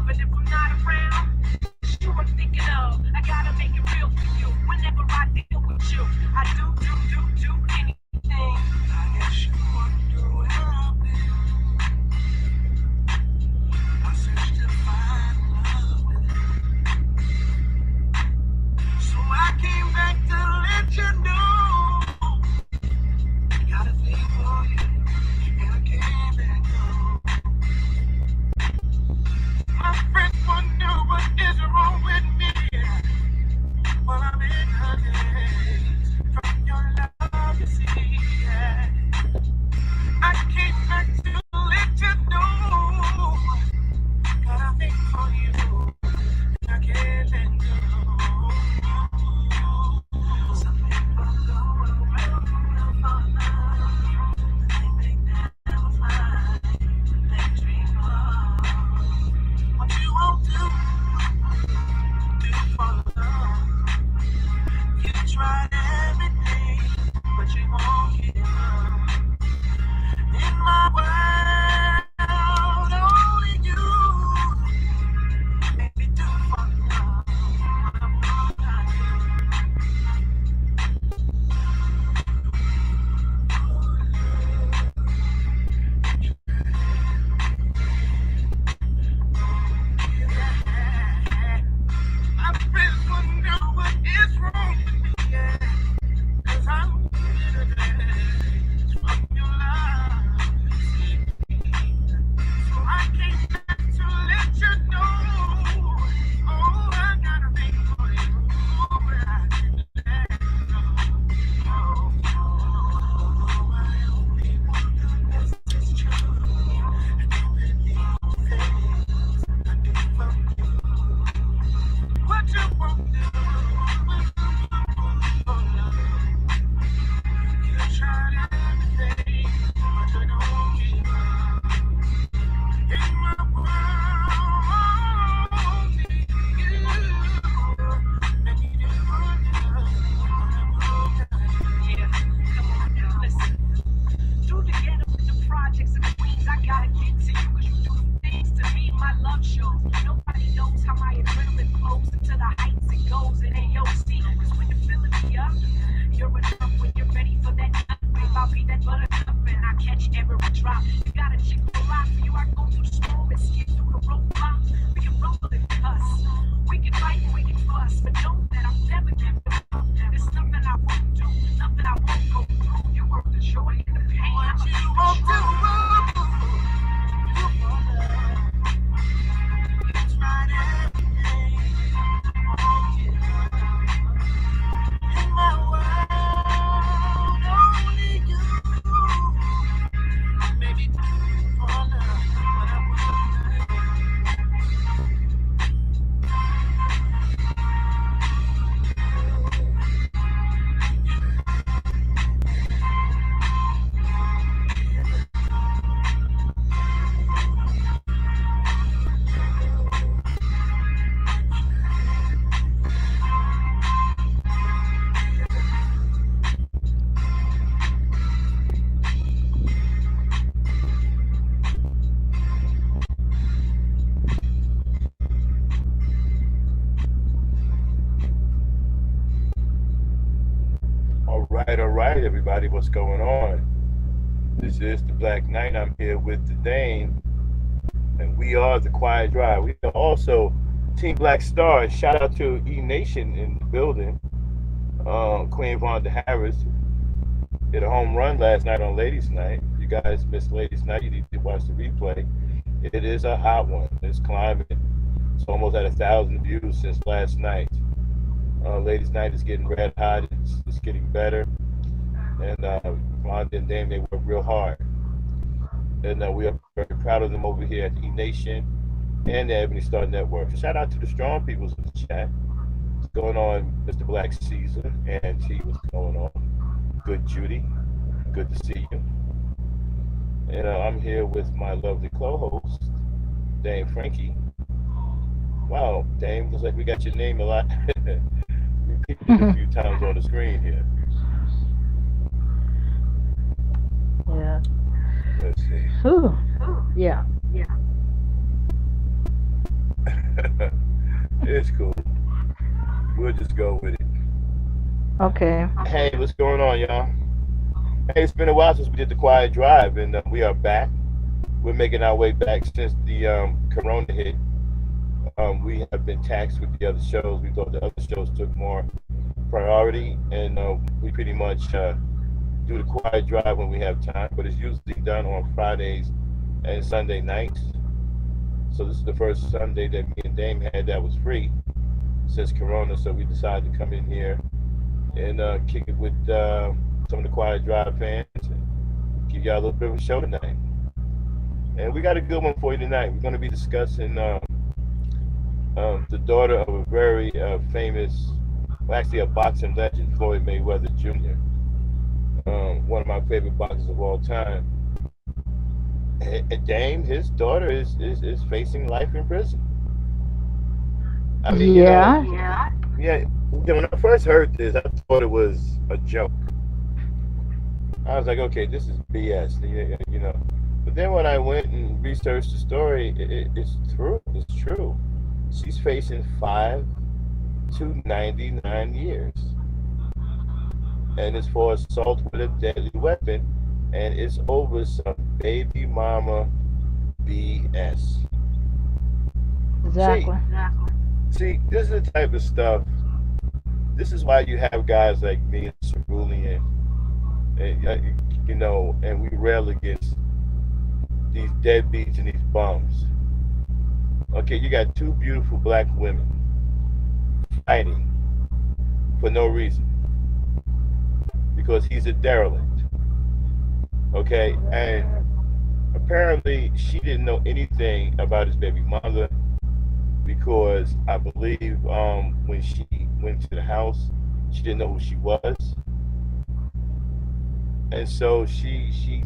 And if I'm not around, it's you I'm thinking of. I gotta make it real for you. Whenever I deal with you, I do anything. I guess you wonder where I've been. I searched to find love within. So I came back to let you know. Got a thing for you, and I can't let go. My friends wonder what is wrong with me. Well, I'm in her days from your love, you see. Yeah. I came back to let you know. Got a thing for you, and I can't let go. Some people go around for love. They think that was mine. They dream of what you won't do for love. You tried everything, but you won't give up. In my world, only you make me do for love. My friends wonder what is wrong with me, yeah. 'Cause I'm here today from your love. So I came back to let you know. Oh, I got a thing for you, but I can't let go. Oh, I only want the best is true. And everything things I do for you. What you won't do for love. You tried everything, but you don't give up. In my world, only you make me do for love. Yeah, come on now, listen. Through the ghetto with the projects and queens, I gotta get to you, 'cause you do things to me, my love shows. Nobody knows how my adrenaline flows into the heights it goes. It ain't your steam, 'cause when you're filling me up, you're enough. When you're ready for that nut, babe, I'll be that buttercup, and I catch every drop. You got a chick for life, for you I go through the storm and skip through the roadblocks. We can rumble and cuss, we can fight, we can fuss, but know that I'm never giving up. There's nothing I won't do, nothing I won't go through. You're worth the joy and the pain. What you won't do, you won't love. You tried everything, oh yeah. In my world, only you made me do for love, but I won't let All right, everybody, what's going on? This is the Black Knight. I'm here with the Dane, and we are the Quiet Drive. We are also Team Black Stars. Shout out to E Nation in the building. Queen Vonda Harris hit a home run last night on Ladies Night. If you guys missed Ladies Night, you need to watch the replay. It is a hot one. It's climbing. It's almost at 1,000 views since last night. Ladies Night is getting red hot. It's getting better. And Vonda and Dame, they work real hard. And we are very proud of them over here at E Nation and the Ebony Star Network. So shout out to the strong peoples in the chat. What's going on, Mr. Black Caesar? And T, what's going on? Good Judy. Good to see you. And I'm here with my lovely co-host, Dame Frankie. Wow, Dame, looks like we got your name a lot. Repeated a few times on the screen here. Yeah. Let's see. Ooh. Yeah. It's cool. We'll just go with it. Okay. Hey, what's going on, y'all? Hey, it's been a while since we did the quiet drive, and we are back. We're making our way back since the Corona hit. We have been taxed with the other shows. We thought the other shows took more priority, and we pretty much do the quiet drive when we have time. But it's usually done on Fridays and Sunday nights. So this is the first Sunday that me and Dame had that was free since Corona. So we decided to come in here and kick it with some of the quiet drive fans and give y'all a little bit of a show tonight. And we got a good one for you tonight. We're going to be discussing the daughter of a very famous, well, actually a boxing legend, Floyd Mayweather Jr., one of my favorite boxers of all time. And Dame, his daughter is facing life in prison. I mean, Yeah. yeah, when I first heard this, I thought it was a joke. I was like, okay, this is BS, But then when I went and researched the story, it's true. It's true. She's facing 5 to 99 years, and it's for assault with a deadly weapon, and it's over some baby mama BS. See, Exactly. this is the type of stuff. This is why you have guys like me and Cerulean, and and we rail against these deadbeats and these bums. Okay, you got two beautiful black women fighting for no reason because he's a derelict. Okay, and apparently she didn't know anything about his baby mother because I believe when she went to the house, she didn't know who she was, and so she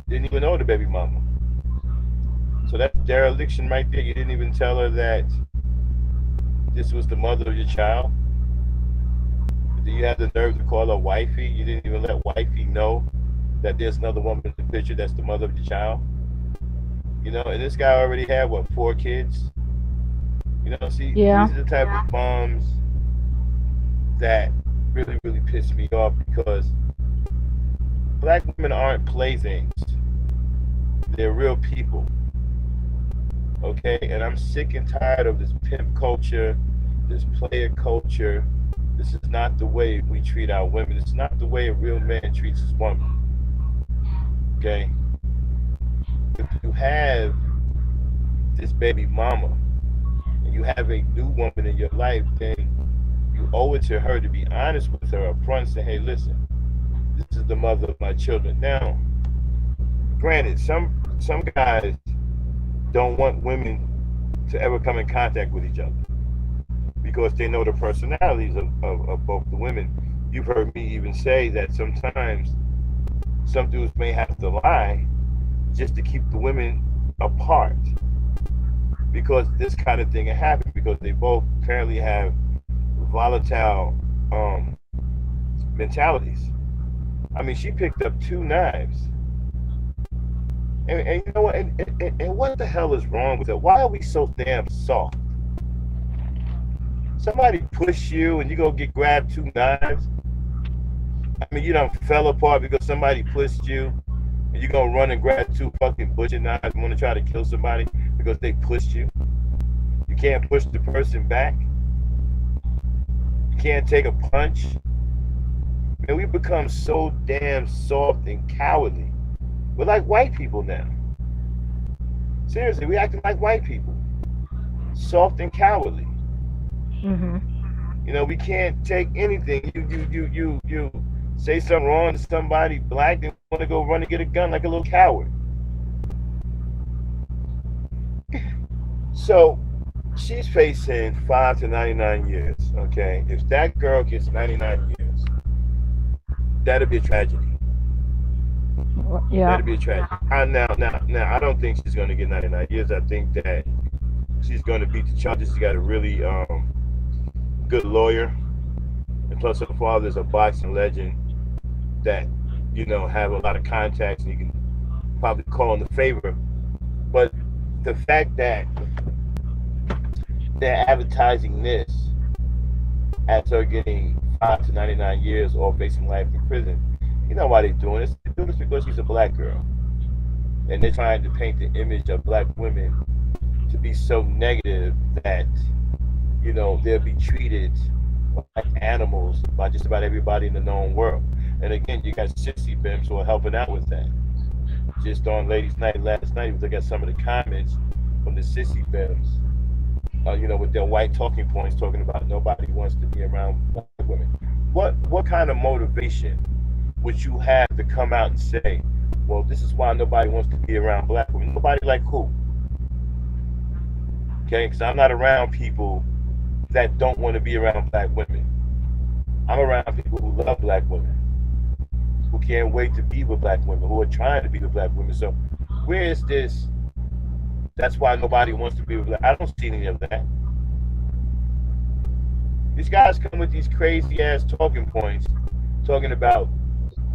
didn't even know the baby mama. So that's dereliction right there. You didn't even tell her that this was the mother of your child. Do you have the nerve to call her wifey? You didn't even let wifey know that there's another woman in the picture that's the mother of your child. And this guy already had what, 4 kids? See, Yeah. these are the type of bombs that really, really piss me off because black women aren't playthings. They're real people. Okay, and I'm sick and tired of this pimp culture, this player culture. This is not the way we treat our women. It's not the way a real man treats his woman. Okay, if you have this baby mama and you have a new woman in your life, then you owe it to her to be honest with her up front and say, hey, listen, this is the mother of my children. Now, granted, some guys don't want women to ever come in contact with each other because they know the personalities of both the women. You've heard me even say that sometimes some dudes may have to lie just to keep the women apart because this kind of thing can happen because they both apparently have volatile mentalities. I mean, she picked up 2 knives. And you know what? And what the hell is wrong with it? Why are we so damn soft? Somebody push you and you go get grabbed 2 knives. I mean, you done fell apart because somebody pushed you, and you gonna run and grab 2 fucking butcher knives and want to try to kill somebody because they pushed you. You can't push the person back. You can't take a punch. Man, we become so damn soft and cowardly. We're like white people now. Seriously, we acting like white people. Soft and cowardly. Mhm. We can't take anything. You say something wrong to somebody black, they want to go run and get a gun like a little coward. So she's facing 5 to 99 years. Okay, if that girl gets 99 years, that'd be a tragedy. Yeah. That'd be a tragedy. Now, I don't think she's going to get 99 years. I think that she's going to beat the charges. She got a really good lawyer, and plus her father's a boxing legend that have a lot of contacts, and you can probably call in the favor. But the fact that they're advertising this as her getting 5 to 99 years or facing life in prison. You know why they're doing this? They're doing this because she's a black girl, and they're trying to paint the image of black women to be so negative that they'll be treated like animals by just about everybody in the known world. And again, you got sissy bims who are helping out with that. Just on Ladies' Night last night, we look at some of the comments from the sissy bims, with their white talking points, talking about nobody wants to be around black women. What kind of motivation would you have to come out and say, well, this is why nobody wants to be around black women? Nobody like who? Okay, because I'm not around people that don't want to be around black women. I'm around people who love black women, who can't wait to be with black women, who are trying to be with black women. So where is this? That's why nobody wants to be with black. I don't see any of that. These guys come with these crazy ass talking points, talking about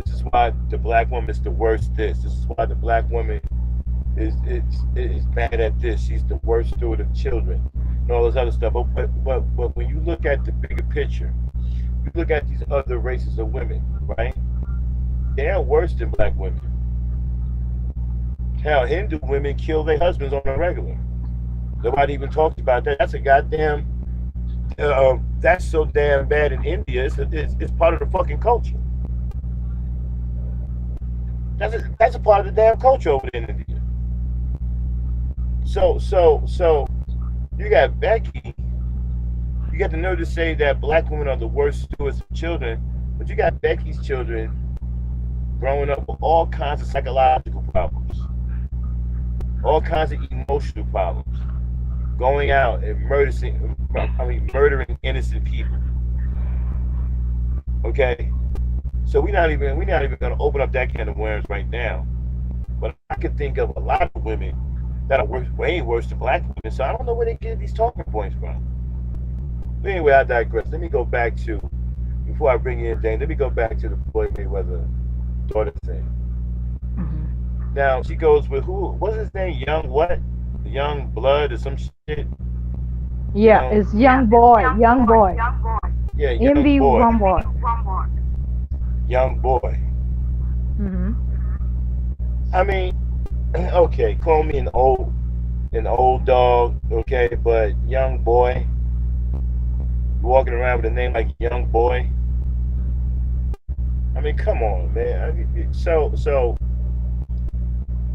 this is why the black woman is the worst. This is why the black woman is bad at this. She's the worst steward of children, and all this other stuff. But when you look at the bigger picture, you look at these other races of women, right? They are worse than black women. Hell, Hindu women kill their husbands on a regular. Nobody even talks about that. That's a goddamn. That's so damn bad in India. It's part of the fucking culture. That's a part of the damn culture over there in India. So you got Becky. You got the nerve to say that black women are the worst stewards of children, but you got Becky's children growing up with all kinds of psychological problems, all kinds of emotional problems, going out and murdering innocent people. Okay, so we're not even going to open up that can of worms right now. But I could think of a lot of women that are way worse than black women. So I don't know where they get these talking points from. But anyway, I digress. Let me go back to, before I bring in Dane, let me go back to the Floyd Mayweather daughter thing. Mm-hmm. Now she goes with who? What's his name? Young what? Young Blood or some shit? Yeah, it's young boy, young boy. Yeah, young MB boy. one boy. Young boy. Mm-hmm. I mean, okay, call me an old dog, okay, but young boy, walking around with a name like Young Boy. I mean, come on, man. So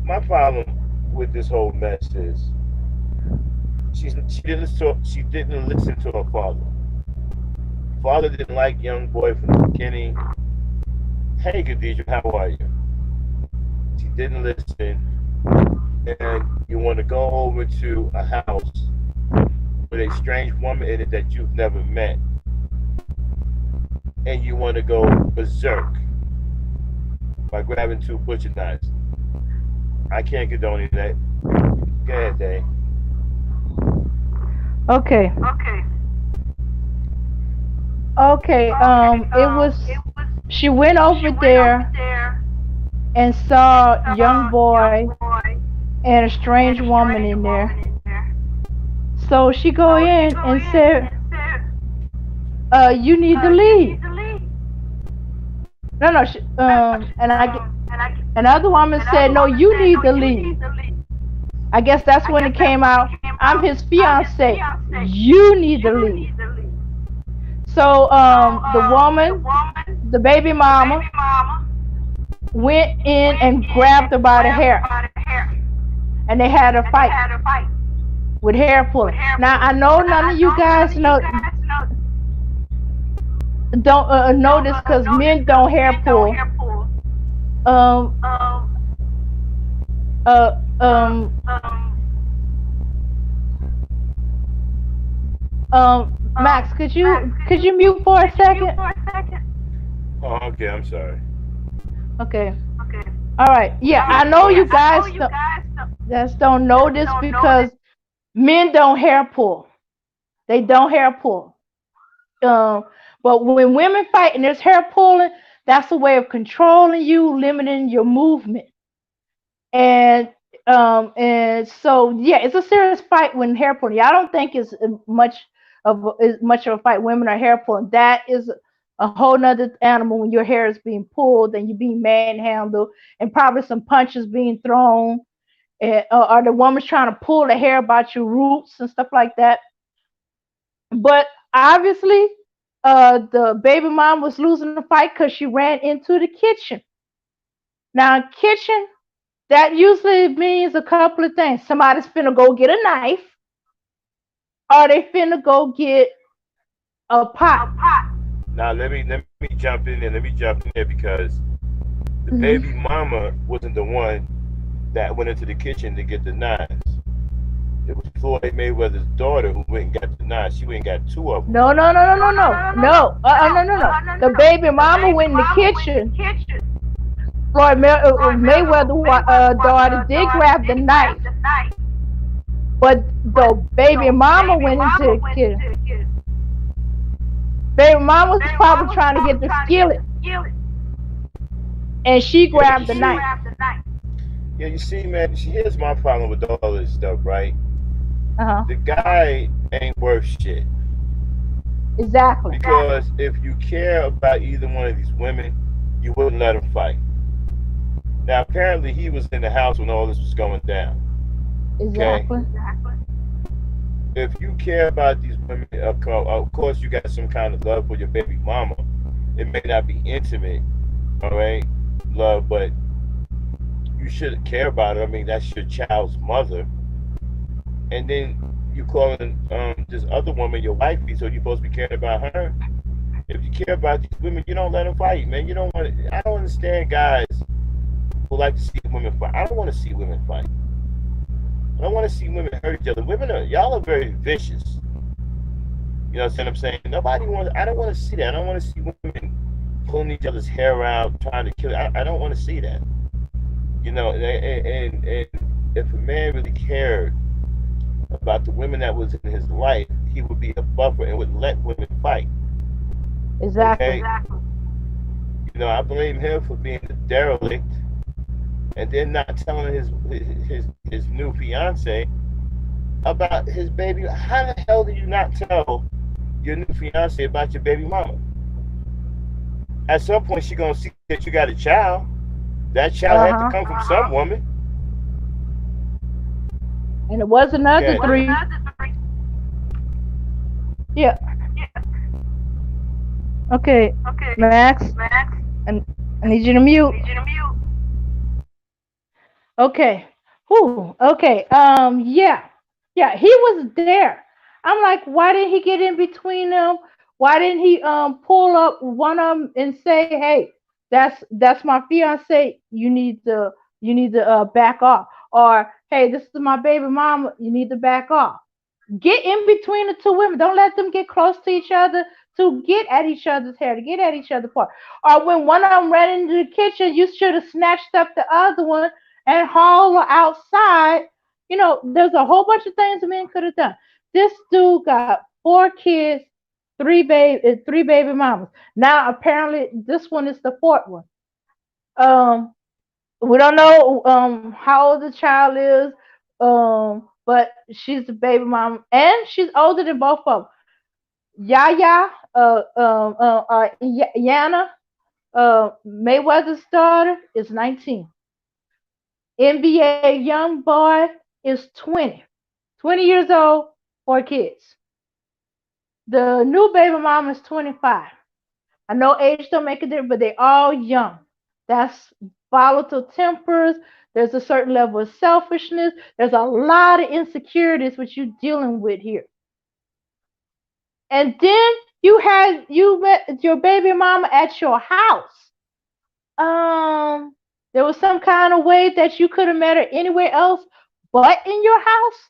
my problem with this whole mess is she didn't listen to her father. Father didn't like Young Boy from the beginning. Hey, Khadija, how are you? She didn't listen, and you want to go over to a house with a strange woman in it that you've never met, and you want to go berserk by grabbing two butcher knives. I can't condone any of that. Go ahead, Dave. Okay. Okay. It was. She went over there and saw a young boy and a strange woman in there. So she go in and said, "You need to leave." No. Another woman said, "No, you need to leave." I guess that's when it came out. I'm his fiance. You need to leave. So the woman, the baby mama, went in and grabbed her by the hair, and they had a fight with hair pulling. Now I know none of you guys don't know this because men don't hair pull. Um. Uh. Um. Max, could you mute for a second? Oh, okay. I'm sorry. Okay. All right. Yeah, I know you guys just don't know this because men don't hair pull. They don't hair pull. But when women fight and there's hair pulling, that's a way of controlling you, limiting your movement. And And so yeah, it's a serious fight when hair pulling. I don't think it's much of a fight. Women are hair pulling. That is a whole nother animal when your hair is being pulled and you're being manhandled and probably some punches being thrown. Or the woman's trying to pull the hair about your roots and stuff like that. But obviously, the baby mom was losing the fight because she ran into the kitchen. Now, kitchen, that usually means a couple of things. Somebody's finna go get a knife, or they finna go get a pot. Now let me jump in there. Let me jump in there because the baby Hmm. mama wasn't the one that went into the kitchen to get the knives. It was Floyd Mayweather's daughter who went and got the knives. She went and got two of them. No, no, no, no, no, no, no, no, no, no. The baby mama went in the kitchen. Mayweather daughter did grab the knife, but the baby mama went into the kitchen. Baby mama was probably trying to get the skillet, and she Yeah, grabbed the knife. yeah. You see, man. Here's my problem with all this stuff, right? Uh huh. The guy ain't worth shit. Exactly. Because if you care about either one of these women, you wouldn't let him fight. Now, apparently, he was in the house when all this was going down. Okay? Exactly. If you care about these women, of course, you got some kind of love for your baby mama. It may not be intimate, all right, love, but you should care about her. I mean, that's your child's mother. And then you calling this other woman your wifey, so you're supposed to be caring about her. If you care about these women, you don't let them fight, man. You don't want. I don't understand guys who like to see women fight. I don't want to see women fight. I don't want to see women hurt each other. Women are y'all are very vicious. You know what I'm saying? Nobody wants. I don't want to see that. I don't want to see women pulling each other's hair out, trying to kill. I don't want to see that. You know, and if a man really cared about the women that was in his life, he would be a buffer and would let women fight. Exactly. Okay, you know, I blame him for being a derelict and then not telling his new fiance about his baby. How the hell do you not tell your new fiance about your baby mama? At some point, she gonna see that you got a child. That child Uh had to huh. come from some woman. And it was another Okay. three. Yeah. Okay, Max, and I need you to mute. Okay. Whew. Okay. Yeah. Yeah. He was there. I'm like, why didn't he get in between them? Why didn't he pull up one of them and say, hey, that's my fiance. You need to back off. Or hey, this is my baby mama. You need to back off. Get in between the two women. Don't let them get close to each other to get at each other's hair, to get at each other's part. Or when one of them ran into the kitchen, you should have snatched up the other one and hauled her outside. There's a whole bunch of things the men could have done. This dude got 4 kids, three baby mamas. Now apparently this one is the fourth one. Um, we don't know how old the child is, but she's the baby mom, and she's older than both of them. Yaya, Yana, Mayweather's daughter is 19. NBA young boy is 20. 20 years old, 4 kids. The new baby mom is 25. I know age don't make a difference, but they all young. That's volatile tempers. There's a certain level of selfishness. There's a lot of insecurities which you're dealing with here. And then you met your baby mama at your house. Um, there was some kind of way that you could have met her anywhere else but in your house.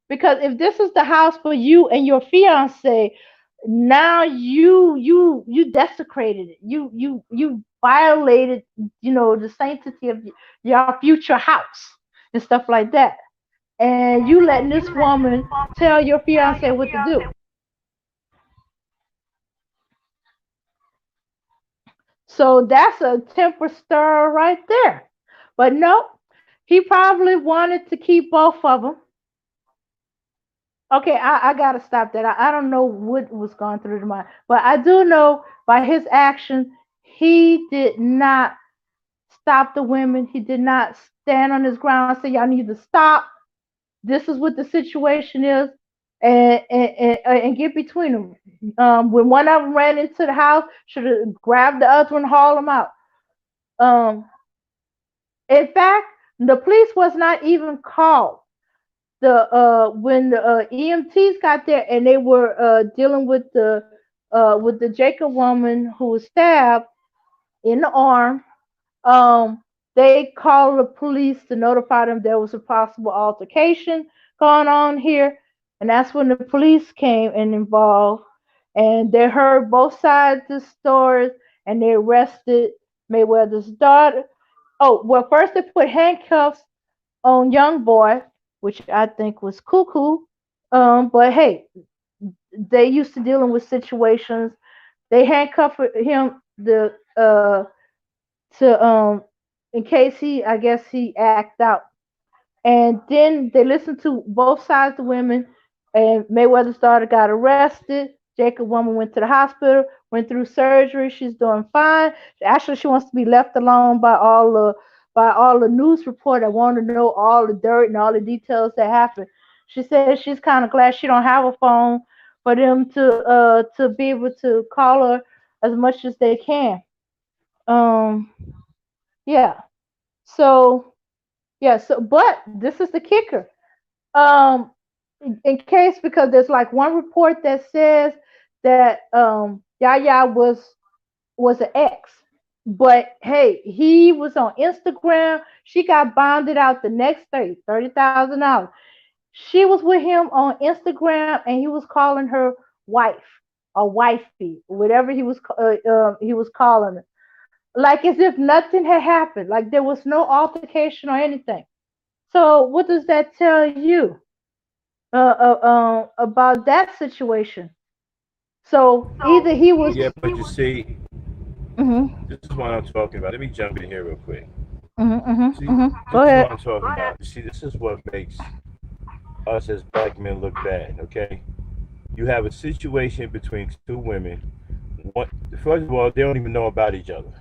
Because if this is the house for you and your fiance, now you desecrated it. You violated, the sanctity of your future house and stuff like that. And you letting this woman tell your fiance what to do. So that's a temper stirrer right there. But no, He probably wanted to keep both of them. Okay, I gotta stop that. I don't know what was going through the mind, but I do know by his action, he did not stop the women. He did not stand on his ground and say, "Y'all need to stop. This is what the situation is," and get between them. When one of them ran into the house, should have grabbed the other one, and hauled them out. Um, in fact, the police was not even called. The when the EMTs got there and they were dealing with the Jacob woman who was stabbed in the arm, um, they called the police to notify them there was a possible altercation going on here, and that's when the police came and involved, and they heard both sides of the stories, and they arrested Mayweather's daughter. Oh, well, first they put handcuffs on young boy, which I think was cuckoo. But hey, they used to dealing with situations. They handcuffed him to in case I guess he act out. And then they listened to both sides of the women, and Mayweather's daughter got arrested. Jacob woman went to the hospital, went through surgery. She's doing fine. Actually, she wants to be left alone by all the news report that want to know all the dirt and all the details that happened. She says she's kind of glad she don't have a phone for them to be able to call her as much as they can. Um, yeah. So yeah. So but this is the kicker. Um, in case because there's like one report that says that Yaya was an ex, but hey, he was on Instagram. She got bonded out the next day, $30,000. She was with him on Instagram, and he was calling her wife or wifey, whatever he was calling her, like as if nothing had happened, like there was no altercation or anything. So what does that tell you about that situation? So either he was. Yeah, but you see, Mhm, this is what I'm talking about. Let me jump in here real quick. mhm, mhm, See, mhm. Go this is ahead. what I'm talking about. You see, this is what makes us as black men look bad, okay? You have a situation between two women. One, first of all, they don't even know about each other.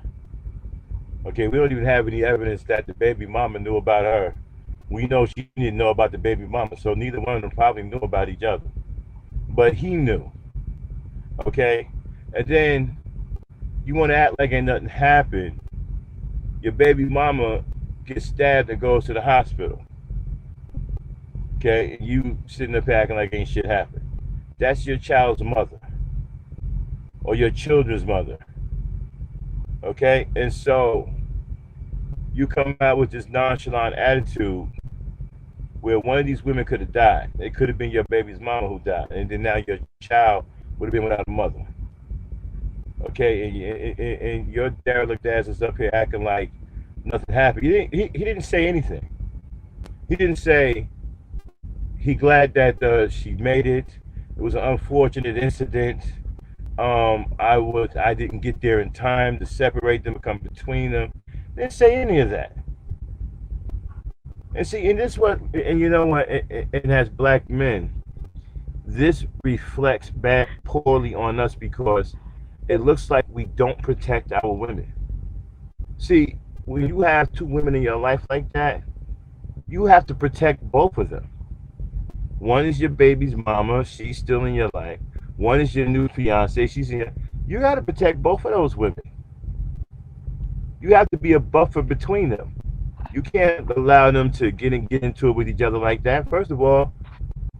Okay, we don't even have any evidence that the baby mama knew about her. We know she didn't know about the baby mama, so neither one of them probably knew about each other. But he knew, okay? And then you want to act like ain't nothing happened. Your baby mama gets stabbed and goes to the hospital, okay? And you sitting there acting like ain't shit happened. That's your child's mother or your children's mother, okay? And so you come out with this nonchalant attitude where one of these women could have died. It could have been your baby's mama who died, and then now your child would have been without a mother. Okay, and your derelict ass is up here acting like nothing happened. He didn't say anything. He didn't say he glad that she made it. It was an unfortunate incident. I didn't get there in time to separate them, come between them. Didn't say any of that. And see, and this what, and you know what, and as black men, this reflects back poorly on us because it looks like we don't protect our women. See, when you have two women in your life like that, you have to protect both of them. One is your baby's mama, she's still in your life. One is your new fiance, she's in your. You got to protect both of those women. You have to be a buffer between them. You can't allow them to get into it with each other like that. First of all,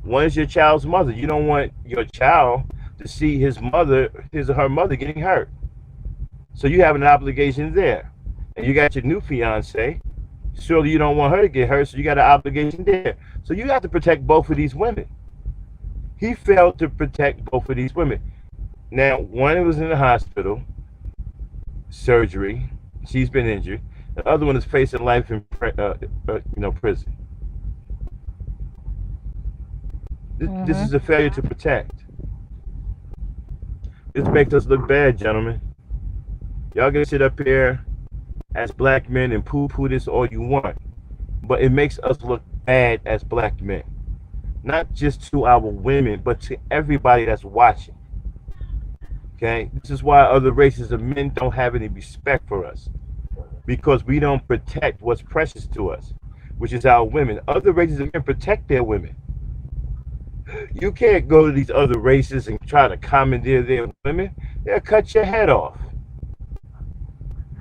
one is your child's mother. You don't want your child to see his or her mother getting hurt. So you have an obligation there. And you got your new fiance. Surely you don't want her to get hurt, so you got an obligation there. So you have to protect both of these women. He failed to protect both of these women. Now, one was in the hospital, surgery. She's been injured. The other one is facing life in prison. This Mhm. is a failure to protect. This makes us look bad, gentlemen. Y'all can sit up here as black men and poo-poo this all you want. but it makes us look bad as black men, not just to our women, but to everybody that's watching. Okay, this is why other races of men don't have any respect for us because we don't protect what's precious to us, which is our women. Other races of men protect their women. You can't go to these other races and try to commandeer their women. They'll cut your head off.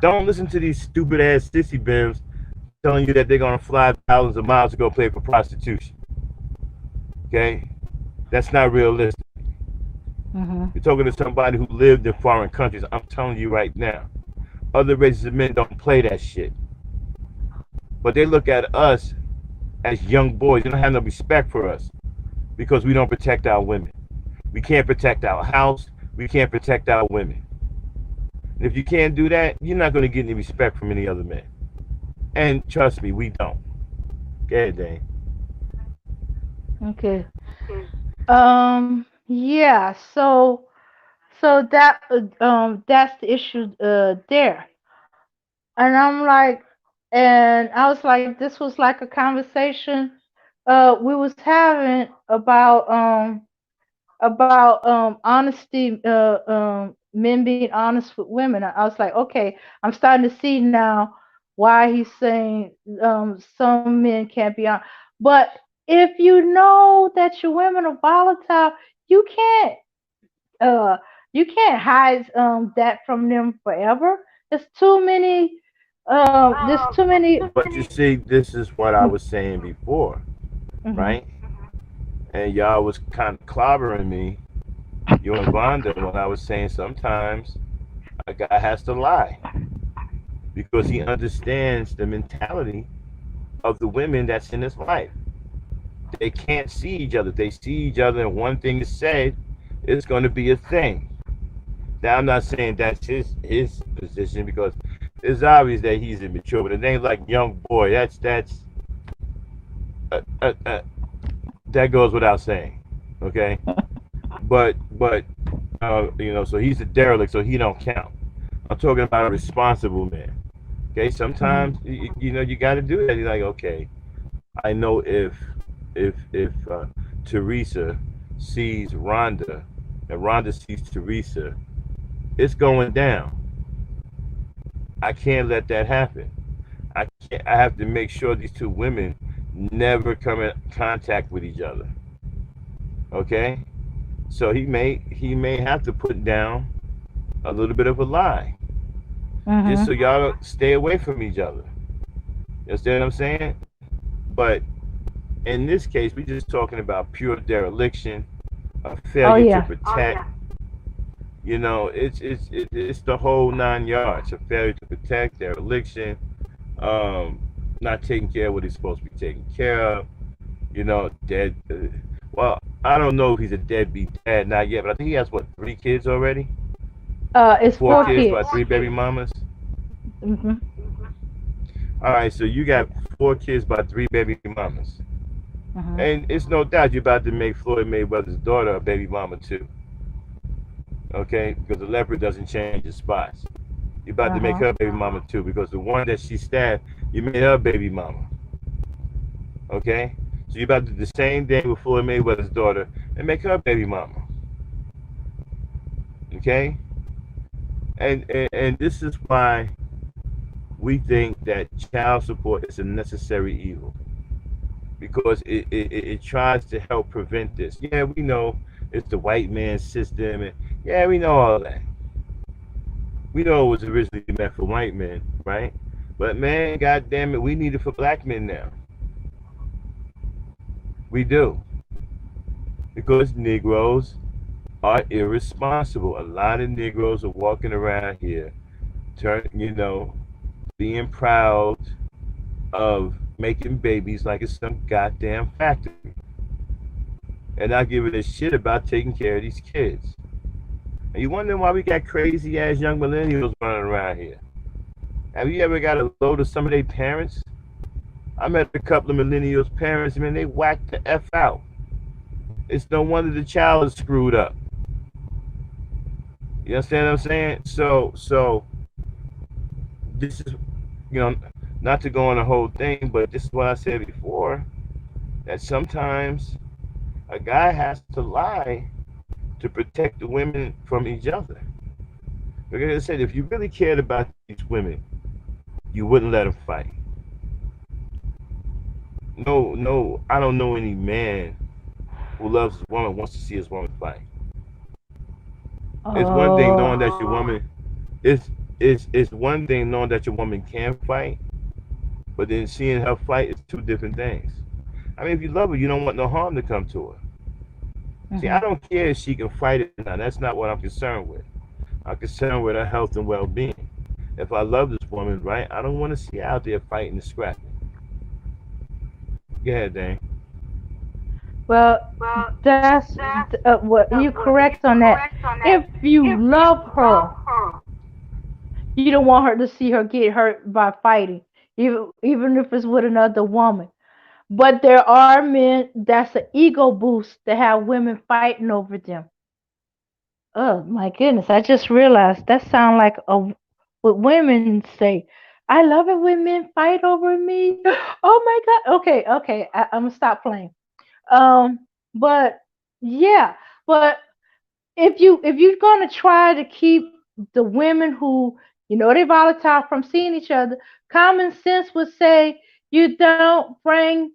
Don't listen to these stupid ass sissy bims telling you that they're gonna fly thousands of miles to go play for prostitution. Okay, that's not realistic. Mhm. You're talking to somebody who lived in foreign countries. I'm telling you right now, other races of men don't play that shit. But they look at us as young boys. They don't have no respect for us because we don't protect our women. We can't protect our house. We can't protect our women. And if you can't do that, you're not going to get any respect from any other man. And trust me, we don't. Go ahead, Dane. Okay. Yeah. That's the issue there. And I'm like, and I was like, this was like a conversation we was having about honesty, men being honest with women. I was like, okay, I'm starting to see now why he's saying some men can't be honest. But if you know that your women are volatile, you can't uh you can't hide that from them forever. There's too many there's too many. But you see, this is what I was saying before, Mm-hmm. right? And y'all was kind of clobbering me, you and Vonda, when I was saying sometimes a guy has to lie because he understands the mentality of the women that's in his life. They can't see each other. If they see each other and one thing is said, it's going to be a thing. Now, I'm not saying that's his position because it's obvious that he's immature, but it ain't like young boy. That's uh, uh, uh, that goes without saying. Okay, but so he's a derelict, so he don't count. I'm talking about a responsible man. Okay, Mm-hmm. sometimes you got to do that. You're like, okay, I know if Teresa sees Rhonda and Rhonda sees Teresa, it's going down. I can't let that happen. I have to make sure these two women never come in contact with each other. Okay? So he may have to put down a little bit of a lie. Just so Mm-hmm. y'all stay away from each other. You understand what I'm saying? But in this case, we're just talking about pure dereliction, a Oh failure to yeah. protect. It's the whole 9 yards. A failure to protect, dereliction, um, not taking care of what he's supposed to be taking care of. Dead. Well, I don't know if he's a deadbeat dad, not yet, but I think he has what, 3 kids already, or It's four four kids by kids. three baby mamas. Mm-hmm. All right, so you got 4 kids by 3 baby mamas, Mm-hmm. and it's no doubt you're about to make Floyd Mayweather's daughter a baby mama too. Okay, because the leopard doesn't change its spots. You're about to make Uh-huh. her baby mama too, because the one that she stabbed, you made her baby mama. Okay, so you're about to do the same thing with Floyd Mayweather's daughter and make her baby mama. Okay, and this is why we think that child support is a necessary evil because it tries to help prevent this. Yeah, we know it's the white man's system, and yeah, we know all that. We know it was originally meant for white men, right? But man, goddamn it, we need it for black men now. We do because Negroes are irresponsible. A lot of Negroes are walking around here, being proud of making babies like it's some goddamn factory, and not giving a shit about taking care of these kids. And you wonder why we got crazy ass young millennials running around here. Have you ever got a load of some of their parents? I met a couple of millennials' parents, man, they whacked the F out. It's no wonder the child is screwed up. You understand what I'm saying? So this is, you know, Not to go on the whole thing, but this is what I said before, that sometimes a guy has to lie to protect the women from each other. Because I said, if you really cared about these women, you wouldn't let them fight. No, no, I don't know any man who loves his woman wants to see his woman fight. It's one thing Oh. knowing that your woman it's one thing knowing that your woman can fight, but then seeing her fight is two different things. I mean, if you love her, you don't want no harm to come to her. See, I Mhm. don't care if she can fight it or not. That's not what I'm concerned with. I'm concerned with her health and well-being. If I love this woman, right, I don't want to see her out there fighting and scrapping. Go ahead, Dane. Well, that's what you correct on that. If you love her, you don't want her to see her get hurt by fighting, even if it's with another woman. But there are men that's an ego boost to have women fighting over them. Oh my goodness! I just realized that sounds like a what women say. I love it when men fight over me. Oh my god! Okay, okay, I'm gonna stop playing. Um, but yeah, but if you're gonna try to keep the women who they volatile from seeing each other, common sense would say you don't bring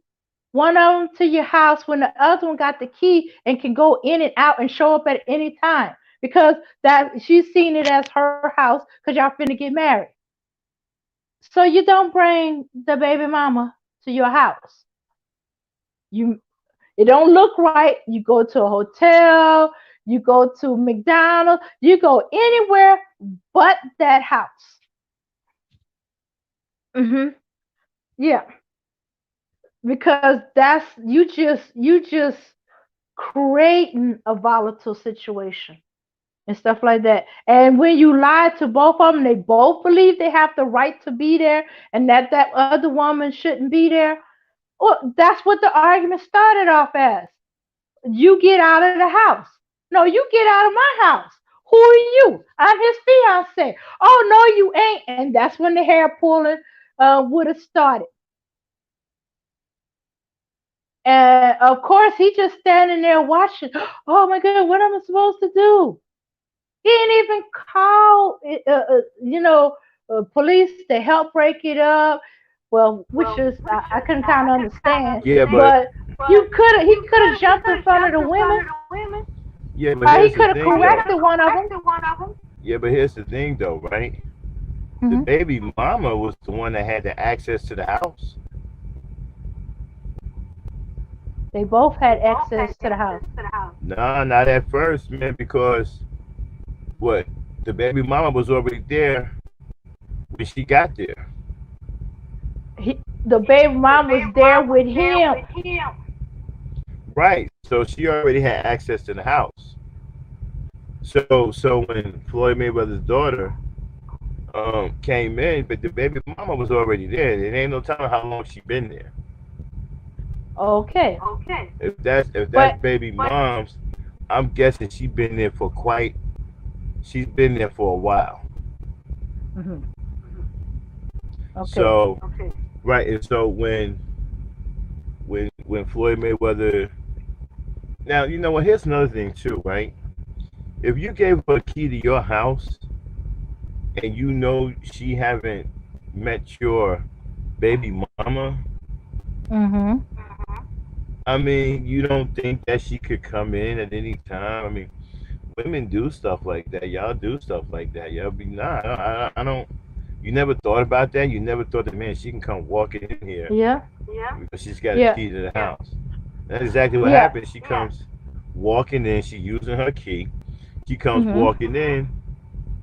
one of them to your house when the other one got the key and can go in and out and show up at any time because that she's seen it as her house because y'all finna get married. So you don't bring the baby mama to your house. You It don't look right. You go to a hotel, you go to McDonald's, you go anywhere but that house. Mhm. Yeah, because that's you just creating a volatile situation and stuff like that. And when you lie to both of them, they both believe they have the right to be there and that other woman shouldn't be there. Well, that's what the argument started off as. You get out of the house. No, you get out of my house. Who are you? I'm his fiance. Oh no, you ain't. And that's when the hair pulling would have started. And of course, he just standing there watching. Oh my God, what am I supposed to do? He didn't even call, police to help break it up. Well, which is I can kind of understand, Yeah, but but he could have jumped in front of the women. yeah, but He here's the could have thing though. corrected one of them. Yeah, but here's the thing though, right? The Hmm. baby mama was the one that had the access to the house. They both had access to the house. Nah, not at first, man, because what? The baby mama was already there when she got there. The baby mom was there with him. Right. So she already had access to the house. So when Floyd Mayweather's daughter came in, but the baby mama was already there. There ain't no telling how long she been there. Okay, If that's but baby mom's, I'm guessing she been there for quite. She's been there for a while. mhm, okay, So right, and so when Floyd Mayweather, now you know what? Here's another thing too, right? If you gave her a key to your house and you know she haven't met your baby mama, mhm, I mean, you don't think that she could come in at any time? I mean, women do stuff like that. Y'all do stuff like that. Y'all be nah. I don't. You never thought about that. You never thought that man, she can come walking in here yeah, because she's got a yeah, key to the house. That's exactly what yeah, happened. She comes walking in. She using her key. She comes mhm. walking in,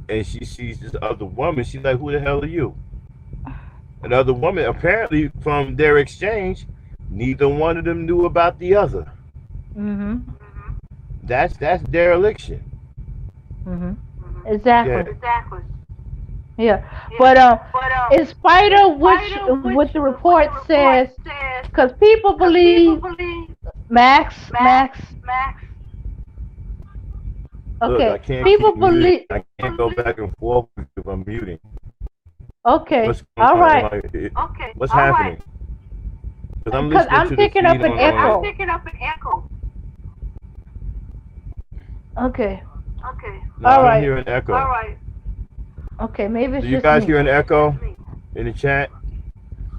and she sees this other woman. She's like, "Who the hell are you?" Another woman. Apparently, from their exchange, neither one of them knew about the other. Mhm. That's dereliction. Mhm. Yeah. Exactly. Yeah. But in spite of which what the report says, because people believe Max. Look, I Okay. can't People keep muting. believe I can't go back and forth with you if I'm muting. Okay. What's going All on? right. What's happening? Because I'm Because listening I'm to the picking up feed an on. echo. Okay. No, I All don't right. hear an echo. Okay. Maybe Do it's you just guys me. hear an echo in the chat?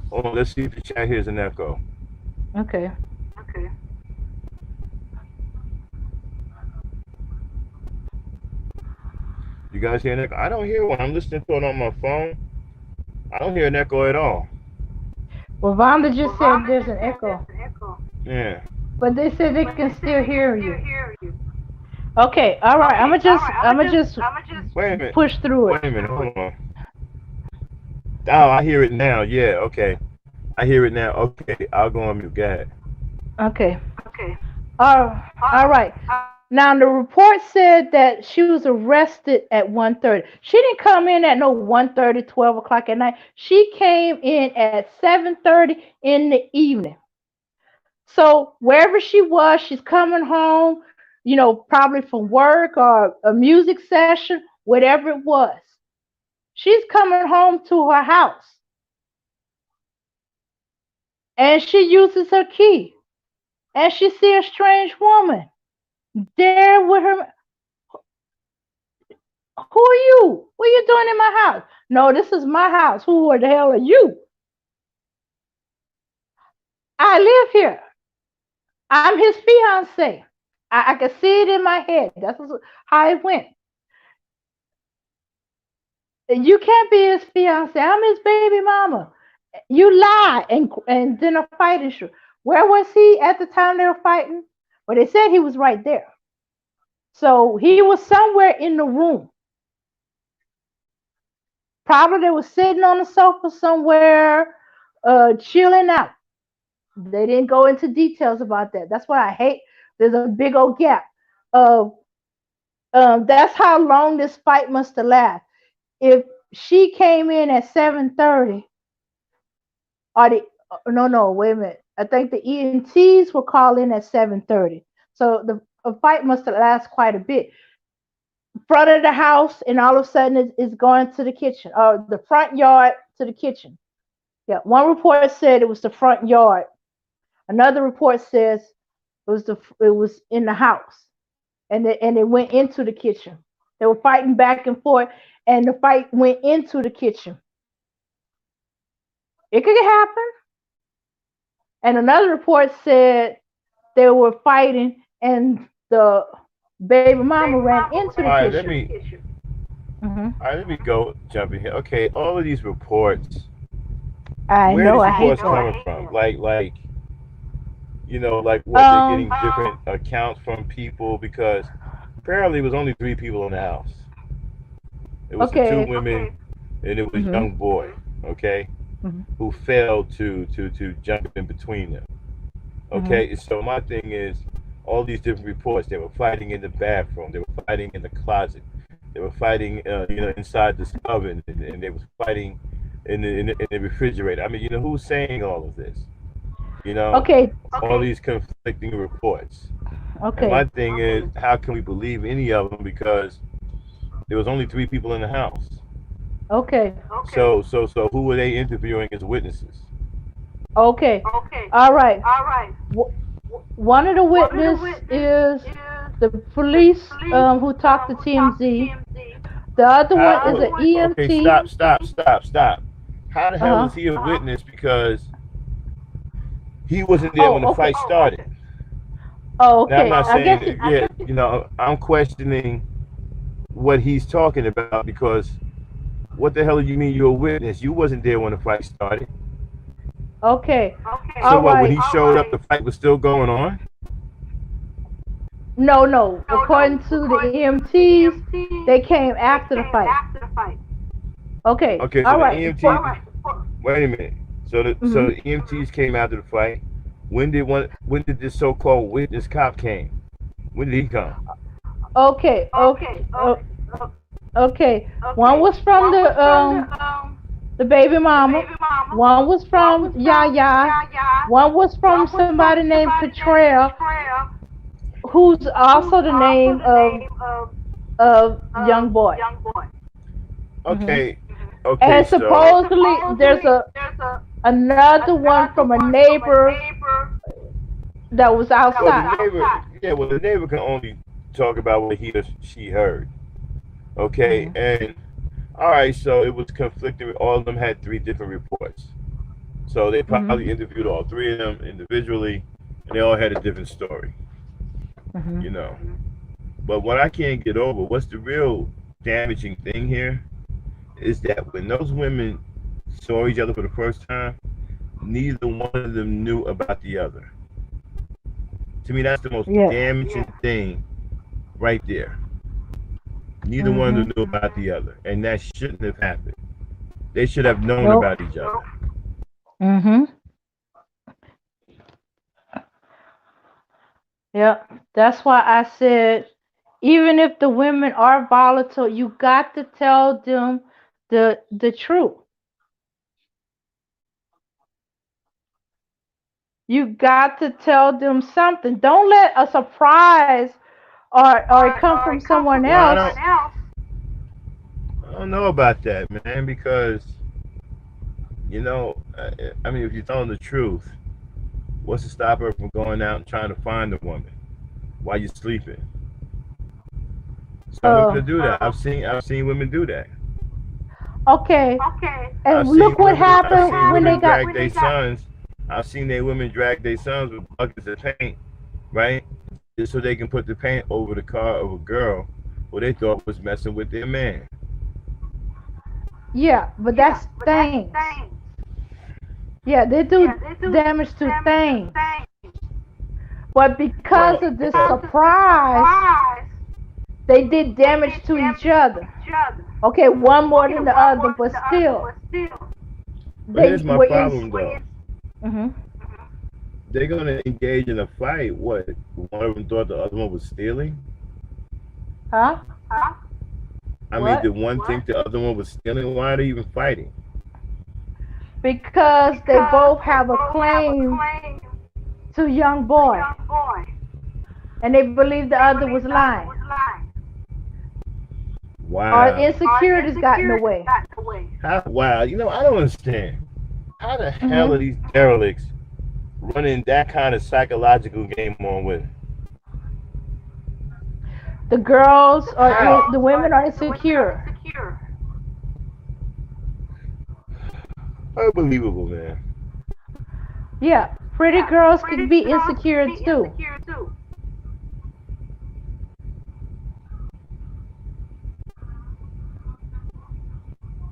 Hold on, let's see if the chat hears an echo. Okay. You guys hear an echo? I don't hear one. I'm listening to it on my phone. I don't hear an echo at all. Well, Vonda just said there's an echo, Yeah. but they said they can still hear you. Okay. All right. I'm gonna just Wait a minute. push through it. Wait a minute. Hold on. Oh, I hear it now. Yeah. Okay. I hear it now. Okay. I'll go on mute. Go ahead. Okay. All right. Now the report said that she was arrested at 1:30. She didn't come in at no 1:30, 12 o'clock at night. She came in at 7:30 in the evening. So wherever she was, she's coming home, probably from work or a music session, whatever it was. She's coming home to her house and she uses her key and she see a strange woman there with her. Who are you? What are you doing in my house? No, this is my house. Who the hell are you? I live here. I'm his fiance. I can see it in my head. That's how it went. You can't be his fiance. I'm his baby mama. You lie, and then a fight issue. Where was he at the time they were fighting? Well, they said he was right there. So he was somewhere in the room. Probably they were sitting on the sofa somewhere, chilling out. They didn't go into details about that. That's what I hate. There's a big old gap. Uh, that's how long this fight must have lasted. If she came in at 7:30, or the no, wait a minute. I think the EMTs were called in at 7:30. So the fight must have lasted quite a bit. Front of the house, and all of a sudden it's going to the kitchen, or the front yard to the kitchen. Yeah, one report said it was the front yard. Another report says it was in the house, and it went into the kitchen. They were fighting back and forth, and the fight went into the kitchen. It could happen. And another report said they were fighting, and the baby mama ran into the All right. kitchen. Hmm. All right. Let me go jump in here. Okay. All of these reports. I Where are know. these I hate reports that. coming from? Like what? They're Um. getting different accounts from people because apparently it was only three people in the house. It was the two Okay. women and it was Hmm. young boy. Okay, Hmm. who failed to jump in between them. Hmm. Okay, so my thing is all these different reports. They were fighting in the bathroom. They were fighting in the closet. They were fighting, inside this oven, and they was fighting in the refrigerator. I mean, who's saying all of this? You know, Okay. all these conflicting reports. And my Okay. thing is, how can we believe any of them? Because there was only three people in the house. Okay. So who were they interviewing as witnesses? Okay. All right. One of the witnesses is the police who talked to TMZ. The other one is an Okay, EMT. stop. How the hell is Uh-huh. he a witness? Because he wasn't there when the Oh, fight okay. started. Oh, Now I'm okay. not I guess saying, yeah, I'm questioning what he's talking about because what the hell do you mean you're a witness? You wasn't there when the fight started. okay. So All what? When right. he showed up, the fight was still going on. No, no. According to the EMTs, they came after the fight. Okay. Okay, so All the right. EMT. Wait a minute. So the Mhm. EMTs came after the fight. When did this so-called witness cop came? When did he come? Okay. Okay. Okay. One was from the baby mama. One was from Yaya. One was from somebody named Cottrell, who's also the name of young boy. Hmm. Okay, Okay, And so supposedly there's a another one from a neighbor that was well, the outside. neighbor, yeah, well, the neighbor can only talk about what he or she heard. Okay, Mhm. and all right, so it was conflicting. All of them had three different reports. So they Mhm. probably interviewed all three of them individually, and they all had a different story. Mhm. You know, but what I can't get over, what's the real damaging thing here, is that when those women saw each other for the first time, neither one of them knew about the other. To me, that's the most Yeah. damaging thing right there. Neither one of Mhm. them knew about the other, and that shouldn't have happened. They should have known Nope. about each other. Mhm. Yeah. That's why I said, even if the women are volatile, you got to tell them the truth. You got to tell them something. Don't let a surprise or it come from someone Well, else. I don't know about that, man, because I mean, if you're telling the truth, what's to stop her from going out and trying to find the woman while you're sleeping? Some women Uh, do that. I've seen women do that. okay. I've And seen look what women. I've happened seen when women they got. drag their sons. I've seen their women drag their sons with buckets of paint, right? Just so they can put the paint over the car of a girl who they thought was messing with their man. Yeah, but that's things. Yeah, they do damage to things. But because Well, of this surprise, they did damage to each other. Okay, one more than the other, but still, but they here's my were in. problem though. Mhm. They're gonna engage in a fight. What? One of them thought the other one was stealing. Huh? I mean, did What? one think the other one was stealing? Why are they even fighting? Because they both have a claim to young boy, and they believe the other was lying, or Wow. insecurities got in the way. Wow. I don't understand. How the hell are Mhm. these derelicts running that kind of psychological game on with? The girls are How? the women are insecure. Unbelievable, man. Yeah, pretty girls can be insecure too.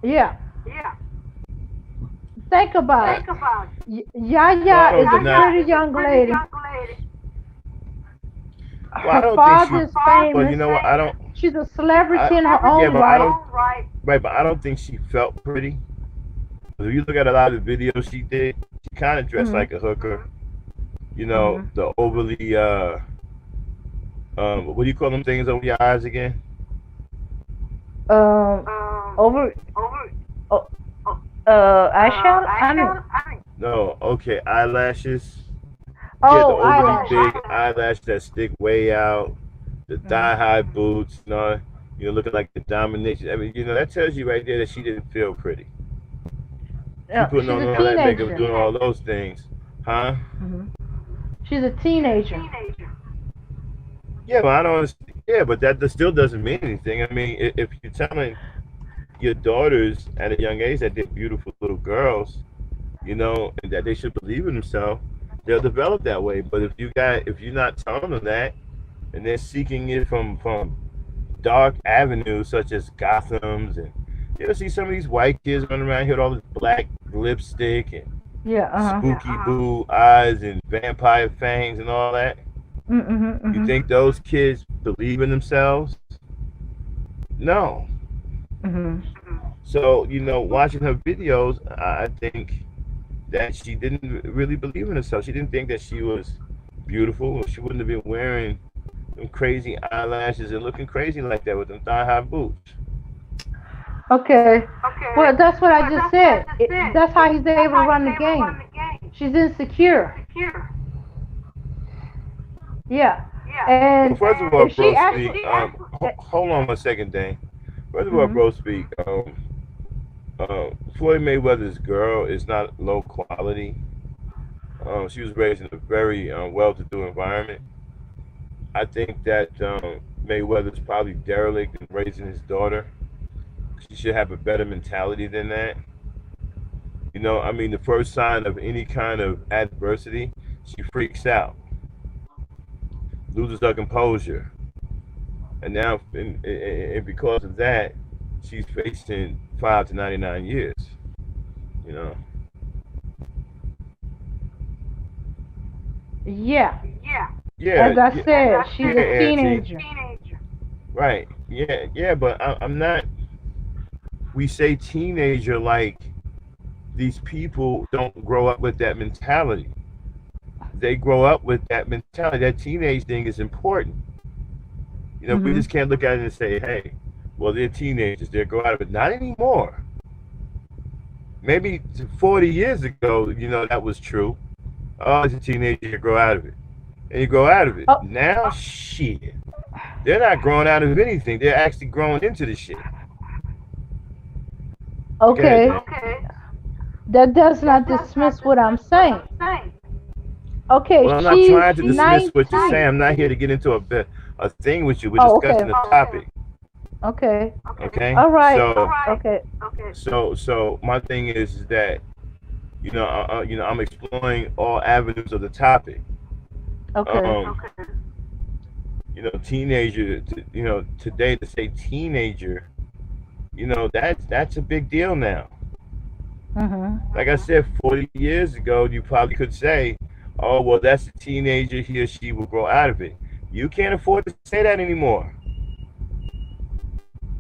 Yeah, think about I, it. well, I Yaya is don't a deny. pretty young lady. Well, I Her don't think she. father is Well, you famous. know what? I don't. She's a I celebrity in her yeah, own but I right. don't. Right, but I don't think she felt pretty. If you look at a lot of the videos she did, she kind of dressed Mhm. like a hooker. Mhm. The overly what do you call them things over your eyes again? Um, over. Uh, eyeshadow. I mean, No, okay, eyelashes. Yeah, the oh, overly eyelashes. big eyelash that stick way out, the thigh Mhm. high boots, looking like the domination. I mean, that tells you right there that she didn't feel pretty. She Yeah, putting she's on a all that makeup, teenager. doing all those things, huh? Mhm. She's a teenager. Yeah, but I don't. Yeah, but that still doesn't mean anything. I mean, if you're telling your daughters at a young age that they're beautiful little girls, and that they should believe in themselves, they'll develop that way. But if you're not telling them that, and they're seeking it from dark avenues such as Gotham's, and you'll see some of these white kids running around here with all this black lipstick and Yeah. spooky blue eyes and vampire fangs and all that. Mhm. You Mhm. think those kids believe in themselves? No. Mhm. So, watching her videos, I think that she didn't really believe in herself. She didn't think that she was beautiful. She wouldn't have been wearing them crazy eyelashes and looking crazy like that with them thigh high boots. Okay. Well, that's what I just said. That's how he's able to run the game. She's insecure. Yeah. Well, And first of all, if she bro, speak. actually, Hold on one second, Dane. First of all, mhm. bro, speak. Floyd Mayweather's girl is not low quality. She was raised in a very well-to-do environment. I think that Mayweather's probably derelict in raising his daughter. She should have a better mentality than that. You know, I mean, the first sign of any kind of adversity, she freaks out, loses her composure, and now, and because of that, she's facing 5 to 99 years. You know, Yeah. yeah, As I yeah, said, she's yeah, a Auntie, teenager. right? Yeah, yeah, but I'm not. We say teenager like these people don't grow up with that mentality. They grow up with that mentality. That teenage thing is important. You know, we Mhm. just can't look at it and say, hey, well, they're teenagers. They'll grow out of it. Not anymore. Maybe 40 years ago, you know, that was true. Oh, as a teenager, you grow out of it. And you grow out of it. Oh, Now, shit. They're not growing out of anything. They're actually growing into the shit. Go ahead, okay. Dan. That does not dismiss what I'm saying. Okay, Well, I'm not she's trying to dismiss what you're saying. 19. I'm not here to get into a thing with you. We're Oh, discussing okay. a topic. Okay. Okay? All right. So, Okay. so my thing is that I'm exploring all avenues of the topic. Okay. Um, teenager. Today to say teenager, that's a big deal now. Mhm. Like I said, 40 years ago, you probably could say, "Oh, well, that's a teenager. He or she will grow out of it." You can't afford to say that anymore.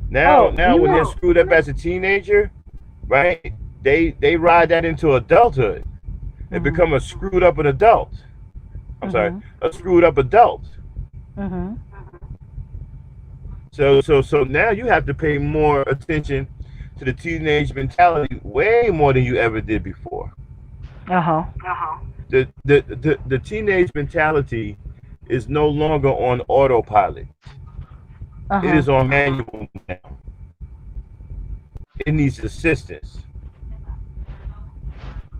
Now, Oh, now you when they're mean screwed up as a teenager, right? They ride that into adulthood and mhm. become a screwed up an adult. I'm sorry, Mhm. a screwed up adult. Mhm. So now you have to pay more attention to the teenage mentality, way more than you ever did before. Uh-huh. The teenage mentality is no longer on autopilot. It Uh-huh. is on manual now. It needs assistance.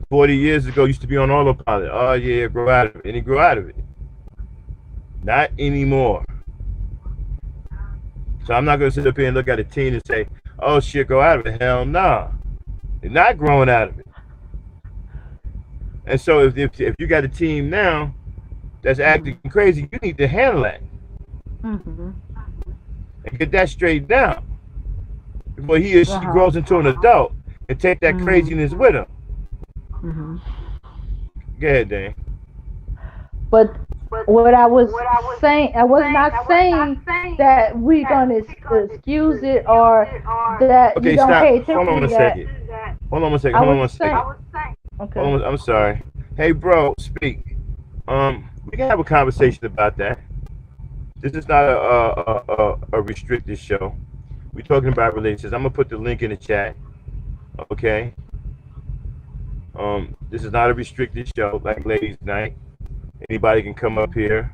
40 years ago used to be on autopilot. Oh yeah, grow out of it. And he grew out of it. Not anymore. So I'm not gonna sit up here and look at a teen and say, oh shit, grow out of it. Hell nah. They're not growing out of it. And so if you got a team now that's acting Mhm. crazy, you need to handle that Mhm. and get that straightened out before he or she Uh-huh. grows into an adult and take that Mhm. craziness with him. Mhm. Go ahead, Dan. But what I was saying, I was not saying that we're gonna excuse it or that you Okay, don't stop. pay Hold attention on to one that. second. Hold on one second. I Hold on was one saying, second. okay. I'm sorry. Hey, bro, speak. We can have a conversation about that. This is not a restricted show. We're talking about relationships. I'm gonna put the link in the chat. Okay. This is not a restricted show like Ladies Night. Anybody can come up here,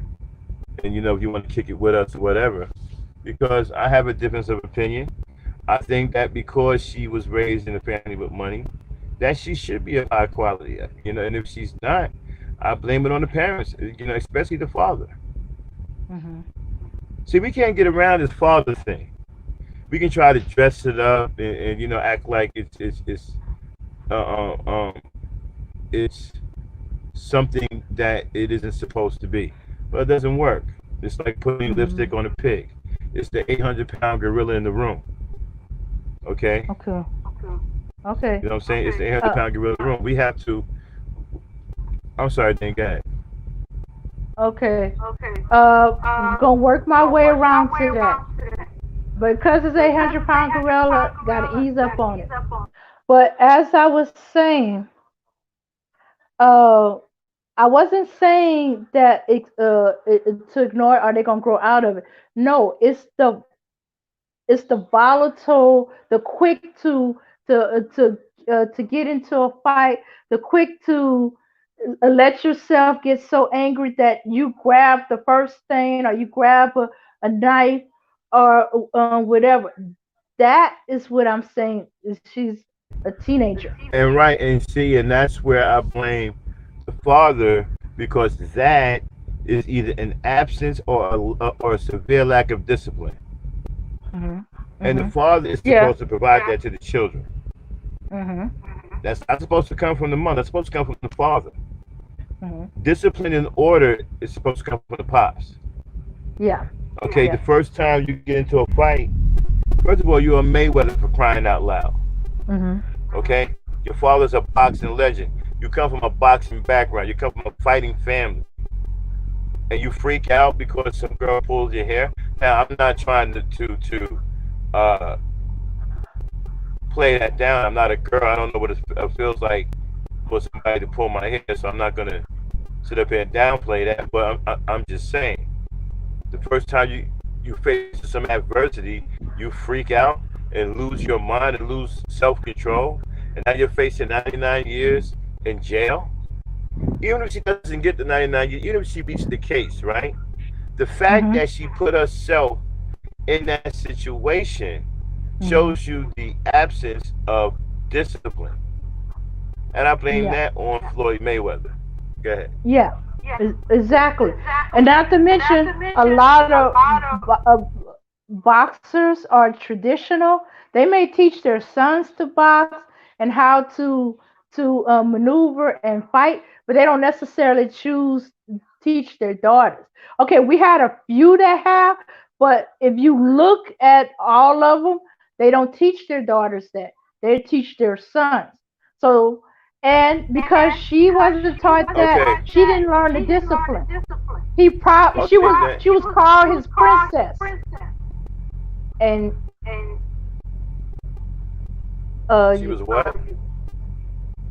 and if you want to kick it with us or whatever. Because I have a difference of opinion. I think that because she was raised in a family with money, that she should be of high quality. And if she's not, I blame it on the parents. Especially the father. Mhm. See, we can't get around this father thing. We can try to dress it up and act like uh, uh, um it's something that it isn't supposed to be, but it doesn't work. It's like putting lipstick Mhm. on a pig. It's the 800-pound gorilla in the room. Okay, Okay. Okay. you know what I'm saying? It's the 800 Uh. pound gorilla in the room. We have to. I'm sorry, Dan. Go ahead. Okay. Gonna work my way around to that. Because it's 800-pound gorilla, gotta ease up on it. But as I was saying, uh, I wasn't saying that to ignore it or they're gonna grow out of it. No, it's the volatile, the quick to get into a fight, the quick to let yourself get so angry that you grab the first thing or you grab a knife or whatever. That is what I'm saying. Is she's a teenager. And right, and see, and that's where I blame the father, because that is either an absence or a severe lack of discipline. Mhm. And the Mhm. father is Yeah. supposed to provide that to the children. Mhm. That's not supposed to come from the mother. That's supposed to come from the father. Mhm. Discipline and order is supposed to come from the pops. Yeah. Okay, the Yeah. first time you get into a fight, first of all, you're a Mayweather, for crying out loud. Mhm. Okay, your father's a boxing legend. You come from a boxing background. You come from a fighting family, and you freak out because some girl pulls your hair. Now, I'm not trying to uh, play that down. I'm not a girl. I don't know what it feels like for somebody to pull my hair, so I'm not gonna sit up here and downplay that. But I'm just saying, the first time you face some adversity, you freak out and lose your mind and lose self-control, and now you're facing 99 years in jail. Even if she doesn't get the 99 years, even if she beats the case, right? The fact Mhm. that she put herself in that situation Mhm. shows you the absence of discipline. And I blame Yeah. that on Floyd Mayweather. Go ahead. Yeah. Exactly. And not to mention, a lot of boxers are traditional. They may teach their sons to box and how to maneuver and fight, but they don't necessarily choose to teach their daughters. Okay, we had a few that have, but if you look at all of them, they don't teach their daughters that. They teach their sons. So, and because she wasn't taught that, Okay. she didn't learn the discipline. She Okay, was then. she was called his princess, and She was what?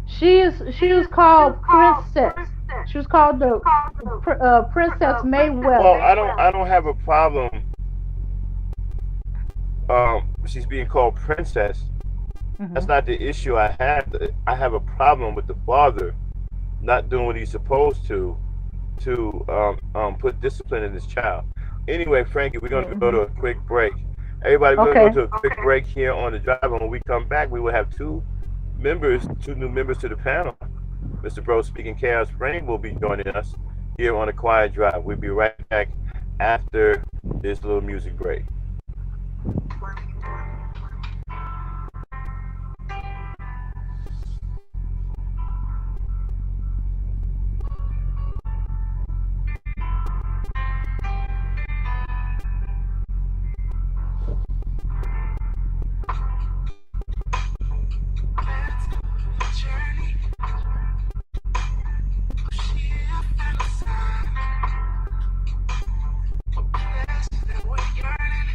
she was called princess. She was called the Princess Well, Mayweather. I don't have a problem. She's being called princess. That's Hmm. not the issue I have. I have a problem with the father not doing what he's supposed to put discipline in his child. Anyway, Frankie, we're going to go to Hmm. a quick break. Everybody, we're going to go Okay. to a quick break here on the drive. And when we come back, we will have two new members to the panel. Mr. Bro speaking Chaos Brain will be joining us here on a quiet drive. We'll be right back after this little music break. Journey of shift and a sign, a place that we're yearning.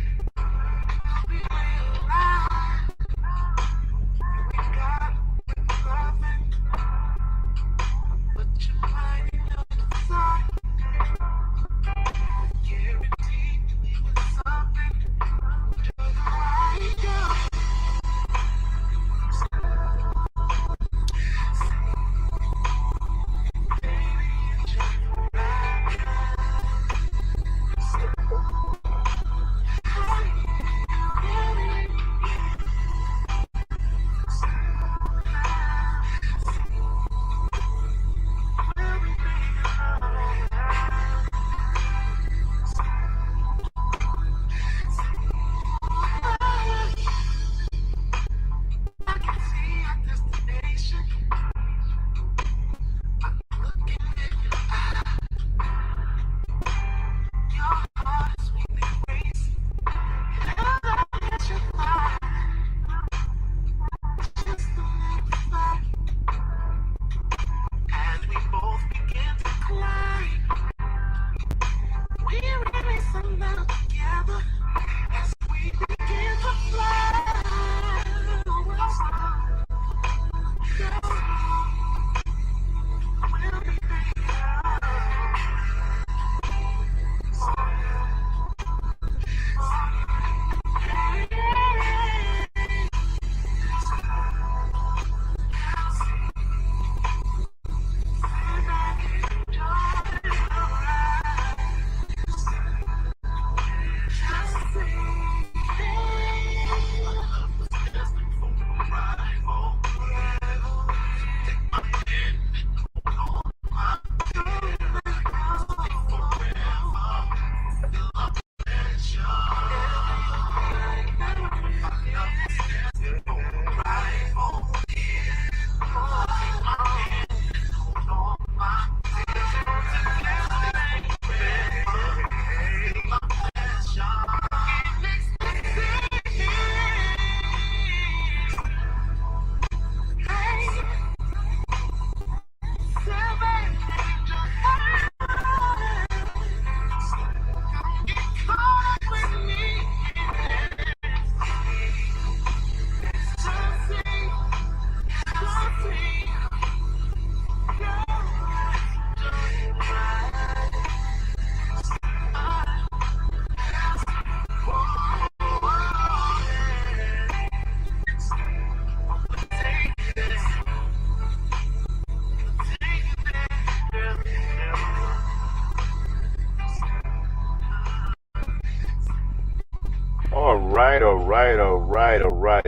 All right,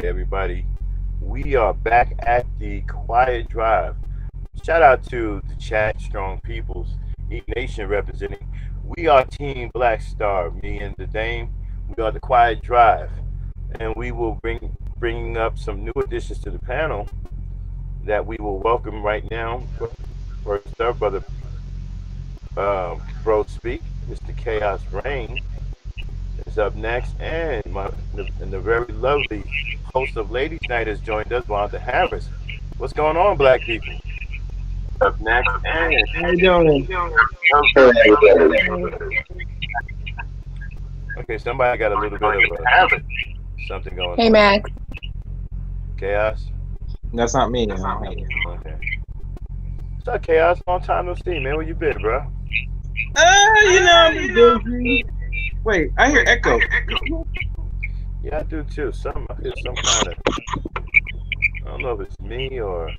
everybody. We are back at the Quiet Drive. Shout out to the chat, Strong Peoples, E Nation representing. We are Team Black Star, me and the Dame. We are the Quiet Drive, and we will bringing up some new additions to the panel that we will welcome right now. First up, brother, Bro Speak, Mr. Chaos Rain is up next, and the very lovely host of Ladies Night has joined us, Wanda Harris. What's going on, black people? Up next, and How you doing? okay, somebody got a little bit of something going Hey, on. Max. Chaos. That's not me. Okay. What's up, Chaos? Long time no see, man. Where you been, bro? I'm busy. Wait, I hear echo. Yeah, I do too. I hear some kind of. I don't know if it's me or.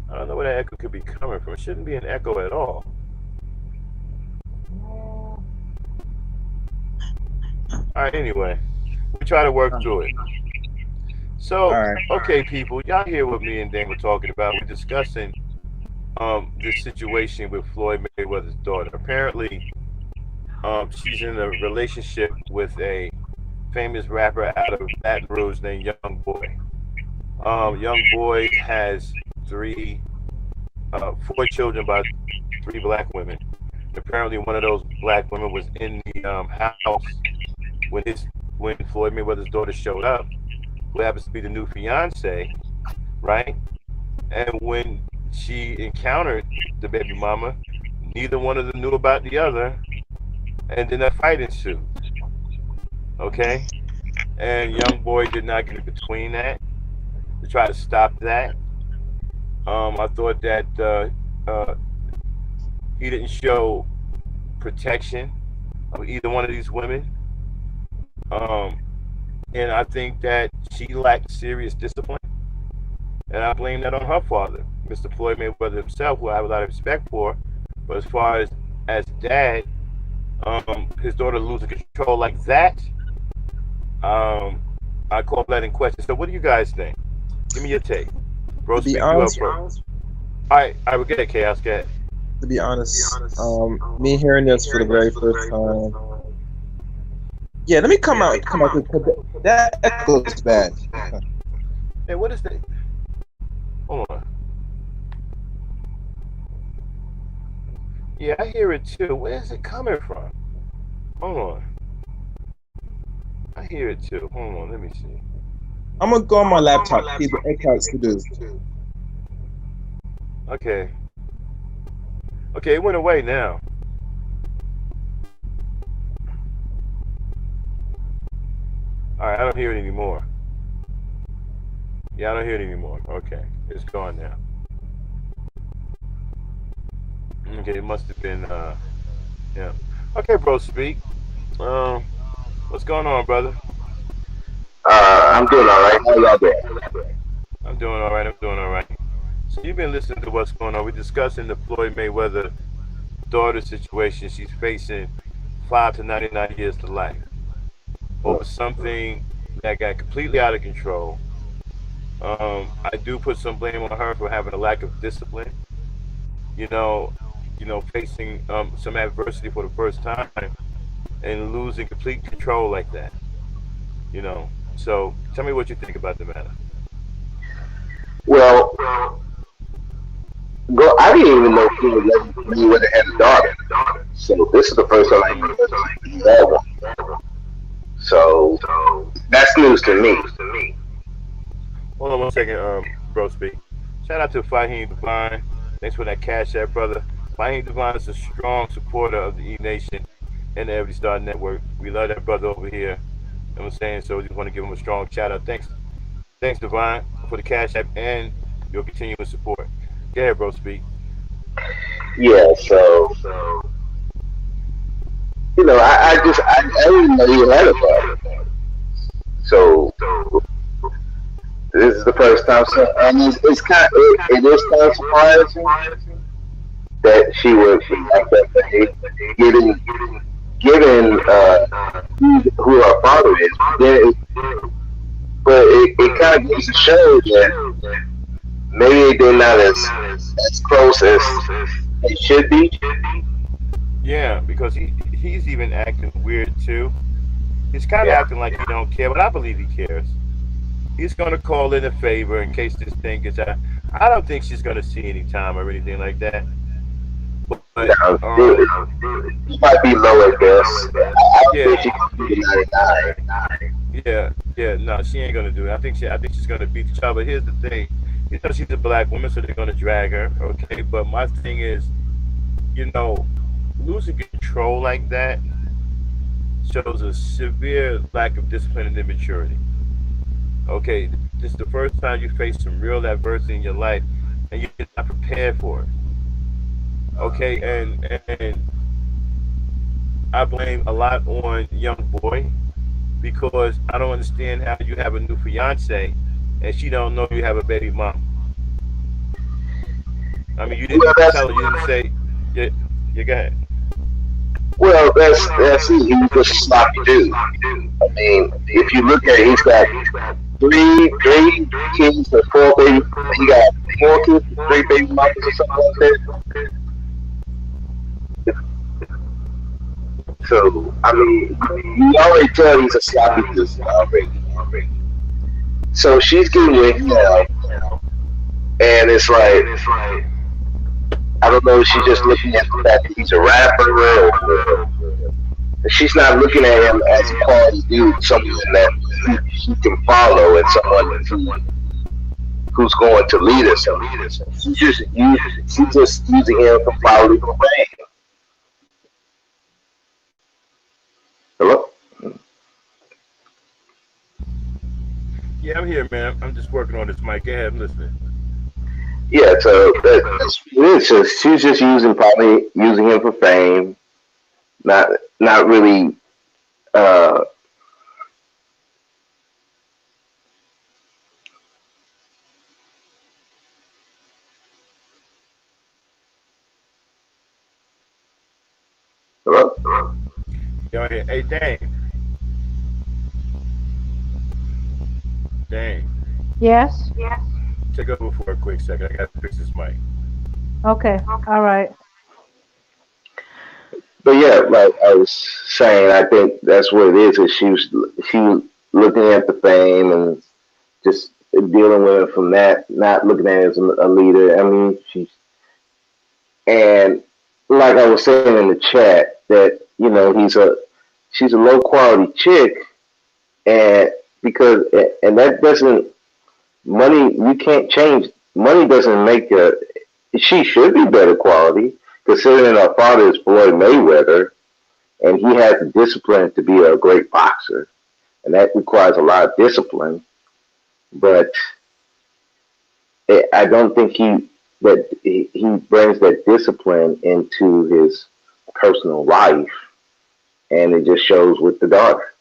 I don't know where that echo could be coming from. It shouldn't be an echo at all. All right. Anyway, we try to work through it. So, okay, people, y'all hear what me and Dan were talking about. We're discussing this situation with Floyd Mayweather's daughter. Apparently, she's in a relationship with a famous rapper out of Baton Rouge named Young Boy. Young Boy has four children by three black women. Apparently, one of those black women was in the house when Floyd Mayweather's daughter showed up, who happens to be the new fiance, right? And when she encountered the baby mama, neither one of them knew about the other, and then a fight ensued. Okay, and Young Boy did not get in between that to try to stop that. I thought that he didn't show protection of either one of these women, and I think that she lacked serious discipline, and I blame that on her father, Mr. Floyd Mayweather himself, who I have a lot of respect for. But as far as dad, his daughter losing control like that, I call that in question. So what do you guys think? Give me your take. Bro, To be speak honest, you up first. I will get it, Chaos. Get it. to be honest, me hearing this for the very first time. Yeah, let me come out. That echo is bad. Hey, what is that? Hold on. Yeah, I hear it too. Where is it coming from? Hold on. I hear it too. Hold on, let me see. I'm gonna go on my laptop. See the echo to do. Okay. Okay, it went away now. Alright, I don't hear it anymore. Yeah, I don't hear it anymore. Okay, it's gone now. Okay, it must have been, yeah. Okay, bro, speak. What's going on, brother? I'm doing all right. How y'all doing? I'm doing all right. So you've been listening to what's going on. We're discussing the Floyd Mayweather daughter situation. She's facing 5 to 99 years to life over something that got completely out of control. I do put some blame on her for having a lack of discipline. You know, facing some adversity for the first time and losing complete control like that. So tell me what you think about the matter. Well, I didn't even know Mayweather had a daughter. So this is the first time I knew that one. So that's news to me. Hold on one second, bro, speak. Shout out to Fahim Divine. Thanks for that cash app, brother. Fahim Divine is a strong supporter of the E Nation and the Every Star Network. We love that brother over here. You know what I'm saying? So we just want to give him a strong shout out. Thanks, Divine, for the cash app and your continuous support. Go ahead, bro, speak. Yeah. So I didn't know you had a daughter. So this is the first time. So and it is kind of surprising that she would be like that, given who her father is. But it kind of goes to show that maybe they're not as close as they should be. Yeah, because he's even acting weird too. He's kind of Yeah. acting like he don't care, but I believe he cares. He's going to call in a favor in case this thing gets out. I don't think she's going to see any time or anything like that. But No, it might be low, I guess. I don't think yeah, she can do 99. yeah. No, she ain't going to do it. I think she's going to beat the child. But here's the thing, she's a black woman, so they're going to drag her. Okay, but my thing is, losing control like that shows a severe lack of discipline and immaturity. Okay, this is the first time you face some real adversity in your life, and you're not prepared for it. Okay, and I blame a lot on young boy because I don't understand how you have a new fiance and she don't know you have a baby mom. I mean, you Well, didn't that's tell her, you didn't say, yeah, yeah, go ahead. well, that's it. He's just a sloppy dude. I mean, if you look at it, he's got three kids and four baby. He got four kids and three baby mothers or something like that. So I mean, you already tell he's a sloppy dude already. So she's getting with him, and it's like I don't know if she's just looking at the fact that he's a rapper, or she's not looking at him as a quality dude, someone that she can follow, and someone who's going to lead us. She's just using him for quality for fame. Hello? Yeah, I'm here, man. I'm just working on this mic. Go ahead, I'm listening. Yeah, so it's just she's just probably using him for fame, not really. Uh, Hello? Go ahead. Hey, dang. Yes. Take over for a quick second. I got to fix this mic. Okay. All right. But yeah, like I was saying, I think that's what it is. Is she looking at the fame and just dealing with it from that, not looking at it as a leader. I mean, and like I was saying in the chat that she's a low quality chick, and because and that doesn't money you can't change money doesn't make her. She should be better quality considering her father is Floyd Mayweather and he has the discipline to be a great boxer, and that requires a lot of discipline. But I don't think he brings that discipline into his personal life, and it just shows with the daughter.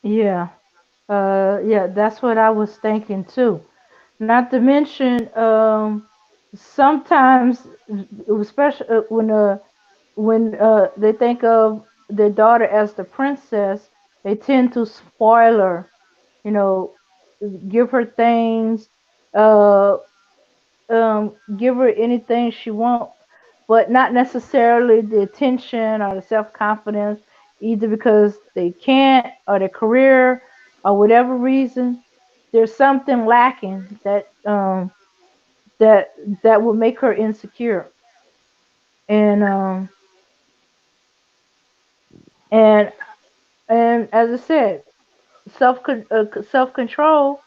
Yeah. Yeah, that's what I was thinking too. Not to mention, sometimes, especially when they think of their daughter as the princess, they tend to spoil her. You know, give her things, uh, give her anything she wants, but not necessarily the attention or the self confidence, either because they can't or their career or whatever reason. There's something lacking that that would make her insecure, and and and as I said, self control.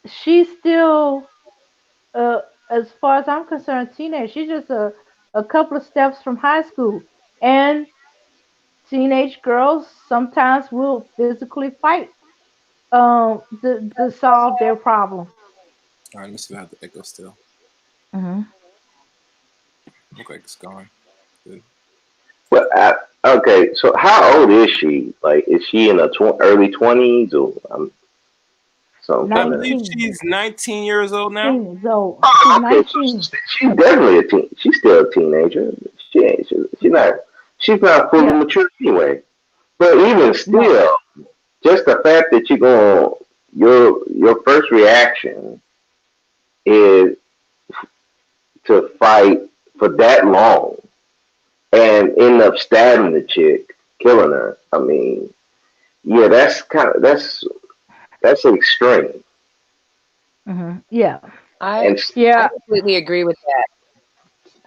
She's still, uh, as far as I'm concerned, teenage. She's just a couple of steps from high school, and teenage girls sometimes will physically fight to solve their problem. All right, let me see if I have the echo still. Hmm. Look like it's gone. Good. But okay, so how old is she? Like, is she in her early 20s or something I kind of? believe 19. she's 19 years old now. 19 years old. She's Oh, okay, so 19. she's definitely a teen. She's still a teenager. She's not she's not fully Yeah. mature anyway. But even No. still, just the fact that you go, your first reaction is to fight for that long and end up stabbing the chick, killing her. I mean, yeah, that's extreme. Yeah. I And I Yeah. completely agree with that.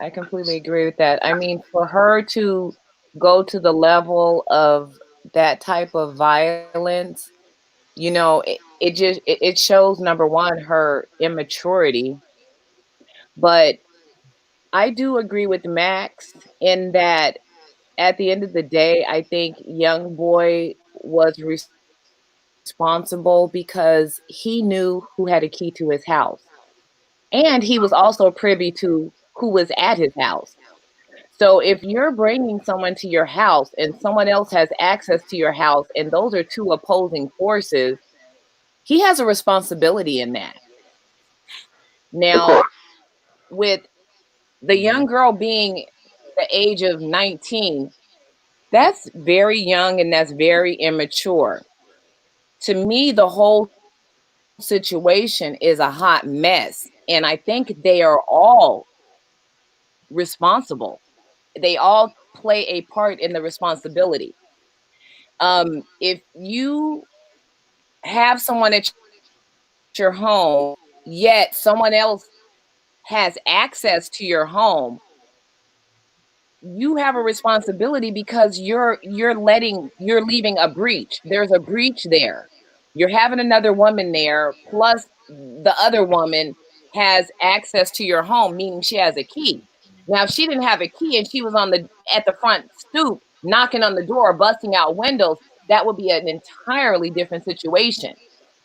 I completely agree with that. I mean, for her to go to the level of that type of violence, it shows, number one, her immaturity. But I do agree with Max in that at the end of the day, I think young boy was responsible because he knew who had a key to his house. And he was also privy to who was at his house. So if you're bringing someone to your house and someone else has access to your house, and those are two opposing forces, he has a responsibility in that. of course, Now, with the young girl being the age of 19, that's very young and that's very immature. To me, the whole situation is a hot mess. And I think they are all responsible. They all play a part in the responsibility. If you have someone at your home, yet someone else has access to your home, you have a responsibility because you're leaving a breach. There's a breach there. You're having another woman there, plus the other woman has access to your home, meaning she has a key. Now, if she didn't have a key and she was on the at the front stoop, knocking on the door, busting out windows, that would be an entirely different situation.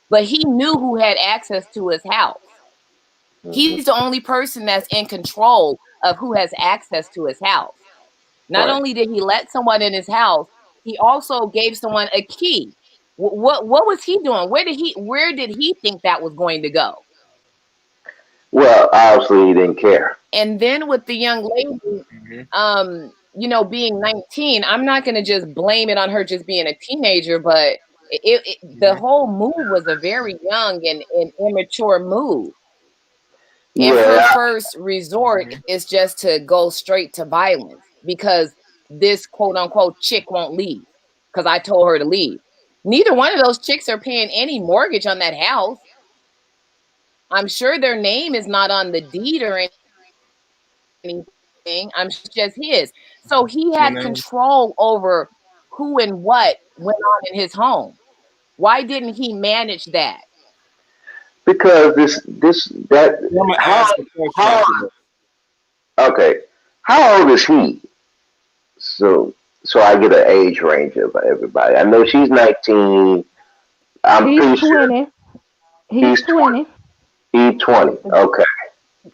But he knew who had access to his house. He's the only person that's in control of who has access to his house. Not right. only did he let someone in his house, he also gave someone a key. What was he doing? Where did he think that was going to go? Well, obviously he didn't care. And then with the young lady, Hmm. being 19, I'm not going to just blame it on her just being a teenager, but the Hmm. whole move was a very young and immature move. If her Yeah, first resort Hmm. is just to go straight to violence because this quote unquote chick won't leave because I told her to leave. Neither one of those chicks are paying any mortgage on that house. I'm sure their name is not on the deed or anything. I'm sure it's just his. So he had control You over know, who and what went on in his home. Why didn't he manage that? because this that I'm gonna how ask a question how after that. okay. How old is he? So I get an age range of everybody. I know she's 19. I'm He's pretty sure 20. He's he's 20. 20. He's 20. Okay,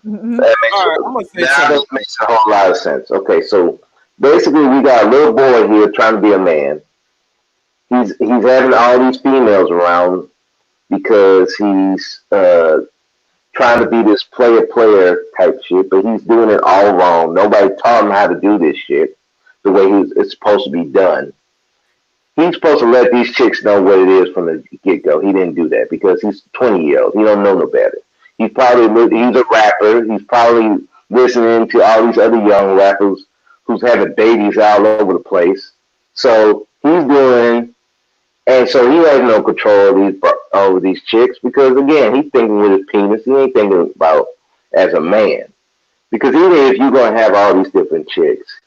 Mm-hmm. that All makes right, I'm gonna say now something. that makes a whole lot of sense. Okay, so basically we got a little boy here trying to be a man. He's having all these females around because he's trying to be this player type shit, but he's doing it all wrong. Nobody taught him how to do this shit the way it's supposed to be done. He's supposed to let these chicks know what it is from the get go. He didn't do that because he's 20 years old. He don't know no better. He's a rapper. He's probably listening to all these other young rappers who's having babies all over the place. So he's doing, and so he has no control over these chicks because again he's thinking with his penis. He ain't thinking about as a man. Because even if you're gonna have all these different chicks,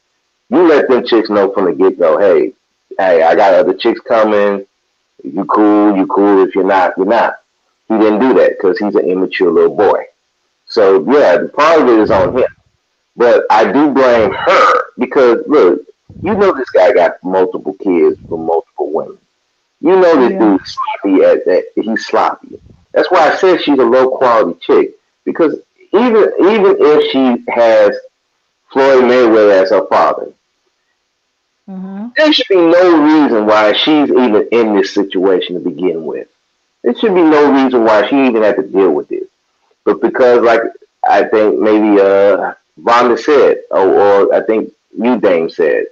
you let them chicks know from the get go, hey, I got other chicks coming. You cool, you cool. If you're not, you're not. He didn't do that because he's an immature little boy. So yeah, part of it is on him. But I do blame her because look, you know this guy got multiple kids from multiple women. You know this Yeah. dude's sloppy at that. He's sloppy. That's why I said she's a low quality chick because even if she has Floyd Mayweather as her father, Mm-hmm. there should be no reason why she's even in this situation to begin with. There should be no reason why she even had to deal with this. But because, like I think maybe Vonda said, or I think you Dame said.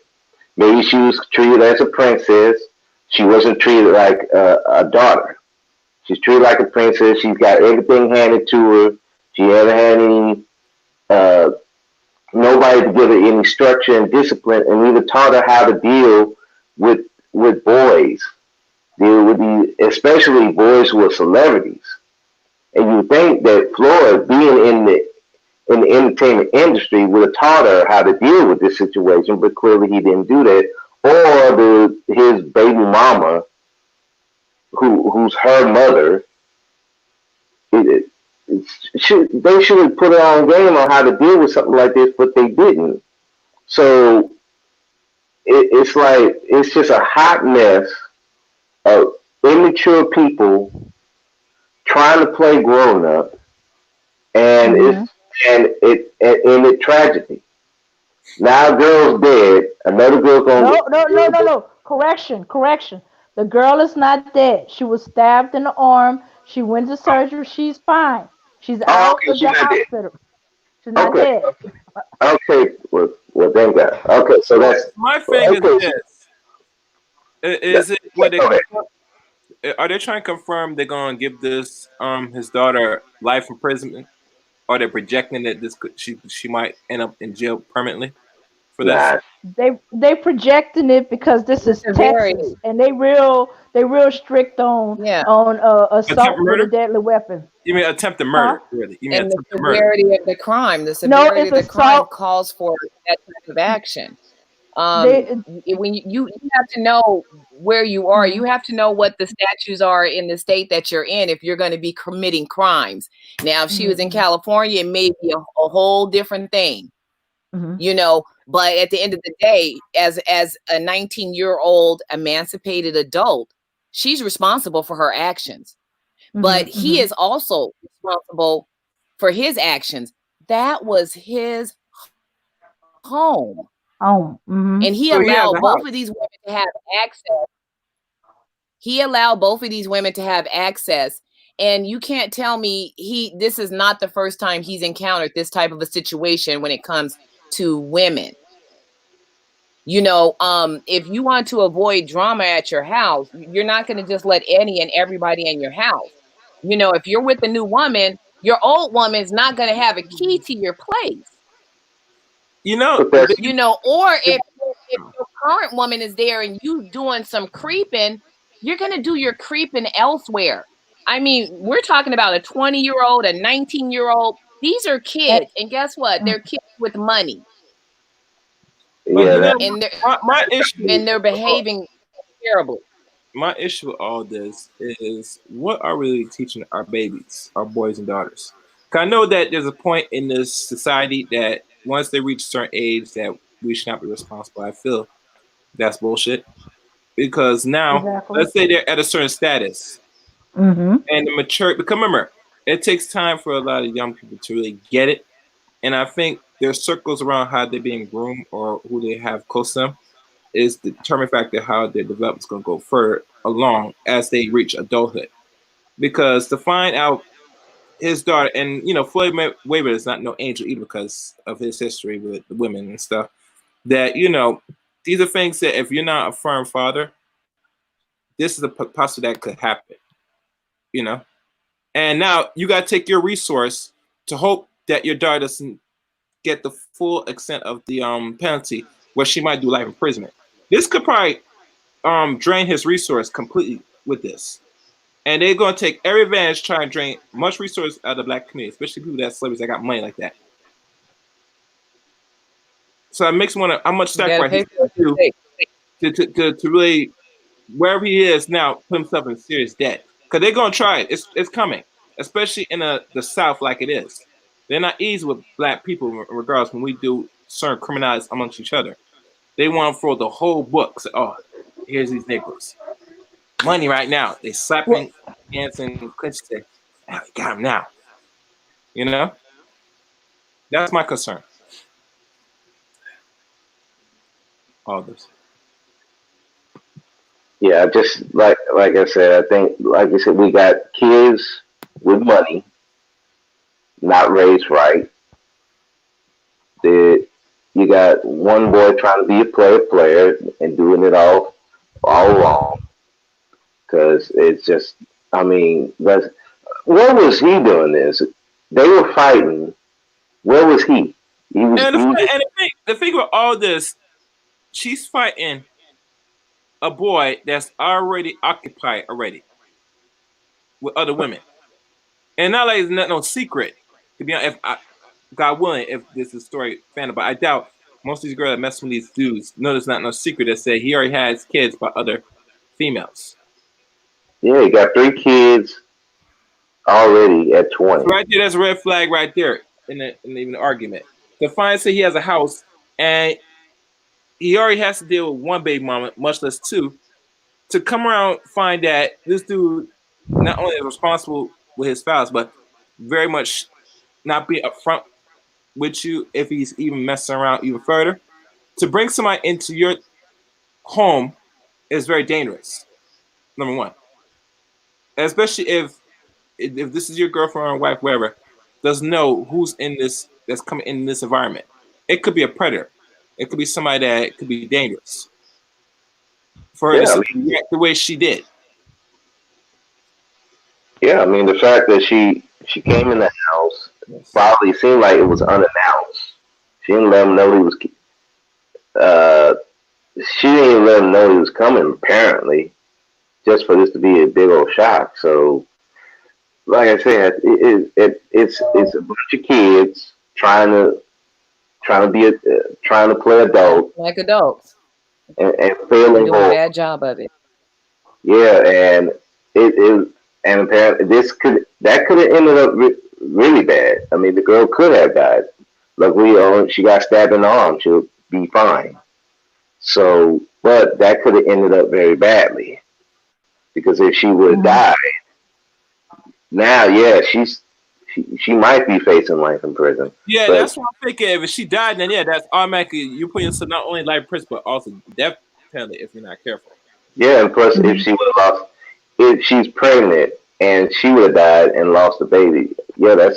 Maybe she was treated as a princess. She wasn't treated like a daughter. She's treated like a princess. She's got everything handed to her. She hasn't had any uh, nobody to give her any structure and discipline, and even taught her how to deal with boys, deal with especially boys who are celebrities. And you think that Floyd, being in the entertainment industry, would have taught her how to deal with this situation, but clearly he didn't do that. Or his baby mama, who's her mother, it, they should have put her on game on how to deal with something like this, but they didn't. So it's like it's just a hot mess of immature people trying to play grown up, and Mhm. it's tragedy. Now, a girl's dead. Another girl's gonna No, no, no, get no, no. Correction, correction. The girl is not dead. She was stabbed in the arm. She went to surgery. She's fine. She's Oh, out okay, of she's the not dead. hospital. She's not Okay, dead. okay. Well, thank God. Okay, so So that's my thing is okay. this: Yeah, is it what they go ahead. are they trying to confirm they're gonna give this his daughter life imprisonment? Are they projecting that she might end up in jail permanently for this? Nah, They projecting it because this The is Texas severity. and they real strict on Yeah. assault Attempted with a murder? deadly weapon. You mean attempted Huh? murder? Really? You mean And the attempted murder? severity of the crime. The No, severity it's of the crime assault. calls for that type of action. They When you have to know where you are, you mhm, have to know what the statutes are in the state that you're in if you're going to be committing crimes. Now, if she was in mhm, California, it may be a whole different thing, mhm, but at the end of the day, as a 19-year-old emancipated adult, she's responsible for her actions. But mhm, he is mhm. also responsible for his actions. That was his home. Oh, And mhm. he So he has a allowed both of house. these women to have access. He allowed both of these women to have access. And you can't tell me this is not the first time he's encountered this type of a situation when it comes to women. If you want to avoid drama at your house, you're not going to just let any and everybody in your house. If you're with a new woman, your old woman's not going to have a key to your place. You know, but that's Or if your current woman is there and you doing some creeping, you're going to do your creeping elsewhere. I mean, we're talking about a 20-year-old, a 19-year-old. These are And, kids. And guess what? mm, They're kids with money but yeah. you That know, and my issue they're behaving terribly. my issue with all this is what are we really teaching our babies, our boys and daughters? 'Cause I know that there's a point in this society that once they reach a certain age that we should not be responsible. I feel that's bullshit because now exactly. let's say they're at a certain status Mhm. and the mature. Because remember, it takes time for a lot of young people to really get it, and I think there's circles around how they're being groomed or who they have close to them is the determining factor how their development is going to go further along as they reach adulthood. Because to find out his daughter, and Floyd Mayweather is not no angel either because of his history with the women and stuff. That these are things that if you're not a firm father, this is a possibility that could happen. You know, and now you got to take your resource to hope that your daughter doesn't get the full extent of the penalty, where she might do life imprisonment. This could probably drain his resource completely with this. And they're going to take every advantage, try and drain much resource out of the black community, especially people that celebrities that got money like that. So it makes me wonder how much You got to sacrifice pay he's for going what you to take. do to really, wherever he is now, put himself in serious debt. Because they're going to try it. It's coming, especially in the South like it is. They're not easy with black people, regardless when we do certain criminalities amongst each other. They want to throw the whole book. Say, oh, here's these Negroes. Money right now. They Well, slapping hands and clinch say, oh, we got him now. You know? That's my concern. All this. yeah. Just like I said, I think like I said, we got kids with money, not raised right. That You got one boy trying to be a player and doing it all wrong. Because it's just, I mean, that's, where was he doing this? They were fighting. Where was he? And He was the thing with all this, she's fighting a boy that's already occupied already with other women, and not like it's not no secret. To be honest, if God willing, if this is a story fan, but I doubt most of these girls that mess with these dudes know there's not no secret that say he already has kids by other females. yeah, he got 3 kids already at So 20. right there, that's a red flag right there in even the argument. To find say he has a house and he already has to deal with one baby mama, much less two. To come around find that this dude not only is responsible with his fouls, but very much not be upfront with you if he's even messing around even further. To bring somebody into your home is very dangerous. Number one, especially if this is your girlfriend or wife, whatever, doesn't know who's in this that's coming in this environment. It could be a predator. It could be somebody that could be dangerous for her Yeah, I to mean, react the way she did. yeah, I mean the fact that she came in the house Yes. probably seemed like it was unannounced. She didn't let him know he was. Uh, she didn't even let him know he was coming. Apparently, just for this to be a big old shock. So, like I said, it's a bunch of kids trying to play adult Like adults and and failing doing a hard. bad job of it. Yeah, and it and apparently that could have ended up really bad. I mean, the girl could have died. Luckily, she got stabbed in the arm. She'll be fine. So, but that could have ended up very badly because if she would have Mhm. died, now, yeah, she might be facing life in prison. Yeah, But that's what I'm thinking. If she died, then yeah, that's automatically you put yourself not only life in prison but also death penalty if you're not careful. yeah, and plus, if Mhm. she would have lost, if she's pregnant and she would have died and lost the baby, yeah,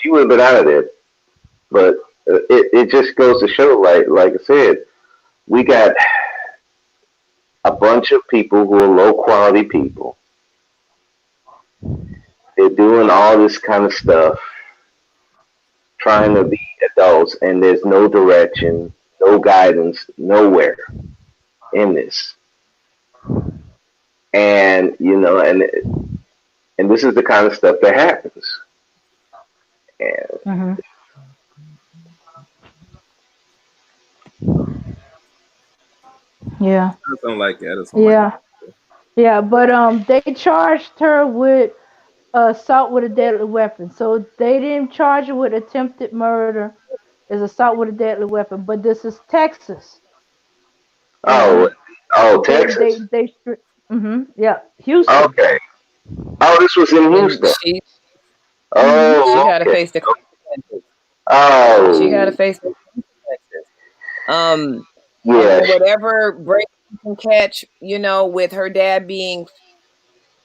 she would have been out of there. But it just goes to show, like I said, we got a bunch of people who are low quality people. They're doing all this kind of stuff, trying to be adults, and there's no direction, no guidance, nowhere in this. And and this is the kind of stuff that happens. And Mhm. Yeah. I just don't like it. I just don't like Yeah. Yeah. But they charged her with assault with a deadly weapon. So they didn't charge her with attempted murder. It's assault with a deadly weapon. But this is Texas. You oh, know. oh, They Texas. they they. Mhm. Yeah. Houston. Okay. Oh, this was in And Houston. Mhm. she Oh, got to okay. face the consequences. She got to Oh, face the consequences. Um, yeah. and whatever break she can catch, with her dad being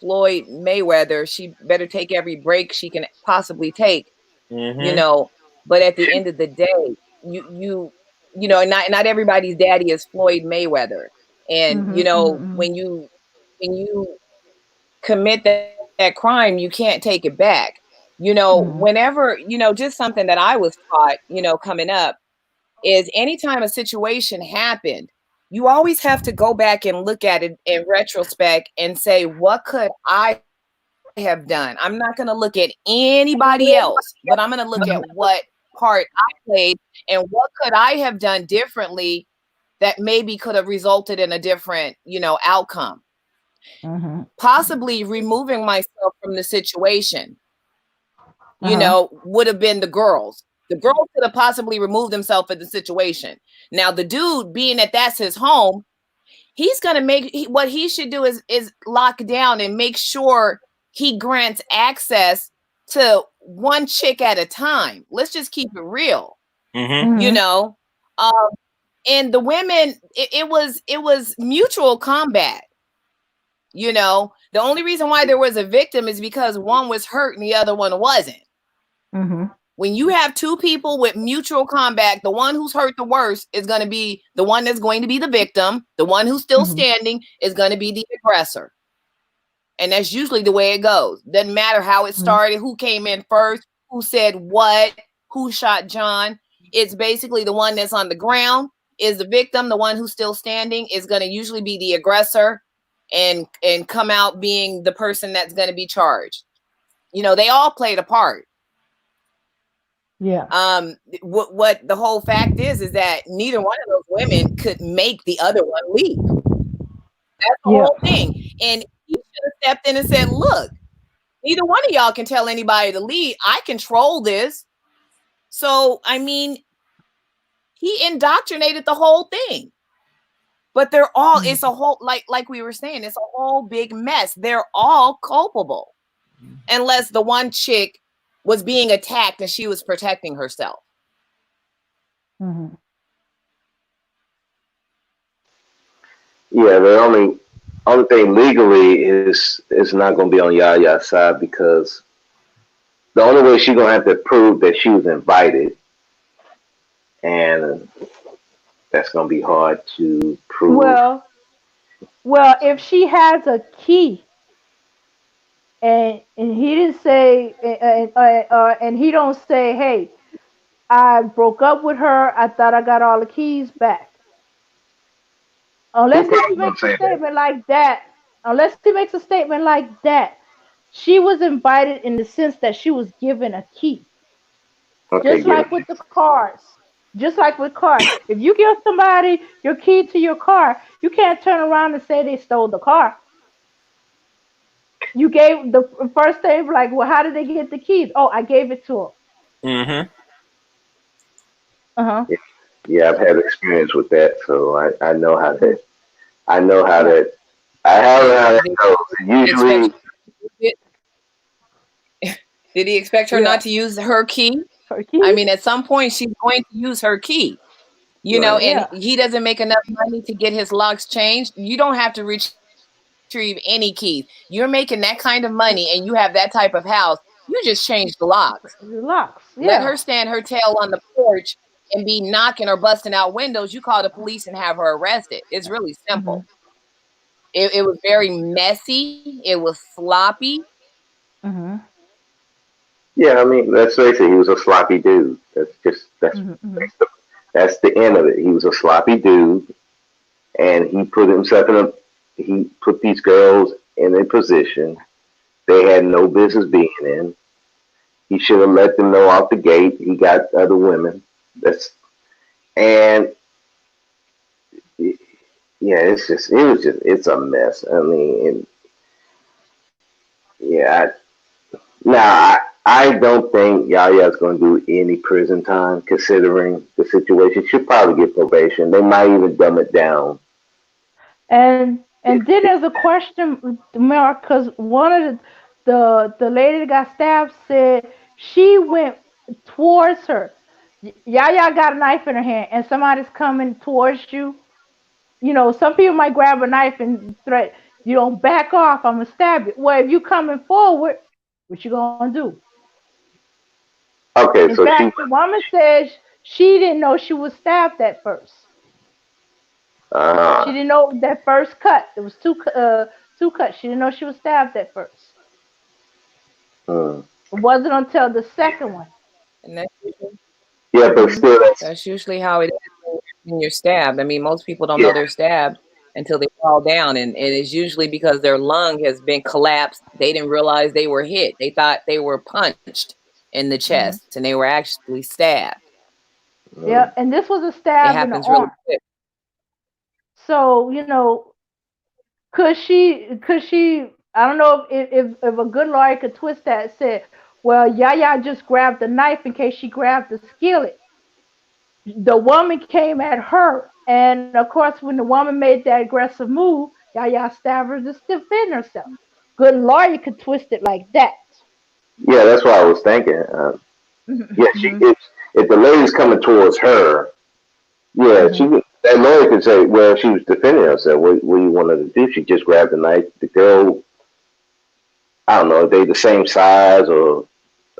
Floyd Mayweather, she better take every break she can possibly take, it. you know. But at the end of the day, and not everybody's daddy is Floyd Mayweather. And Mhm. Mhm. when you commit that crime, you can't take it back. Mhm. Whenever, just something that I was taught, coming up is anytime a situation happened, you always have to go back and look at it in retrospect and say, what could I have done? I'm not going to look at anybody else, but I'm going to look at what part I played and what could I have done differently that maybe could have resulted in a different, outcome. Mhm. Possibly removing myself from the situation, Uh-huh. would have been the girls. The girls could have possibly removed themselves in the situation. Now, the dude, being that that's his home, he's gonna what he should do is lock down and make sure he grants access to one chick at a time. Let's just keep it real, you Mhm. know. Um, and the women, it was mutual combat. The only reason why there was a victim is because one was hurt and the other one wasn't. Mhm. When you have two people with mutual combat, the one who's hurt the worst is going to be the one that's going to be the victim. The one who's still standing is going to be the aggressor. And that's usually the way it goes. Doesn't matter how it started, who came in first, who said what, who shot John. It's basically the one that's on the ground is the victim. The one who's still standing is going to usually be the aggressor and come out being the person that's going to be charged. You know, they all played a part. Yeah. What the whole fact is that neither one of those women could make the other one leave. That's the whole thing. And he should have stepped in and said, look, neither one of y'all can tell anybody to leave. I control this. So, I mean, he indoctrinated the whole thing. But they're all, it's a whole, like we were saying, it's a whole big mess. They're all culpable. Unless the one chick was being attacked and she was protecting herself. Yeah, the only thing legally is not going to be on Yaya's side, because the only way she's going to have to prove that she was invited, and that's going to be hard to prove. Well, if she has a key, and he didn't say, and he don't say, hey, I broke up with her, I thought I got all the keys back. Unless he makes a statement like that, she was invited in the sense that she was given a key. Okay, just like with the cars. Just like with cars. If you give somebody your key to your car, you can't turn around and say they stole the car. You gave the first thing, like, well, how did they get the keys? Oh, I gave it to them. Yeah, I've had experience with that, so I know how that. I know how that. I have how that goes. Usually. Did he expect her not to use her key? I mean, at some point, she's going to use her key. You know, and he doesn't make enough money to get his locks changed. You don't have to retrieve any keys. You're making that kind of money and you have that type of house. You just change the locks. Let her stand her tail on the porch and be knocking or busting out windows. You call the police and have her arrested. It's really simple. It was very messy. It was sloppy. Yeah, I mean, let's face it, he was a sloppy dude. That's the end of it. He was a sloppy dude, and he put himself he put these girls in a position they had no business being in. He should have let them know off the gate he got other women. It's a mess. I mean, I don't think Yaya's going to do any prison time, considering the situation. She'll probably get probation. They might even dumb it down. And then there's a question, Mark, because one of the lady that got stabbed said she went towards her. Yaya got a knife in her hand, and somebody's coming towards you. You know, some people might grab a knife and threat, you don't back off, I'm gonna stab you. Well, if you coming forward, what you gonna do? Okay, in fact, the woman says she didn't know she was stabbed at first. She didn't know that first cut. There was two cuts. She didn't know she was stabbed at first. It wasn't until the second one. And that's but still, that's usually how it is when you're stabbed. I mean, most people don't know they're stabbed until they fall down, and it's usually because their lung has been collapsed. They didn't realize they were hit. They thought they were punched in the chest, and they were actually stabbed. Yeah, and this was a stab in the arm. Really quick. So, you know, could she? I don't know if a good lawyer could twist that and say, well, Yaya just grabbed the knife in case she grabbed the skillet. The woman came at her, and of course, when the woman made that aggressive move, Yaya stabbed her to defend herself. Good lawyer could twist it like that. Yeah, that's what I was thinking. If the lady's coming towards her, that lawyer could say, well, she was defending herself. What do you want her to do? She just grabbed the knife. The girl, I don't know, are they the same size, or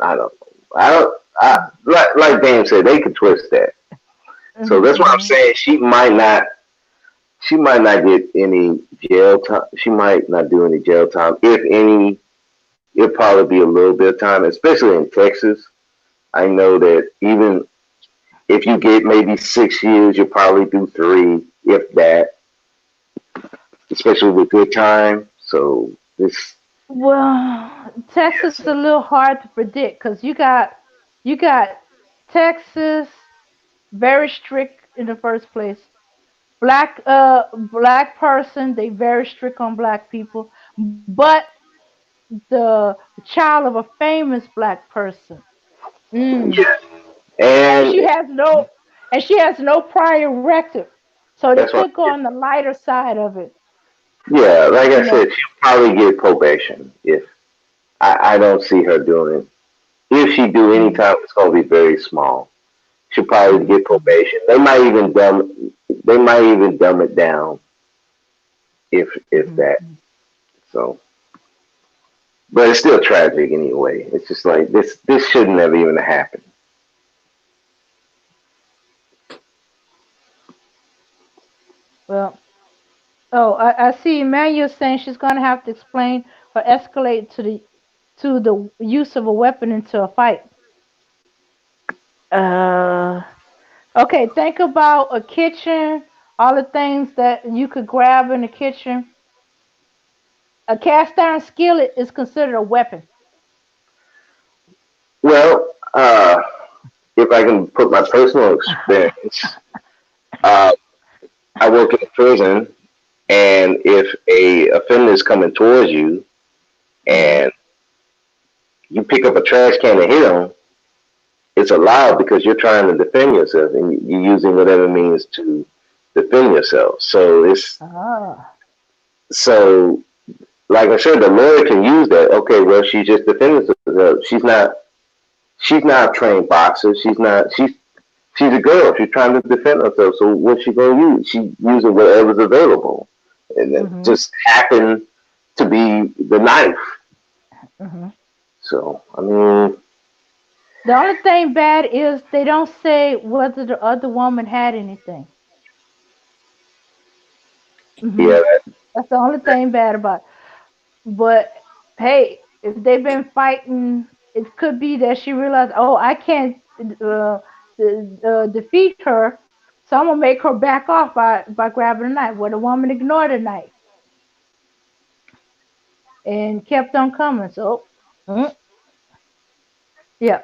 I don't know. like Dan said, they could twist that. So that's what I'm Mm-hmm. saying. She might not get any jail time. She might not do any jail time. If any, it'll probably be a little bit of time, especially in Texas. I know that even if you get maybe 6 years, you'll probably do three, if that, especially with good time. So this, Well, Texas is yes, a little hard to predict because you got Texas very strict in the first place. Black person, they very strict on black people, but the child of a famous black person. Mm. yeah, And and she has no prior record. So they that's what. could go on the lighter side of it, Yeah, like you I know. said, she'll probably get probation. If I don't see her doing it. If she do any Mm, time, it's gonna be very small. She'll probably mm, get probation. They might even dumb it down if mm, that. mm. So, but it's still tragic anyway. It's just like this should never even happen. Well, oh, I see Emmanuel saying she's gonna have to explain or escalate to the use of a weapon into a fight. Uh, okay, think about a kitchen, all the things that you could grab in the kitchen. A cast iron skillet is considered a weapon. Well, if I can put my personal experience, uh, I work in a prison, and if a offender is coming towards you Hmm. and you pick up a trash can and hit them, it's allowed because you're trying to defend yourself and you're using whatever means to defend yourself. Ah. So like I said, the lawyer can use that. Okay, well she's just defending herself. She's not a trained boxer. She's a girl. She's trying to defend herself. So what's she gonna use? She using whatever's available, and it Hmm. just happened to be the knife. Hmm. So I mean, The only thing bad is they don't say whether the other woman had anything. Hmm. yeah, That's the only thing bad about it. But hey, if they've been fighting, it could be that she realized, oh, I can't defeat her, so I'm gonna make her back off by grabbing a knife. Well, the woman ignored the knife and kept on coming. So, mm, yeah,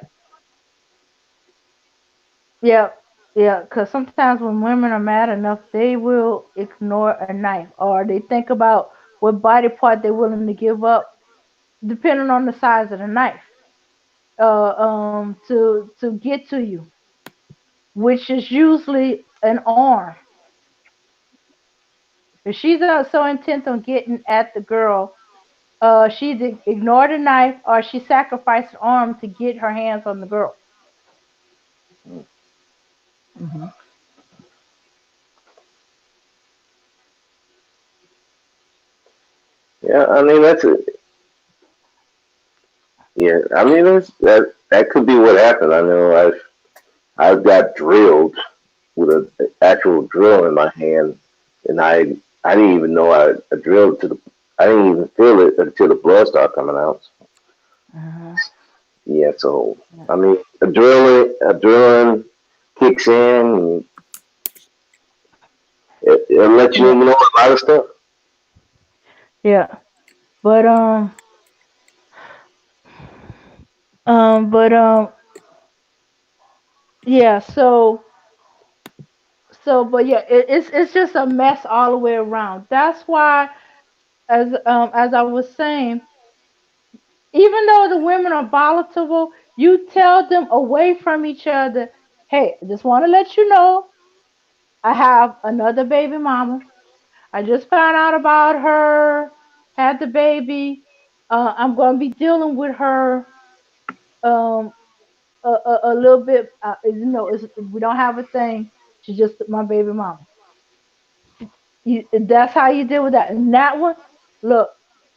yeah, yeah. Because sometimes when women are mad enough, they will ignore a knife, or they think about what body part they're willing to give up, depending on the size of the knife, to get to you, which is usually an arm. If she's so intent on getting at the girl, she ignored the knife or she sacrificed an arm to get her hands on the girl. Hmm. yeah. I mean yeah. I mean that could be what happened. I know I've got drilled with an actual drill in my hand, and I didn't even know I drilled to the. I didn't even feel it until the blood started coming out. Uh-huh. Yeah, so Yeah. I mean, adrenaline kicks in, and it'll let you Yeah. know a lot of stuff. Yeah. But but yeah. But yeah, it's just a mess all the way around. That's why, as I was saying, even though the women are volatile, you tell them away from each other. Hey, I just want to let you know I have another baby mama. I just found out about her, had the baby. I'm going to be dealing with her um, a little bit. We don't have a thing. She's just my baby mama. That's how you deal with that. And that one, look,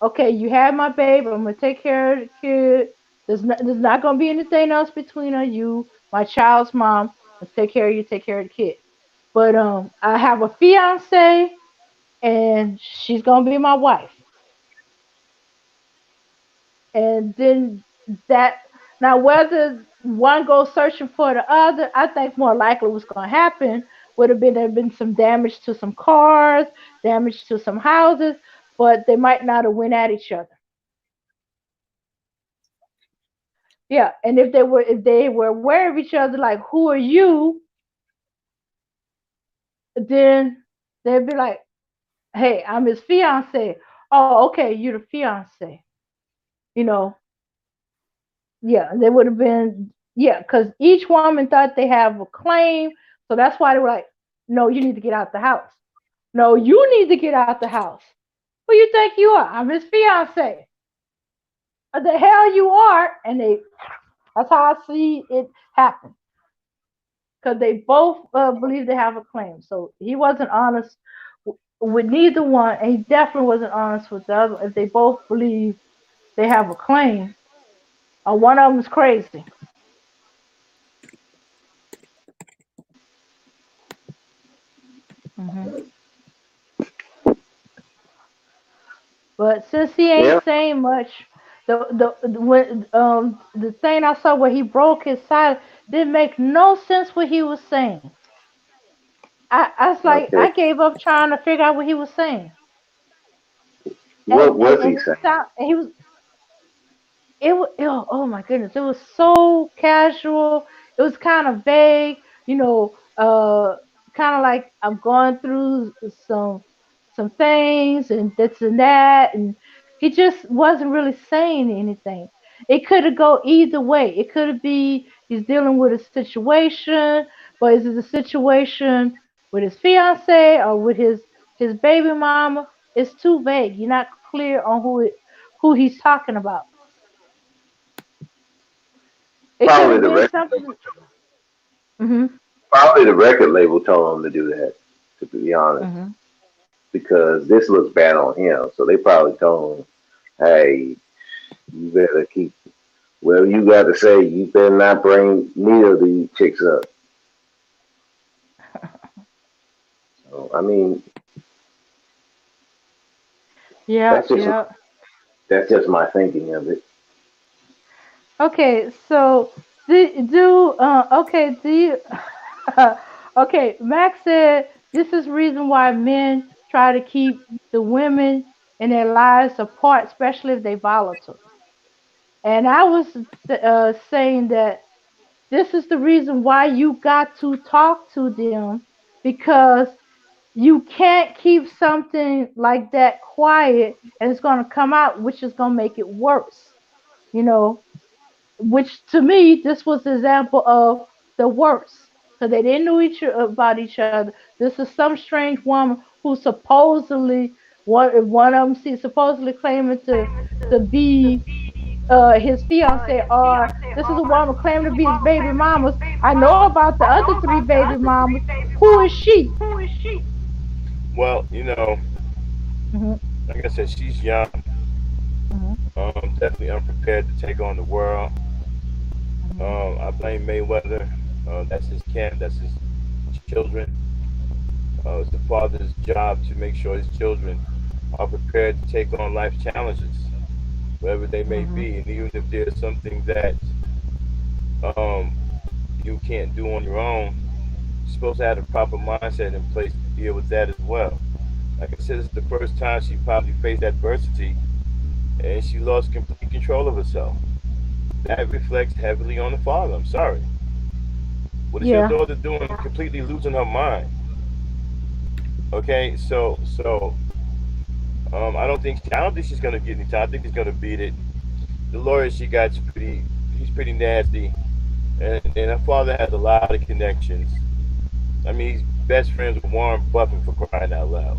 okay, you had my baby. I'm going to take care of the kid. There's not gonna be anything else between you, my child's mom, and take care of you, take care of the kid. But I have a fiance, and she's gonna be my wife. And then that now whether one goes searching for the other, I think more likely what's gonna happen would have been there been some damage to some cars, damage to some houses, but they might not have went at each other. Yeah, and if they were aware of each other, like who are you, then they'd be like, hey, I'm his fiance. Oh, okay, you're the fiance. You know, yeah, they would have been, yeah, because each woman thought they have a claim, so that's why they were like, no, you need to get out the house. No, you need to get out the house. Who you think you are? I'm his fiance. What the hell you are? And that's how I see it happen. Because they both believe they have a claim. So he wasn't honest with neither one, and he definitely wasn't honest with the other. If they both believe they have a claim, one of them is crazy. Hmm. But since he ain't Yeah. saying much, the thing I saw where he broke his side didn't make no sense what he was saying. I was like, Okay. I gave up trying to figure out what he was saying, What was and he it saying? sound and he was oh my goodness, it was so casual. It was kind of vague, kind of like I'm going through some things and this and that, and he just wasn't really saying anything. It could have go either way. It could be he's dealing with a situation, but is it a situation with his fiance or with his baby mama? It's too vague. You're not clear on who he's talking about. It could Probably have the been record something. Hmm. probably the record label told him to do that, to be honest. Hmm. Because this looks bad on him. So they probably told him, hey, you better keep whatever you got to say, you better not bring neither of these chicks up. So, I mean, Yeah, that's just yeah. that's just my thinking of it. Okay, so do you okay, Max said this is reason why men try to keep the women in their lives apart, especially if they volatile. And I was saying that this is the reason why you got to talk to them, because you can't keep something like that quiet and it's going to come out, which is going to make it worse, you know, which to me, this was an example of the worst, because they didn't know about each other. This is some strange woman who supposedly, one of them, supposedly claiming to be his fiance, or this is a woman claiming to be his baby mamas. I know about the other three baby mamas. Who is she? Well, Hmm. like I said, she's young, Hmm. definitely unprepared to take on the world. Hmm. I blame Mayweather. That's his camp. That's his children. It's the father's job to make sure his children are prepared to take on life's challenges, whatever they may Hmm. be. And even if there's something that um, you can't do on your own, you're supposed to have the proper mindset in place to deal with that as well. Like I said, it's the first time she probably faced adversity and she lost complete control of herself. That reflects heavily on the father. I'm sorry. What is your Yeah. daughter doing completely losing her mind? Okay, so I don't think she's gonna get any time. I think he's gonna beat it. The lawyer she got's he's pretty nasty, and her father has a lot of connections. I mean, he's best friends with Warren Buffett, for crying out loud.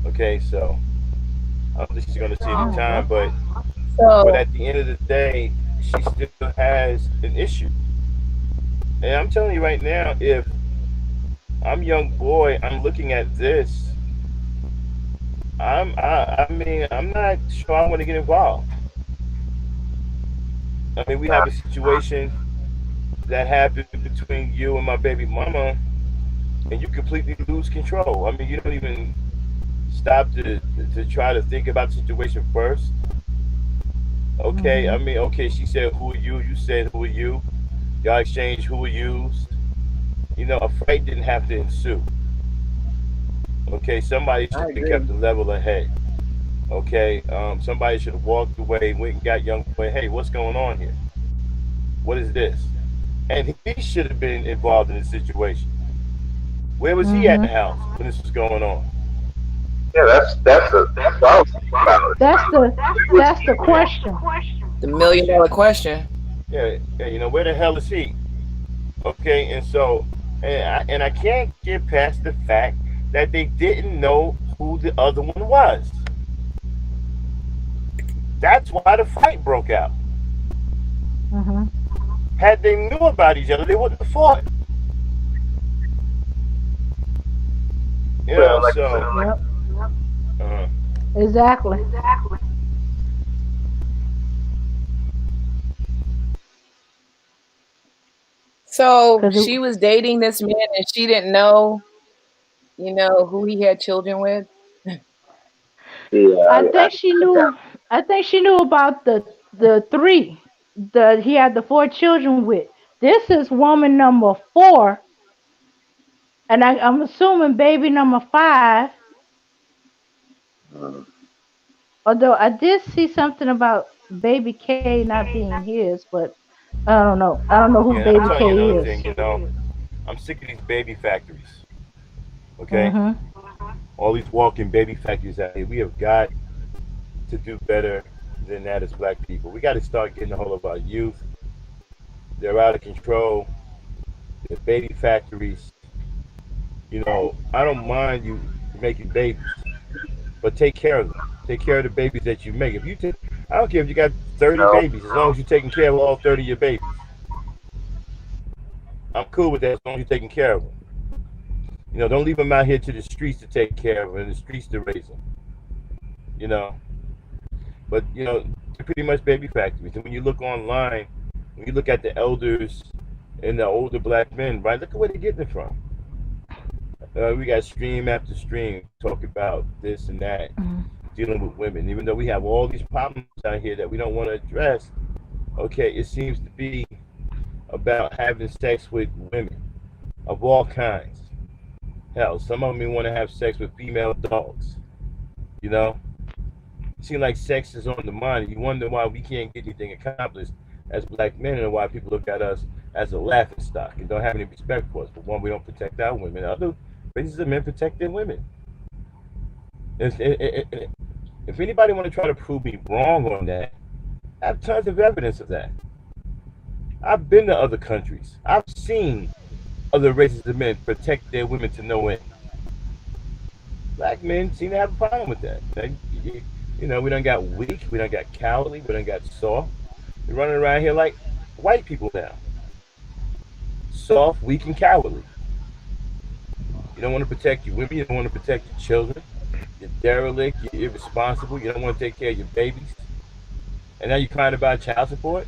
Okay, so I don't think she's gonna see any Oh time, well. but So at the end of the day, she still has an issue. And I'm telling you right now, if I'm a young boy, I'm looking at this. I mean, I'm not sure I want to get involved. I mean, we have a situation that happened between you and my baby mama, and you completely lose control. I mean, you don't even stop to try to think about the situation first. Okay, I Mhm. mean, okay, she said, "Who are you?" You said, "Who are you?" Y'all exchanged who are yous. You know, a fight didn't have to ensue. Okay, somebody I should have kept agree. the level ahead. Okay, somebody should have walked away, went and got young boy. Hey, what's going on here? What is this? And he should have been involved in the situation. Where was he at in the Mhm. house when this was going on? Yeah, that's what I was thinking about. That's the Where was that's he? the question. The million dollar question. Yeah, you know, where the hell is he? Okay, and so, and I can't get past the fact that they didn't know who the other one was. That's why the fight broke out. Mhm. Had they knew about each other, they wouldn't have fought. You know, Well, like I so said, Yep. uh, Exactly. So Cause it, she was dating this man and she didn't know, who he had children with. yeah, I think she knew. I think she knew about the three that he had the four children with. This is woman number four, and I'm assuming baby number five. uh, Although I did see something about baby K not being his, but I don't know. I don't know who yeah, and I'm baby telling you K another is. thing. You know, I'm sick of these baby factories. Okay, Mhm. all these walking baby factories out here. We have got to do better than that as black people. We got to start getting a hold of our youth. They're out of control. They're baby factories. You know, I don't mind you making babies, but take care of them. Take care of the babies that you make. If you take, I don't care if you got 30 no, babies, as long as you're taking care of all 30 of your babies. I'm cool with that as long as you're taking care of them. You know, don't leave them out here to the streets to take care of them and the streets to raise them. You know, but you know, they're pretty much baby factories. And when you look online, when you look at the elders and the older black men, right? Look at where they're getting it from. We got stream after stream talk about this and that, Mhm. dealing with women. Even though we have all these problems out here that we don't want to address, okay, it seems to be about having sex with women of all kinds. Hell, some of them want to have sex with female dogs. You know, it seems like sex is on the mind, and you wonder why we can't get anything accomplished as black men, and why people look at us as a laughing stock and don't have any respect for us. For one, we don't protect our women. Other races of men protect their women. If anybody want to try to prove me wrong on that, I have tons of evidence of that. I've been to other countries. I've seen other races of men protect their women to no end. Black men seem to have a problem with that. You know, we don't got weak, we don't got cowardly, we don't got soft. We're running around here like white people now. Soft, weak, and cowardly. You don't want to protect your women, you don't want to protect your children. You're derelict, you're irresponsible, you don't want to take care of your babies. And now you're crying about child support?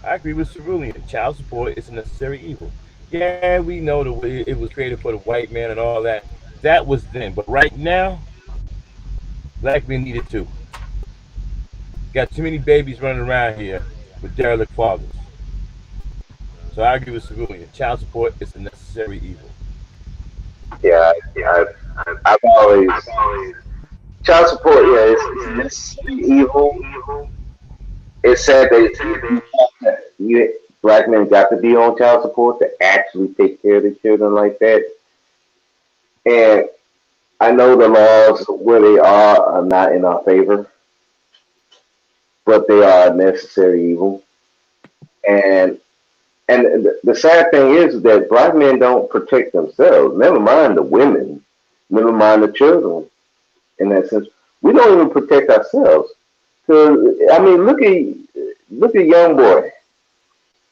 I agree with Cerulean. Child support is a necessary evil. Yeah, we know the way it was created for the white man and all that. That was then. But right now, black men need it too. Got too many babies running around here with derelict fathers. So I agree with Cerulean. Child support is a necessary evil. yeah, I, I've always child support. Yeah, it's a necessary evil. It's sad that you black men got to be on child support to actually take care of the children like that. And I know the laws where they are not in our favor, but they are a necessary evil. And the sad thing is that black men don't protect themselves. Never mind the women, never mind the children. In that sense, we don't even protect ourselves. Cause I mean, look at young boy.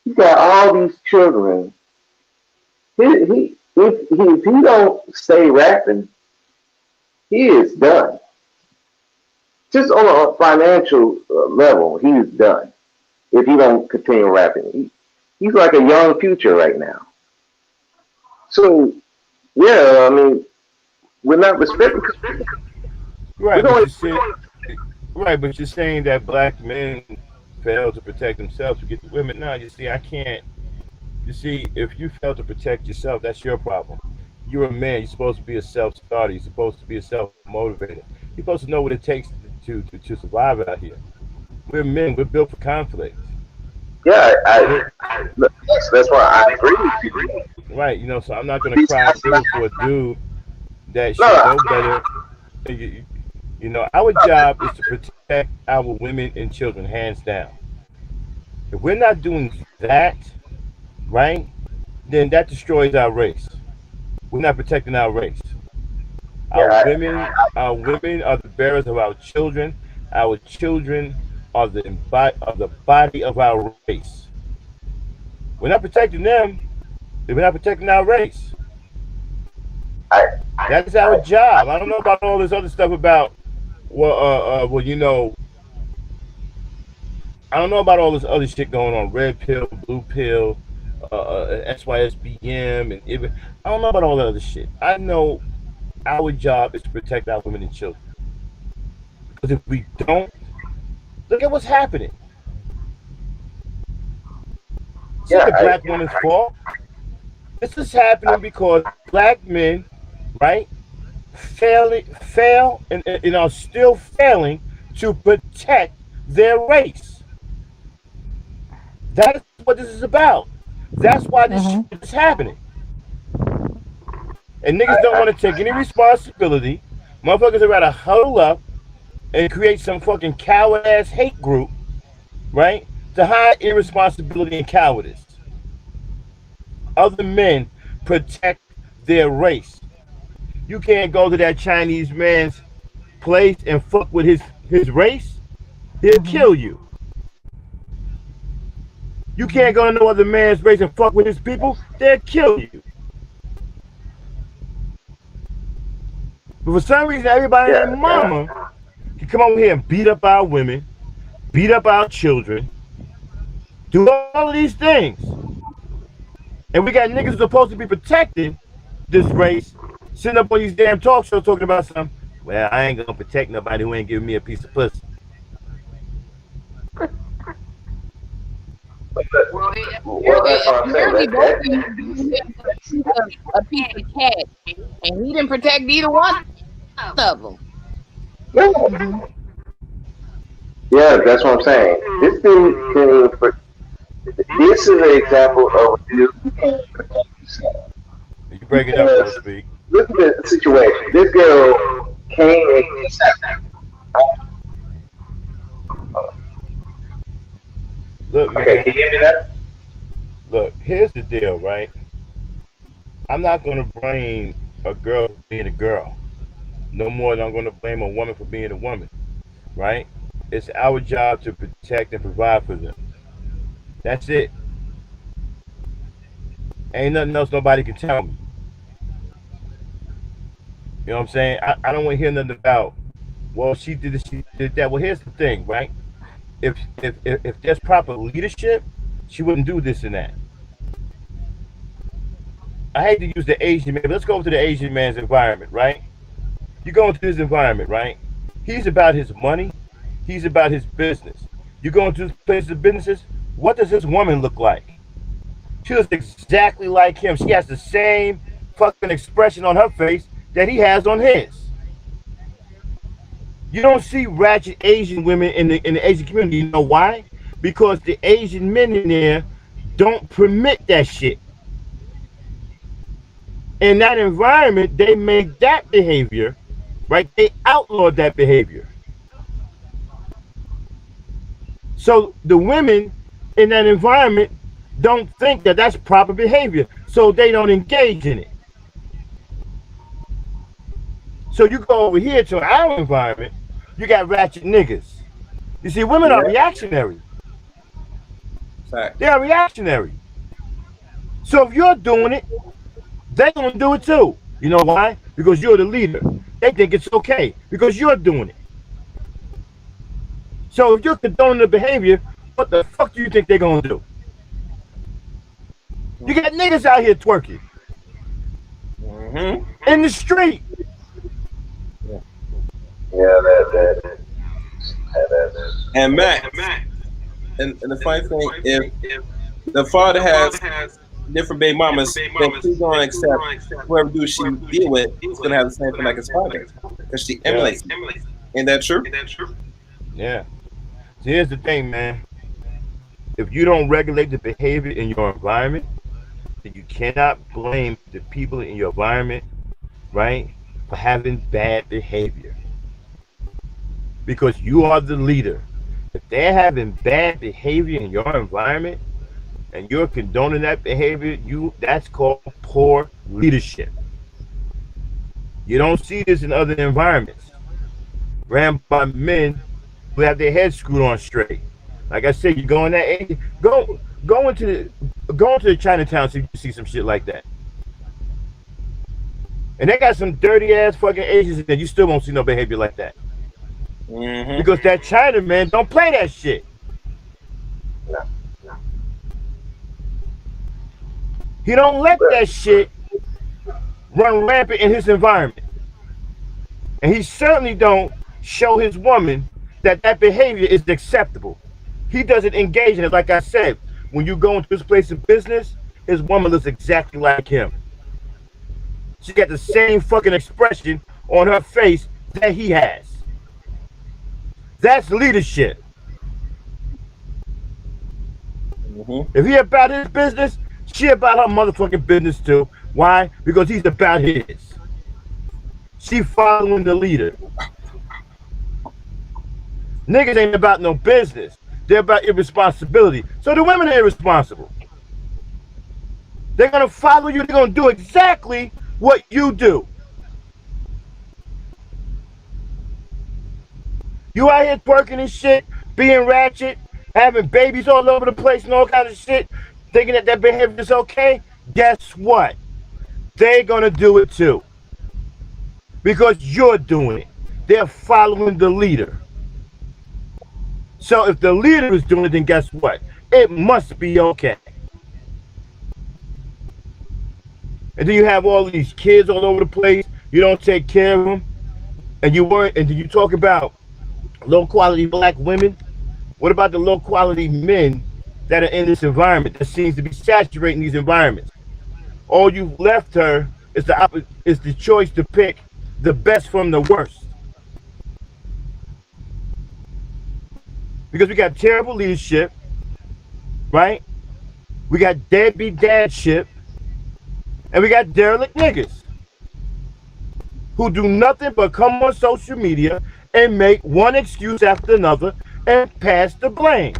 He's got all these children. If he don't stay rapping, he is done. Just on a financial level, he is done. if he don't continue rapping. He's like a young Future right now. So yeah, I mean, we're not respecting. Right, We're but going. you see, right, but you're saying that black men fail to protect themselves to get the women. No, you see, I can't. You see, if you fail to protect yourself, that's your problem. You're a man. You're supposed to be a self-starter. You're supposed to be a self-motivator. You're supposed to know what it takes to survive out here. We're men. We're built for conflict. Yeah, We're that's why I agree with you. right. So I'm not gonna cry through for a dude that should No, know better. You, our job is to protect our women and children, hands down. If we're not doing that, right, then that destroys our race. We're not protecting our race. Our yeah, women, our women are the bearers of our children. Our children are the body of our race. We're not protecting them if we're not protecting our race. I, That's our job. I don't know about all this other stuff about well, I don't know about all this other shit going on. Red pill, blue pill, SYSBM, and I don't know about all that other shit. I know our job is to protect our women and children. Because if we don't, look at what's happening. This is yeah, the black woman's fault. This is happening because black men, right, fail and are still failing to protect their race. That is what this is about. That's why this Mhm. shit is happening. And niggas don't want to take any responsibility. Motherfuckers are rather huddle up and create some fucking coward ass hate group, right? To hide irresponsibility and cowardice. Other men protect their race. You can't go to that Chinese man's place and fuck with his race. He'll Mhm. kill you. You can't go to no other man's race and fuck with his people. They'll kill you. But for some reason, everybody and yeah, their mama can come over here and beat up our women, beat up our children, do all of these things. And we got niggas supposed to be protecting this race, sitting up on these damn talk shows talking about something. Well, I ain't gonna protect nobody who ain't giving me a piece of pussy. well, that's what I'm saying. Apparently, both of you gave him a piece of cat, and he didn't protect either one of them. Yeah, Mhm. yeah, that's what I'm saying. This dude can. This is an example of a dude who can't protect himself. You break it up, bro. Because Speak. look at the situation. This girl came and Look, okay, man. can you hear me now? Look, here's the deal, right? I'm not gonna blame a girl for being a girl, no more than I'm gonna blame a woman for being a woman, right? It's our job to protect and provide for them. That's it. Ain't nothing else nobody can tell me. You know what I'm saying? I don't want to hear nothing about, well, she did this, she did that. Well, here's the thing, right? If there's proper leadership, she wouldn't do this and that. I hate to use the Asian man, but let's go to the Asian man's environment, right? You go into his environment, right? He's about his money. He's about his business. You go into his places of businesses. What does this woman look like? She looks exactly like him. She has the same fucking expression on her face that he has on his. You don't see ratchet Asian women in the Asian community. You know why? Because the Asian men in there don't permit that shit. In that environment, they made that behavior, right? They outlawed that behavior. So the women in that environment don't think that that's proper behavior, so they don't engage in it. So you go over here to our environment, you got ratchet niggas. You see, women are Yeah. reactionary. Fact. They are reactionary. So if you're doing it, they're gonna do it too. You know why? Because you're the leader. They think it's okay because you're doing it. So if you're condoning the behavior, what the fuck do you think they're gonna do? You got niggas out here twerking in the street. Yeah, And Matt, and the funny thing, if the father has different baby mamas, then she's gonna accept whoever dude she deal with is gonna have the same thing like his father, because she emulates. Ain't that true? Yeah. So here's the thing, man. If you don't regulate the behavior in your environment, then you cannot blame the people in your environment, right, for having bad behavior. Because you are the leader. If they're having bad behavior in your environment and you're condoning that behavior, that's called poor leadership. You don't see this in other environments ran by men who have their heads screwed on straight. Like I said, you go in that area, go into the Chinatown so you see some shit like that. And they got some dirty ass fucking Asians in there. You still won't see no behavior like that. Because that China man don't play that shit. No. He don't let that shit run rampant in his environment. And he certainly don't show his woman that behavior is acceptable. He doesn't engage in it. Like I said, when you go into his place of business, his woman looks exactly like him. She got the same fucking expression on her face that he has. That's leadership. If he about his business, she about her motherfucking business too. Why? Because he's about his. She following the leader. Niggas ain't about no business. They're about irresponsibility. So the women are irresponsible. They're gonna follow you. They're gonna do exactly what you do. You out here twerking and shit, being ratchet, having babies all over the place and all kinds of shit, thinking that behavior is okay. Guess what? They're gonna do it too. Because you're doing it. They're following the leader. So if the leader is doing it, then guess what? It must be okay. And then you have all these kids all over the place. You don't take care of them. And then you talk about low quality black women. What about the low quality men that are in this environment that seems to be saturating these environments? All you've left her is the choice to pick the best from the worst. Because we got terrible leadership, right? We got deadbeat dadship, and we got derelict niggas who do nothing but come on social media and make one excuse after another and pass the blame.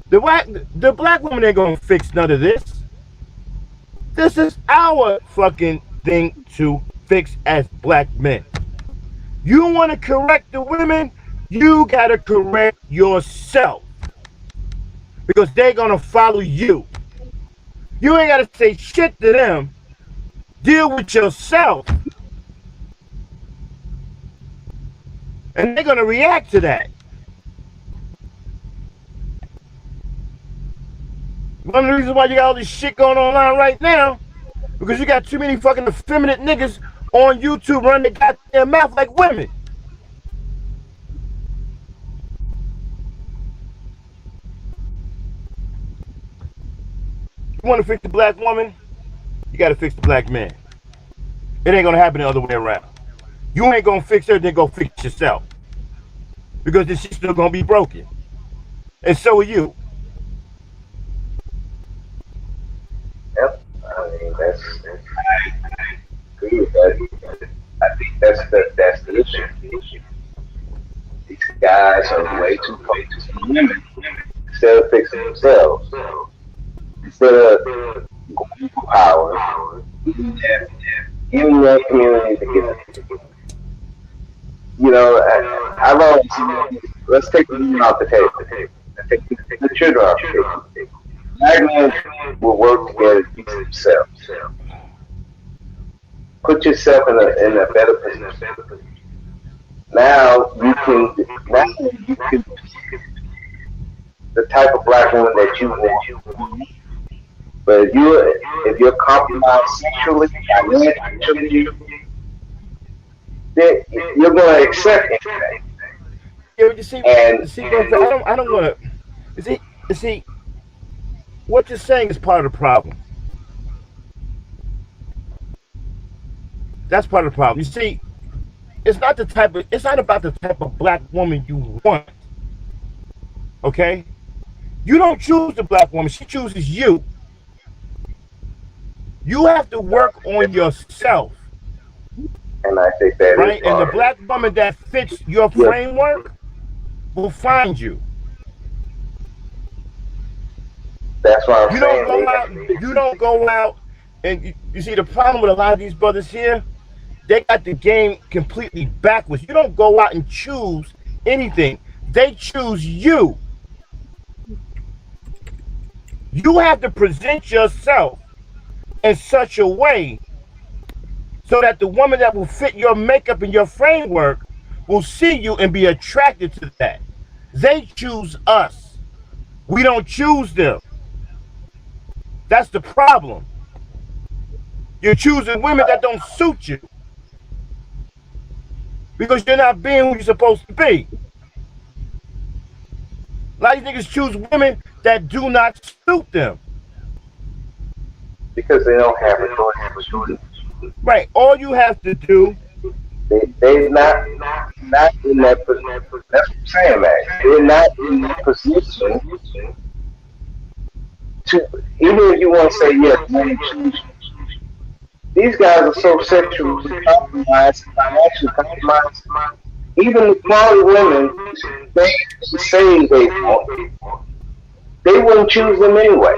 The black woman ain't gonna fix none of this. This is our fucking thing to fix as black men. You want to correct the women, you gotta correct yourself. Because they're gonna follow you. You ain't gotta say shit to them. Deal with yourself. And they're gonna react to that. One of the reasons why you got all this shit going on right now, because you got too many fucking effeminate niggas on YouTube running their goddamn mouth like women. You want to fix the black woman? You got to fix the black man. It ain't gonna happen the other way around. You ain't gonna fix her, then go fix yourself. Because then she's still gonna be broken. And so are you. Yep. I mean, I agree with that. I think that's the issue. These guys are way too focused on women instead of fixing themselves. Instead of going for power, giving that community to get it. You know, I've always, let's take the women off the table. Take the children off the table. Black men will work together to fix themselves. Put yourself in a better position. Now you can the type of black woman that you want. But if you're compromised sexually, financially, then you're going to accept anything. Yeah, but And bro, I don't want to. You see, what you're saying is part of the problem. That's part of the problem. You see, it's not about the type of black woman you want. Okay, you don't choose the black woman; she chooses you. You have to work on yourself, I think that is right? And the hard. black woman that fits your Yeah, framework will find you. that's what I'm You don't saying. go out. You don't go out, and you see the problem with a lot of these brothers here. They got the game completely backwards. You don't go out and choose anything. They choose you. You have to present yourself in such a way so that the woman that will fit your makeup and your framework will see you and be attracted to that. They choose us. We don't choose them. That's the problem. You're choosing women that don't suit you because you're not being who you're supposed to be. A lot of niggas choose women that do not suit them. because they don't have a choice to choose. Right. All you have to do. They not in that position. That's what I'm saying, man. They're not in that position to, even if you want to say yes, men choose. These guys are so sexually compromised, financially compromised. Even the quality women they say they want, they wouldn't choose them anyway.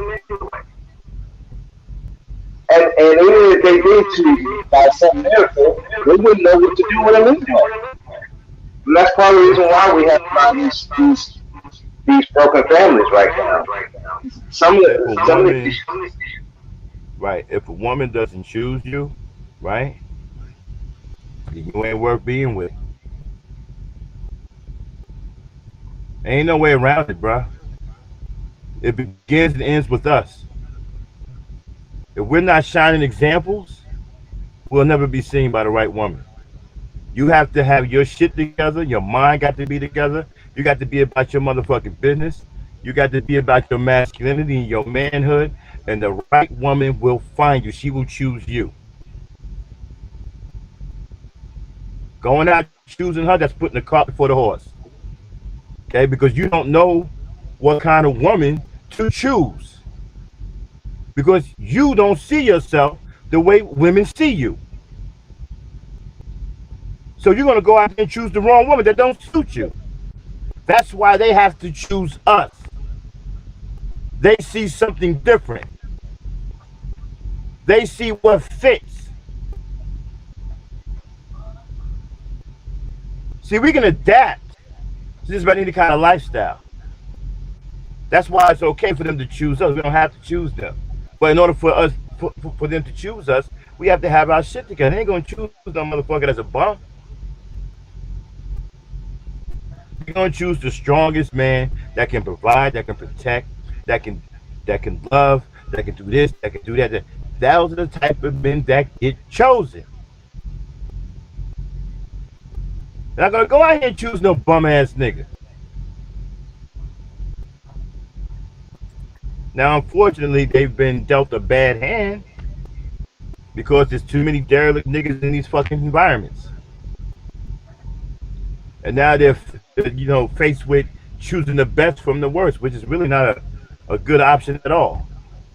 And even if they did choose by some miracle, they wouldn't know what to do with them anyway. And that's part of the reason why we have a lot of these broken families right now. If a woman, right, if a woman doesn't choose you, right, then you ain't worth being with. Ain't no way around it, bruh. It begins and ends with us. If we're not shining examples, we'll never be seen by the right woman. You have to have your shit together. Your mind got to be together. You got to be about your motherfucking business. You got to be about your masculinity and your manhood. And the right woman will find you. She will choose you. Going out choosing her, that's putting the cart before the horse. Okay, because you don't know what kind of woman to choose. Because you don't see yourself the way women see you. So you're gonna go out and choose the wrong woman that don't suit you. That's why they have to choose us. They see something different. They see what fits. See, we can adapt to just about any kind of lifestyle. That's why it's okay for them to choose us. We don't have to choose them. But in order for us, for them to choose us, we have to have our shit together. They ain't gonna choose no motherfucker that's a bum. They're gonna choose the strongest man that can provide, that can protect, that can love, that can do this, that can do that. Those are the type of men that get chosen. They're not gonna go out here and choose no bum ass nigga. Now, unfortunately, they've been dealt a bad hand because there's too many derelict niggas in these fucking environments. And now they're, faced with choosing the best from the worst, which is really not a good option at all.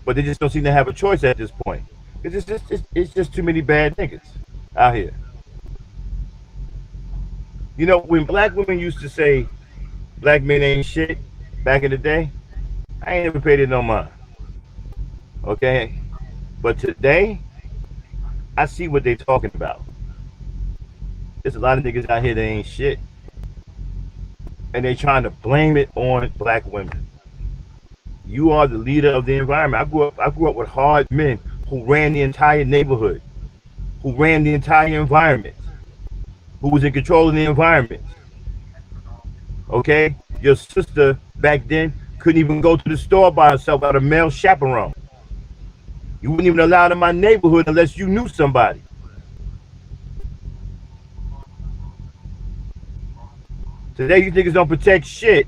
But they just don't seem to have a choice at this point. It's just too many bad niggas out here. You know, when black women used to say black men ain't shit back in the day, I ain't never paid it no mind. Okay? But today, I see what they talking about. There's a lot of niggas out here that ain't shit. And they trying to blame it on black women. You are the leader of the environment. I grew up with hard men who ran the entire neighborhood, who ran the entire environment. who was in control of the environment. Okay? Your sister back then couldn't even go to the store by herself without a male chaperone. You wouldn't even allow it in my neighborhood unless you knew somebody. Today you niggas don't protect shit.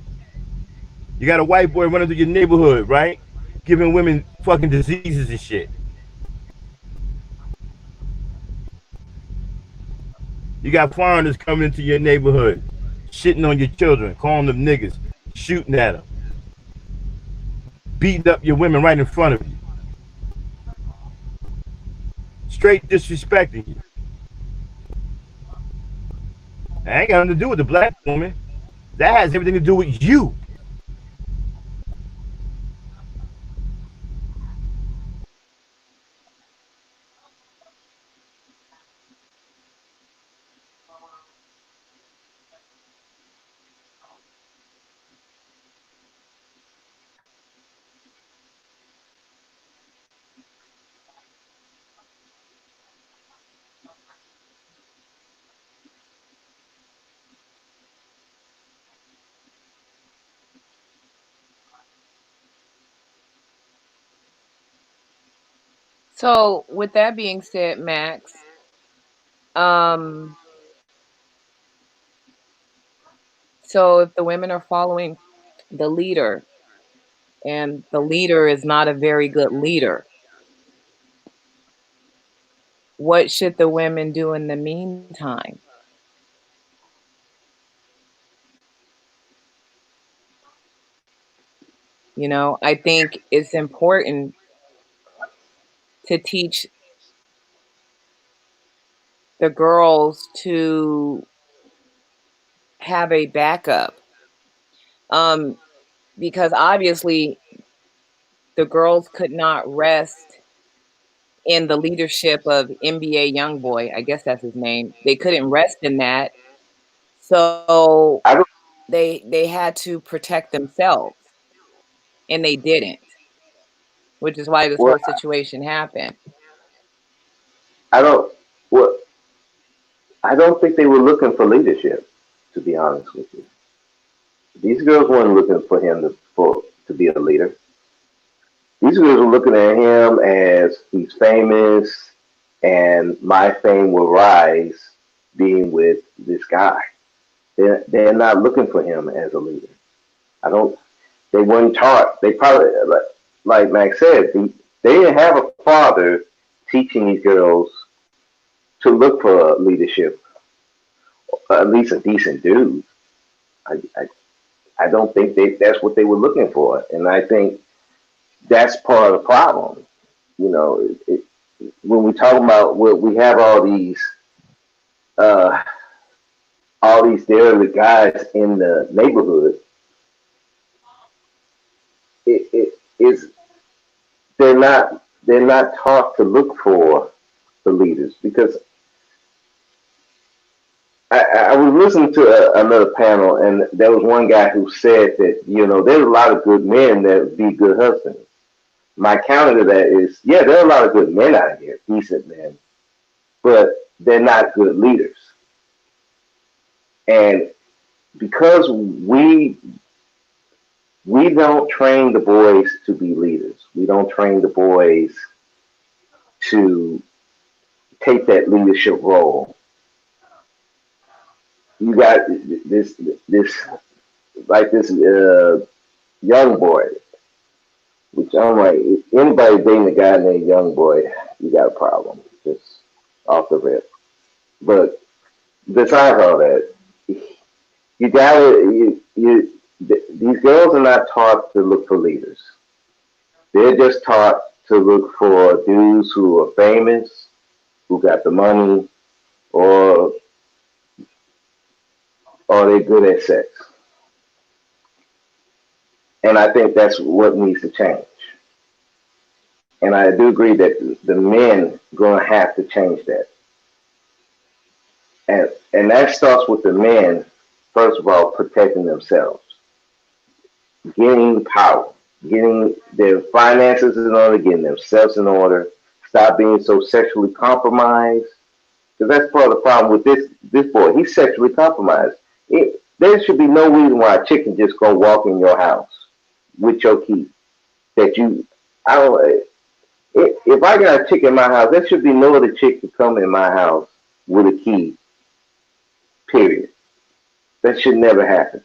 You got a white boy running through your neighborhood, right? Giving women fucking diseases and shit. You got foreigners coming into your neighborhood, shitting on your children, calling them niggas, shooting at them, beating up your women right in front of you, straight disrespecting you. That ain't got nothing to do with the black woman. That has everything to do with you. So, with that being said, Max, um, so if the women are following the leader and the leader is not a very good leader, what should the women do in the meantime? You know, I think it's important to teach the girls to have a backup. Um, because obviously the girls could not rest in the leadership of NBA Youngboy. I guess that's his name. They couldn't rest in that. So I don't. they had to protect themselves and they didn't, which is why this Well, whole situation happened. I don't. Well, I don't think they were looking for leadership. To be honest with you, these girls weren't looking for him to be a leader. These girls were looking at him as he's famous, and my fame will rise being with this guy. They're not looking for him as a leader. I don't. They weren't taught. They probably, like Max said, they didn't have a father teaching these girls to look for leadership, at least a decent dude. I, I, I don't think that's what they were looking for, and I think that's part of the problem. You know, when we talk about what we have uh, all these derelict guys in the neighborhood, it is they're not taught to look for the leaders because I was listening to another panel, and there was one guy who said that there's a lot of good men that would be good husbands. My counter to that is, yeah, there are a lot of good men out here, decent men, but they're not good leaders. And because we don't train the boys to be leaders, we don't train the boys to take that leadership role. You got this like this young boy, which I'm like, if anybody dating a guy named Young Boy, you got a problem, just off the rip. But besides all that, you gotta these girls are not taught to look for leaders. They're just taught to look for dudes who are famous, who got the money, or they're good at sex. And I think that's what needs to change. And I do agree that the men gonna have to change that. And that starts with the men, first of all, protecting themselves, getting power, getting their finances in order, getting themselves in order, stop being so sexually compromised. Because that's part of the problem with before. He's sexually compromised. There should be no reason why a chick can just go walk in your house with your key. That you, I don't. If I got a chick in my house, there should be no other chick to come in my house with a key. Period. That should never happen.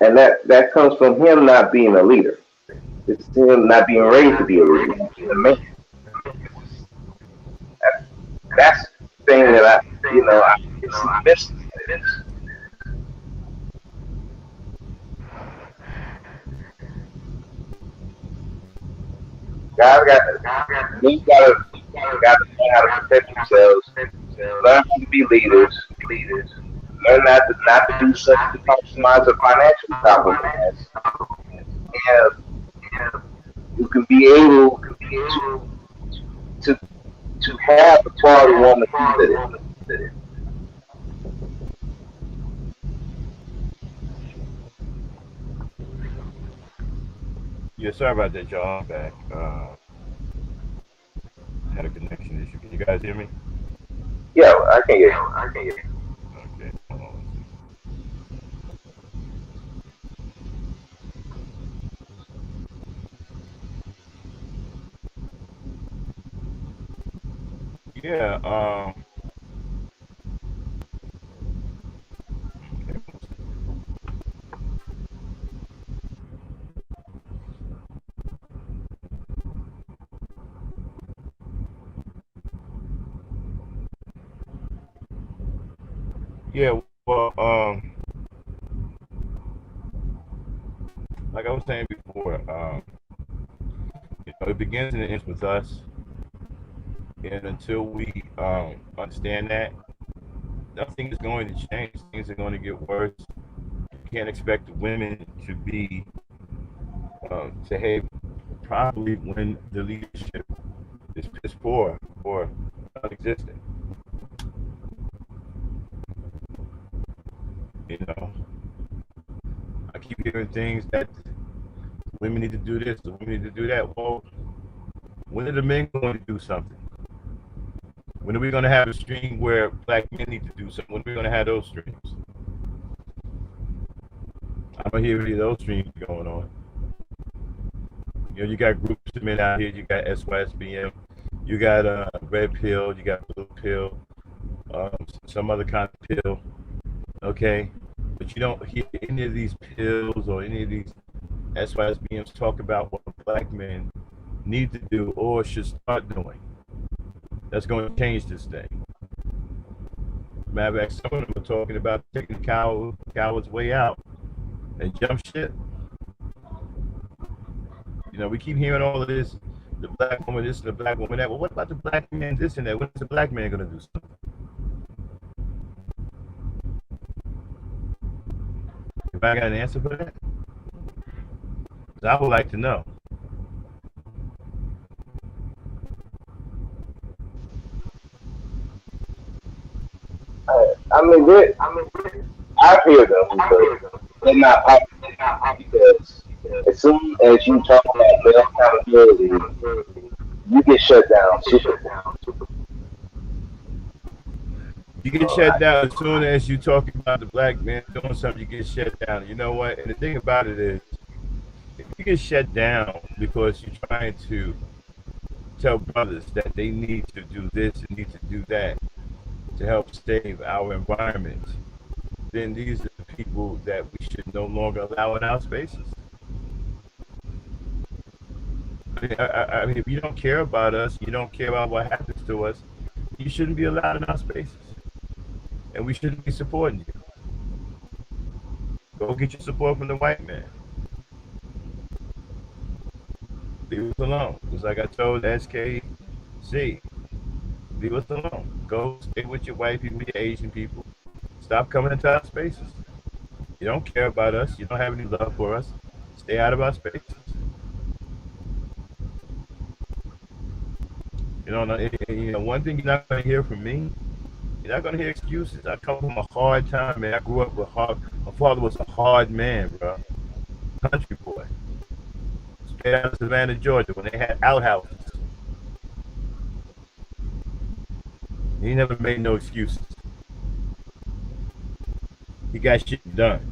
And that comes from him not being a leader. It's him not being raised to be a leader. He's a man. That's the thing that I it's missing. Guys we gotta learn how to protect themselves, learn how to be leaders, learn not to do such to compromise or financial compromise. And you can be able to to have a quality woman with it. Yeah, sorry about that, y'all. I'm back. Had a connection issue. Can you guys hear me? Yeah, I can hear you. Okay. Hold on. Yeah. Yeah. Well, like I was saying before, it begins and it ends with us. And until we understand that, nothing is going to change. Things are going to get worse. You can't expect the women to be to behave properly when the leadership is poor or non-existent. You know, I keep hearing things that women need to do this, the women need to do that. Well, when are the men going to do something? When are we going to have a stream where black men need to do something? When are we going to have those streams? I don't hear any of those streams going on. You know, you got groups of men out here. You got SYSBM. You got red pill. You got blue pill. Some other kind of pill. Okay, but you don't hear any of these pills or any of these SYSBMs talk about what black men need to do or should start doing. That's going to change this thing. Matter of fact, some of them are talking about taking the coward's way out and jump ship. You know, we keep hearing all of this, the black woman this and the black woman that. Well, what about the black man this and that? What is the black man going to do? If I got an answer for that, I would like to know. I hear them, but they're not popular because as soon as you talk about male accountability, you get shut down. You get shut down as soon as you talk about the black man doing something. You get shut down. You know what? And the thing about it is, if you get shut down because you're trying to tell brothers that they need to do this and need to do that to help save our environment, then these are the people that we should no longer allow in our spaces. I mean, if you don't care about us, you don't care about what happens to us, you shouldn't be allowed in our spaces. And we shouldn't be supporting you. Go get your support from the white man. Leave us alone. Just like I told SKC, leave us alone. Go stay with your white people, your Asian people. Stop coming into our spaces. You don't care about us. You don't have any love for us. Stay out of our spaces. You know, one thing you're not going to hear from me, you're not going to hear excuses. I come from a hard time, man. I grew up with hard. My father was a hard man, bro. Country boy. Straight out of Savannah, Georgia, when they had outhouses. He never made no excuses. He got shit done.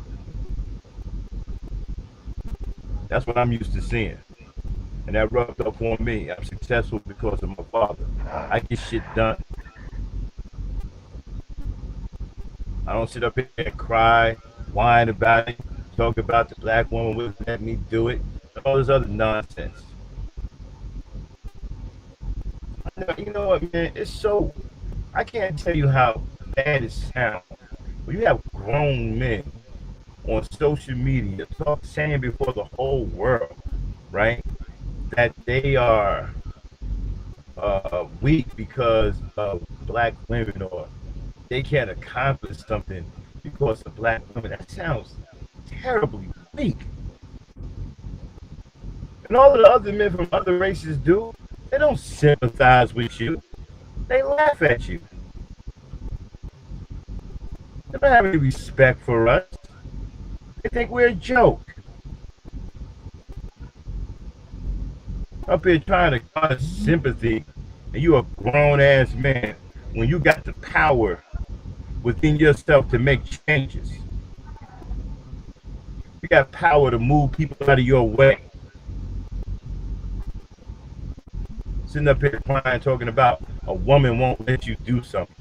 That's what I'm used to seeing. And that rubbed up on me. I'm successful because of my father. I get shit done. I don't sit up here and cry, whine about it, talk about the black woman wouldn't let me do it, all this other nonsense. You know what, man? It's so, I can't tell you how bad it sounds. When you have grown men on social media talk saying before the whole world, right, that they are weak because of black women or they can't accomplish something because of black women. That sounds terribly weak. And all of the other men from other races do, they don't sympathize with you. They laugh at you. They don't have any respect for us. They think we're a joke. Up here trying to garner sympathy, and you a grown ass man when you got the power within yourself to make changes. You got power to move people out of your way. Sitting up here crying, talking about a woman won't let you do something,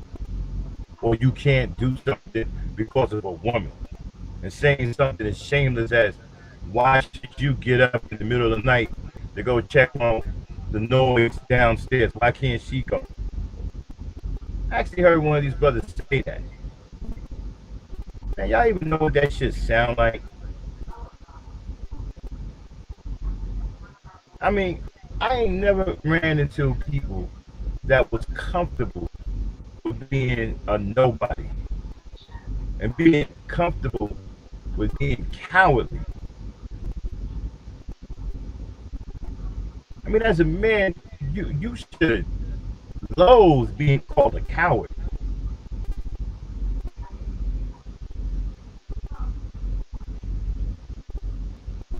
or you can't do something because of a woman, and saying something as shameless as, why should you get up in the middle of the night to go check on the noise downstairs? Why can't she go? I actually heard one of these brothers say that. Man, y'all even know what that shit sound like? I mean, I ain't never ran into people that was comfortable with being a nobody and being comfortable with being cowardly. I mean, as a man, you should loathe being called a coward.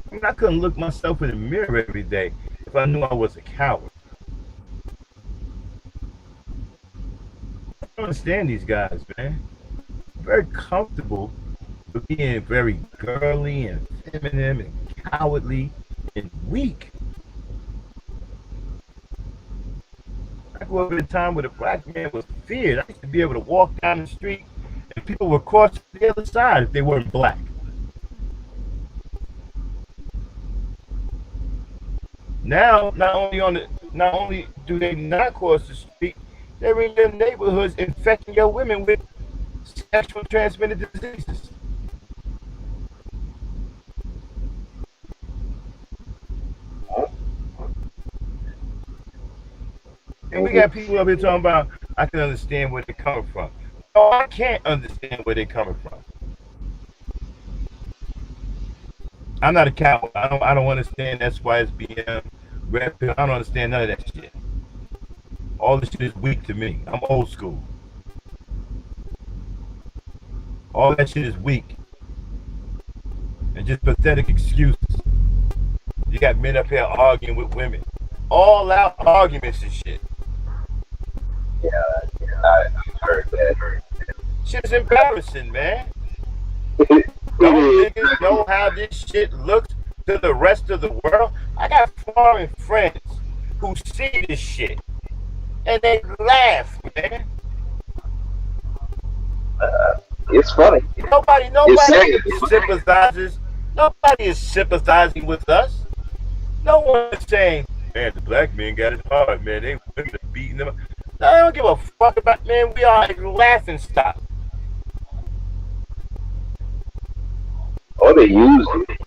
I mean, I couldn't look myself in the mirror every day if I knew I was a coward. I don't understand these guys, man. Very comfortable with being very girly and feminine and cowardly and weak. I grew up in a time where the black man was feared. I used to be able to walk down the street and people would cross to the other side if they weren't black. Now, not only do they not cross the street, they're in their neighborhoods infecting your women with sexual transmitted diseases. And we got people up here talking about, I can understand where they're coming from. No, I can't understand where they're coming from. I'm not a coward. I don't understand SYSBM, red pill. I don't understand none of that shit. All this shit is weak to me. I'm old school. All that shit is weak. And just pathetic excuses. You got men up here arguing with women. All out arguments and shit. Yeah, I heard that. Shit is embarrassing, man. Don't niggas know how this shit looks to the rest of the world? I got foreign friends who see this shit and they laugh, man. It's funny. Nobody sympathizes. Nobody is sympathizing with us. No one is saying, man, the black men got it hard, man. They women are beating them. No, I don't give a fuck about, man. We are a laughing stock. Or they use it.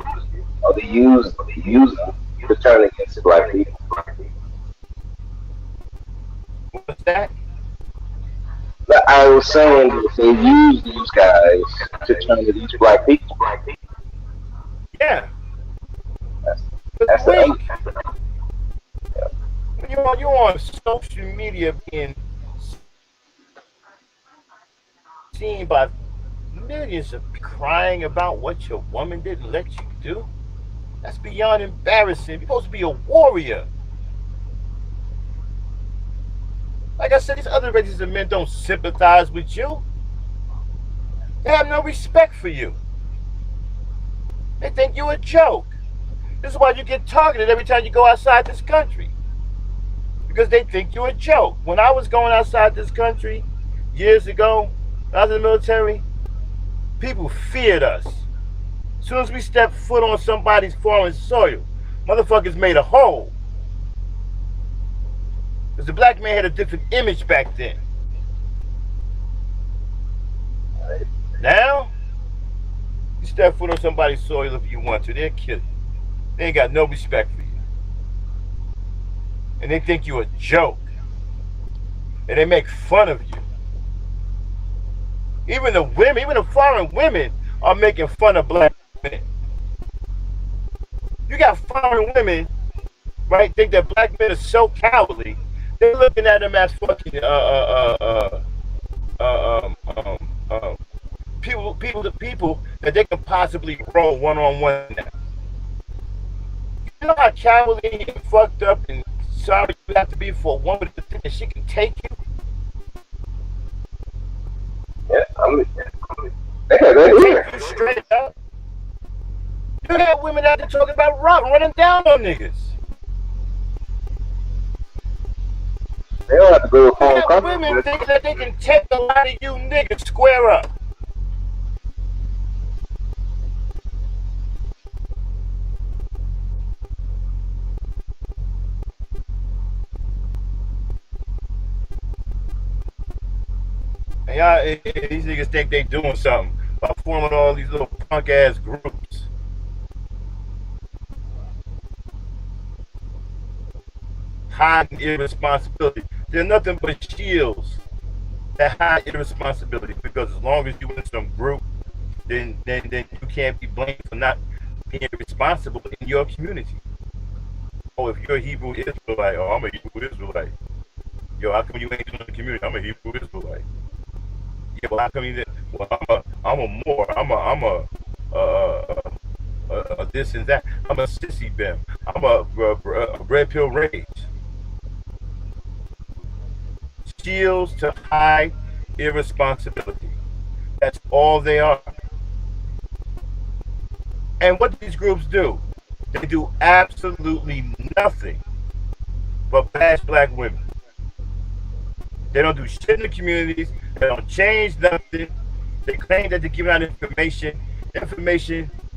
Or they use it to turn against the black people. What's that? But I was saying that they use these guys to turn against black people. Yeah. That's the weak. When you're on social media being seen by millions of crying about what your woman didn't let you do, that's beyond embarrassing. You're supposed to be a warrior. Like I said, these other races of men don't sympathize with you. They have no respect for you. They think you're a joke. This is why you get targeted every time you go outside this country. Because they think you're a joke. When I was going outside this country years ago, when I was in the military, people feared us. As soon as we stepped foot on somebody's foreign soil, motherfuckers made a hole. Because the black man had a different image back then. Now, you step foot on somebody's soil if you want to, they'll kill you. They ain't got no respect for you. And they think you're a joke. And they make fun of you. Even the women, even the foreign women are making fun of black men. You got foreign women, right, think that black men are so cowardly. They're looking at them as fucking people that they can possibly roll one-on-one now. You know how cowardly and fucked up and sorry you have to be for a woman to think that she can take you? Yeah, they're here. You straight up. You got women out there talking about running down on niggas. They don't have to go to You home got country. women thinking that they can take a lot of you niggas square up. And y'all, these niggas think they doing something by forming all these little punk ass groups. Hiding irresponsibility. They're nothing but shields that hide irresponsibility. Because as long as you in some group, then you can't be blamed for not being responsible in your community. Oh, if you're a Hebrew Israelite, oh, I'm a Hebrew Israelite. Yo, how come you ain't in the community? I'm a Hebrew Israelite. Yeah, well, how come you didn't? Well, I'm a Moor. I'm a this and that. I'm a sissy bim. I'm a red pill rage. Shields to hide irresponsibility. That's all they are. And what do these groups do? They do absolutely nothing but bash black women. They don't do shit in the communities. They don't change nothing. They claim that they're giving out information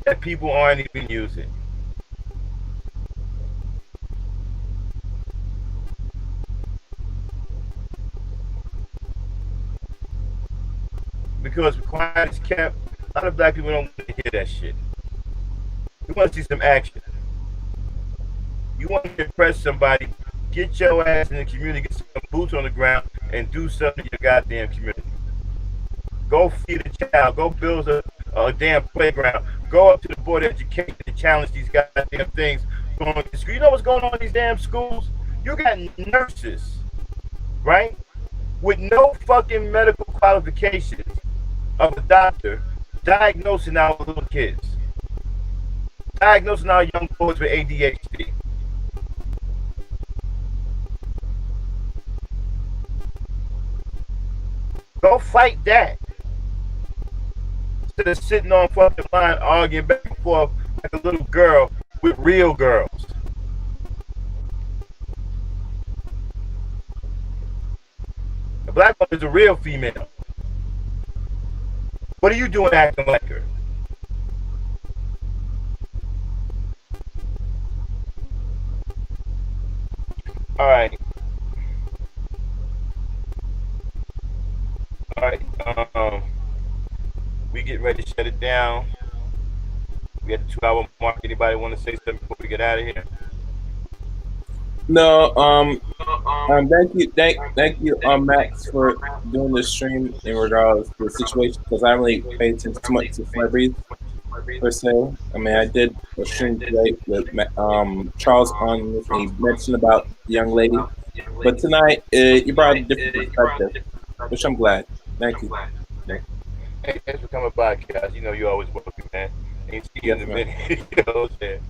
that people aren't even using. Because quiet is kept, a lot of black people don't want to hear that shit. We want to see some action. You want to impress somebody, get your ass in the community, get some boots on the ground, and do something in your goddamn community. Go feed a child. Go build a damn playground. Go up to the board of education and challenge these goddamn things going on in the school. You know what's going on in these damn schools? You got nurses, right, with no fucking medical qualifications of a doctor diagnosing our little kids, diagnosing our young boys with ADHD. Go fight that. Instead of sitting on fucking line arguing back and forth like a little girl with real girls. A black woman is a real female. What are you doing acting like her? All right. All right. We getting ready to shut it down. We at the 2-hour mark. Anybody want to say something before we get out of here? No, thank you, Max, for doing this stream in regards to the situation, because I really paid attention too much to celebrities per se. I mean, I did a stream today with Charles on this, and he mentioned about the young lady, but tonight you brought a different perspective, which I'm glad. Thank you. Hey, thanks for coming by, guys. You know you always welcome, man. Ain't see you in a minute. You know what I'm saying?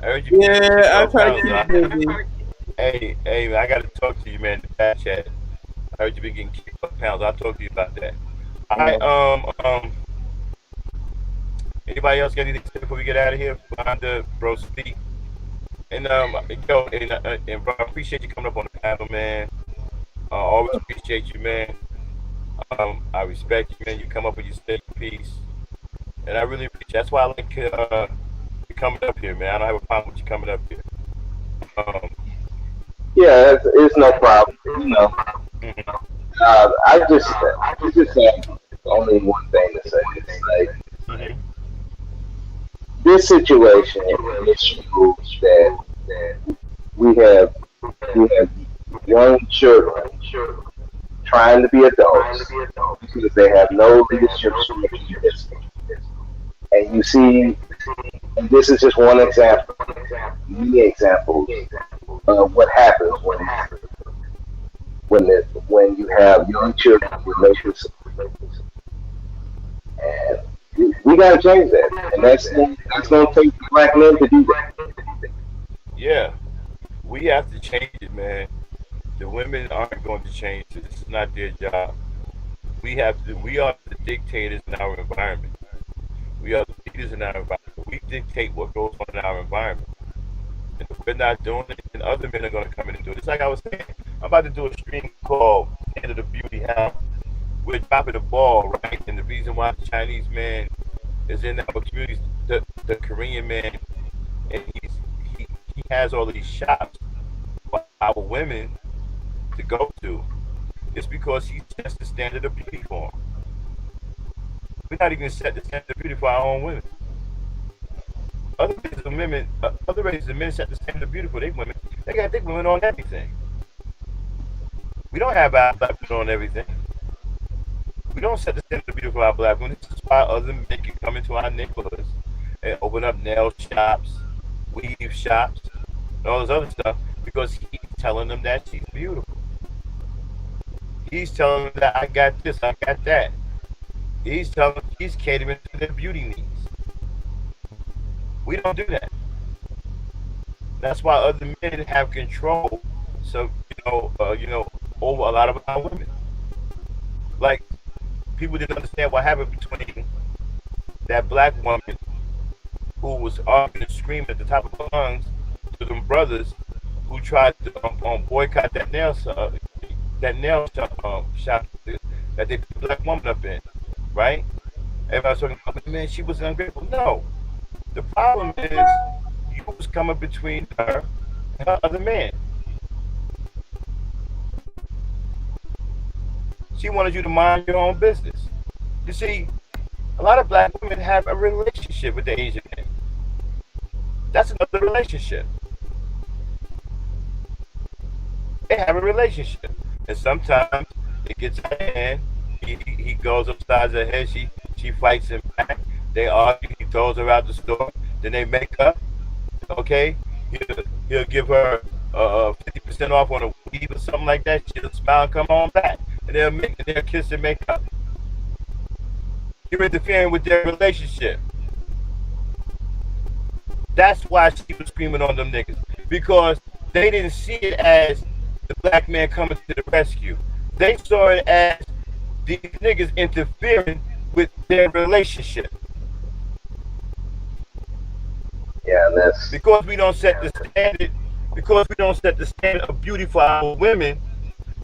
I heard you. Yeah, I try to keep busy. Hey, man, I got to talk to you, man, in the back chat. I heard you've been getting kicked up pounds. I'll talk to you about that. All right. Mm. Anybody else got anything to say before we get out of here? Behind the bro speak. And and bro, I appreciate you coming up on the panel, man. Always appreciate you, man. I respect you, man. You come up with your state piece, and I really appreciate. That's why I like you coming up here, man. I don't have a problem with you coming up here. Um, Yeah, it's no problem. mhm, I just have only one thing to say. It's like mhm. this situation it shows that we have young children trying to be adults because they have no leadership structure. And you see, and this is just one example, many examples of what happens when you have young children with no leadership. And we got to change that, and that's going to take black men to do that. Yeah, we have to change it, man. The women aren't going to change it. This is not their job. We have to. We are the dictators in our environment. We are the leaders in our environment. We dictate what goes on in our environment. And if we're not doing it, then other men are going to come in and do it. It's like I was saying. I'm about to do a stream called "End of the Beauty." How we're dropping the ball, right? And the reason why the Chinese man is in our communities, the Korean man, and he has all of these shops for our women to go to. It's because he sets the standard of beauty for them. We're not even set the standard of beauty for our own women. Other races of men set the standard of beauty for their women. They got their women on everything. We don't have our black women on everything. We don't set the standard of beauty for our black women. This is why other men can come into our neighborhoods and open up nail shops, weave shops, and all this other stuff because he's telling them that she's beautiful. He's telling them that I got this, I got that. He's catering to their beauty needs. We don't do that. That's why other men have control. So over a lot of our women. Like people didn't understand what happened between that black woman who was arguing and screaming at the top of her lungs to them brothers who tried to boycott that nail shop that they put the black woman up in, right? Everybody's talking about, man, she was ungrateful. No, the problem is you was coming between her and her other man. She wanted you to mind your own business. You see, a lot of black women have a relationship with the Asian man. That's another relationship. They have a relationship. And sometimes it gets out of hand. He goes upside her head. She fights him back. They argue. He throws her out the store. Then they make up. Okay, he'll give her 50% off on a weave or something like that. She'll smile and come on back, and they'll kiss and make up. You're interfering with their relationship. That's why she was screaming on them niggas, because they didn't see it as the black man coming to the rescue. They saw it as these niggas interfering with their relationship. Yeah, that's Because we don't set the standard, of beauty for our women,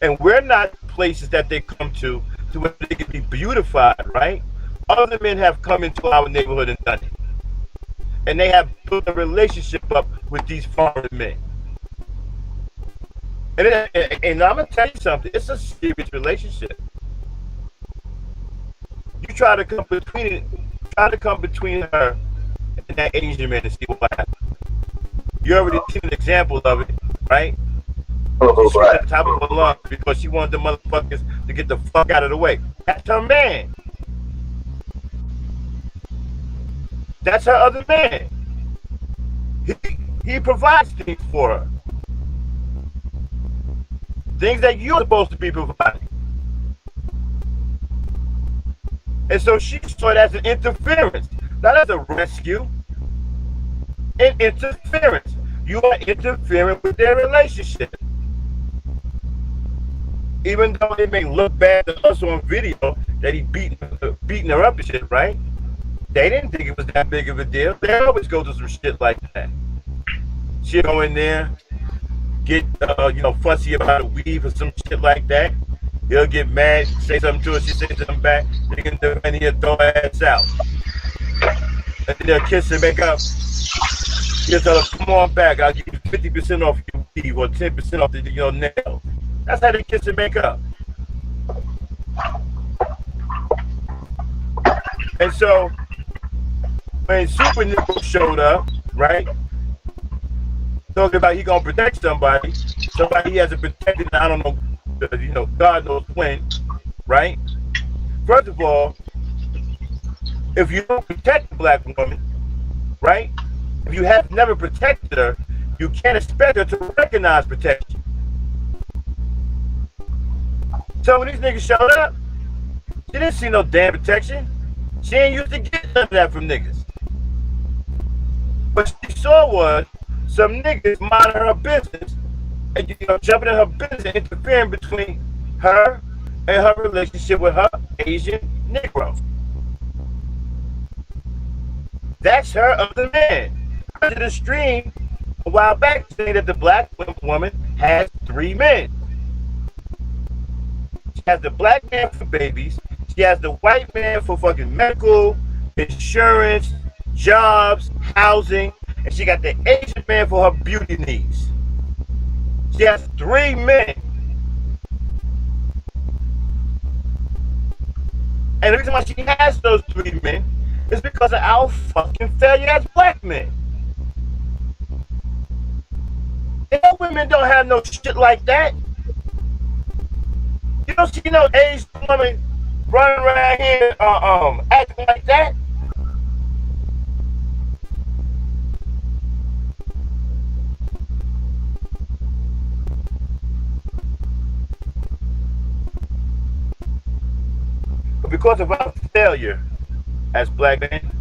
and we're not places that they come to where they can be beautified, right? Other men have come into our neighborhood and done it. And they have built a relationship up with these foreign men. And I'm gonna tell you something, it's a serious relationship. You try to come between her and that Asian man to see what happens. You already seen an example of it, right? She's at the top of her lungs because she wanted the motherfuckers to get the fuck out of the way. That's her man. That's her other man. He provides things for her. Things that you're supposed to be providing. And so she saw it as an interference, not as a rescue. An interference. You are interfering with their relationship. even though it may look bad to us on video that he beating her up and shit, right? They didn't think it was that big of a deal. They always go through some shit like that. She'll go in there, get fussy about a weave or some shit like that. He'll get mad, say something to her, she says something back, they can do, and he'll throw her ass out. And then they'll kiss and make up. He'll tell her, come on back, I'll give you 50% off your weave or 10% off your nails. That's how they kiss and make up. And so when Super Negro showed up, right? Talking about he gonna protect somebody he hasn't protected, I don't know, God knows when, right? First of all, if you don't protect a black woman, right? If you have never protected her, you can't expect her to recognize protection. So when these niggas showed up, she didn't see no damn protection. She ain't used to get none of that from niggas. What she saw was some niggas minding her business and jumping in her business and interfering between her and her relationship with her Asian Negro. That's her other man. I did a stream a while back saying that the black woman has 3 men. She has the black man for babies. She has the white man for fucking medical, insurance, jobs, housing, and she got the Asian man for her beauty needs. She has 3 men. And the reason why she has those 3 men is because of our fucking failure as black men. And women don't have no shit like that. You don't see no Asian woman running around here acting like that. But because of our failure as black men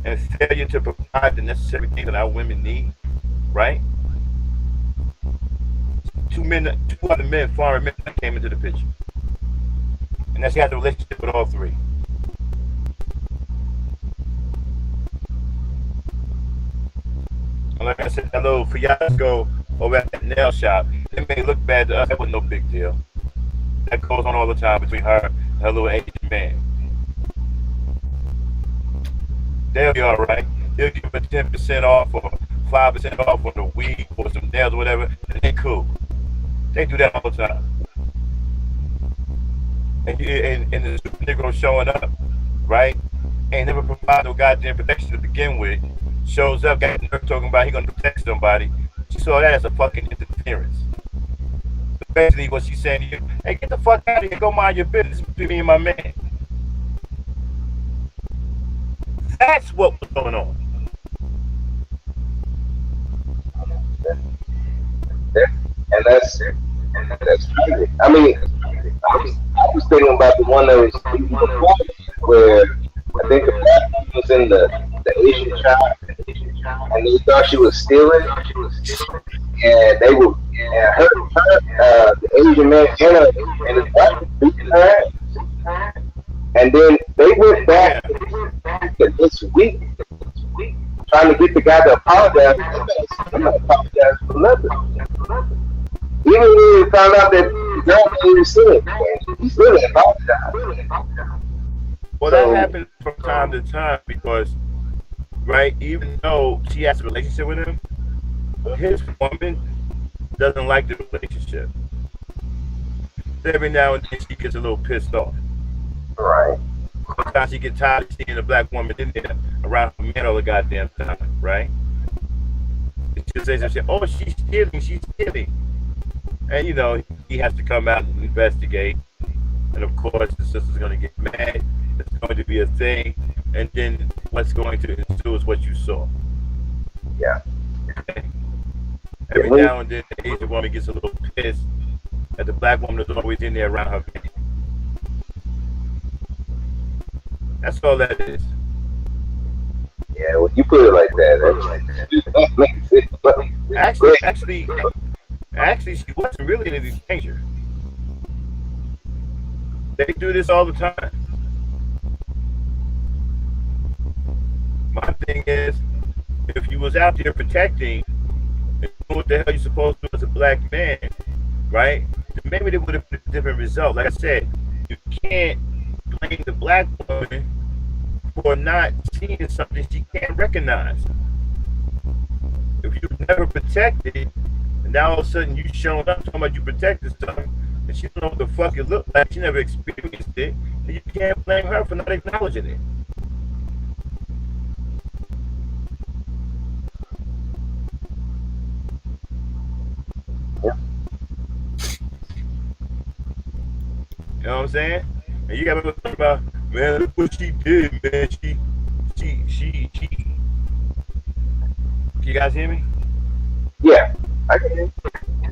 and failure to provide the necessary things that our women need, right? 2 other men, foreign men, came into the picture. And that's got the relationship with all 3. And like I said, that little fiasco over at that nail shop, it may look bad to us, that was no big deal. That goes on all the time between her and her little Asian man. They'll be all right. They'll give her 10% off or 5% off on the weed or some nails or whatever, and they cool. They do that all the time. And the super Negro showing up, right? Ain't never provide no goddamn protection to begin with. Shows up, got nerve talking about he gonna protect somebody. She saw that as a fucking interference. So basically what she's saying to you, hey, get the fuck out of here, go mind your business between me and my man. That's what was going on. And that's crazy. I mean, I was thinking about the one that was where I think the black woman was in the Asian child, and they thought she was stealing, and they were the Asian man and his wife beating her, and then they went back to this week trying to get the guy to apologize. I'm not apologizing for nothing. Even when he found out that the girl didn't see it, he still didn't apologize. Well, that happens from time to time because, right, even though she has a relationship with him, his woman doesn't like the relationship. Every now and then she gets a little pissed off. Right. Sometimes she gets tired of seeing a black woman in there around her man all the goddamn time, right? She says, oh, she's stealing. And, he has to come out and investigate. And, of course, the sister's going to get mad. It's going to be a thing. And then what's going to ensue is what you saw. Yeah. Every now and then, the Asian woman gets a little pissed that the black woman is always in there around her man. That's all that is. Yeah, when you put it like that makes it. Actually, she wasn't really in any danger. They do this all the time. My thing is, if you was out there protecting, and doing what the hell you supposed to do as a black man, right? Then maybe there would have been a different result. Like I said, you can't blame the black woman for not seeing something she can't recognize. If you've never protected, and now all of a sudden you showing up talking about you protected something, and she don't know what the fuck it looked like, she never experienced it, and you can't blame her for not acknowledging it. You know what I'm saying? And you gotta talk about, man, look what she did, man. She. You guys hear me? Yeah, I can hear you.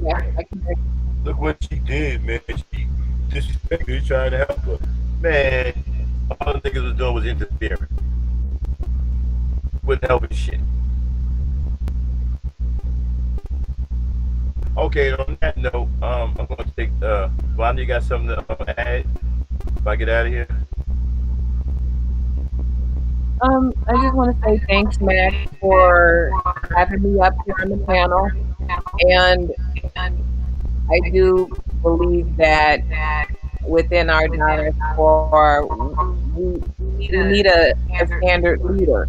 Yeah, I can hear you. Look what she did, man. She disrespected her, trying to help her. Man, all the niggas was doing was interfering. Wouldn't help shit. Okay, on that note, I'm gonna take Vonda, you got something to add if I get out of here? I just want to say thanks, Max, for having me up here on the panel. And I do believe that within our diaspora, we need a standard leader.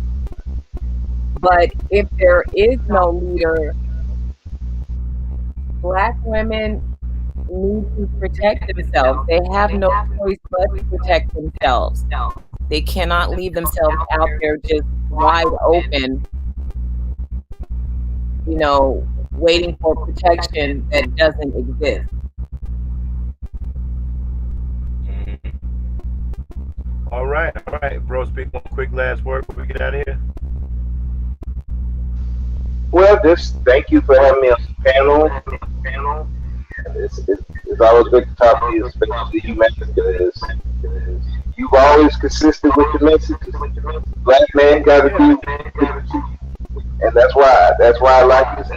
But if there is no leader, Black women need to protect themselves. They have no choice but to protect themselves. They cannot leave themselves out there just wide open, waiting for protection that doesn't exist. All right, bro. Speak one quick last word before we get out of here. Well, just thank you for having me on the panel. It's always good to talk to you, especially you, man, because you've always consistent with the messages. Black man got to do, and that's why I like this.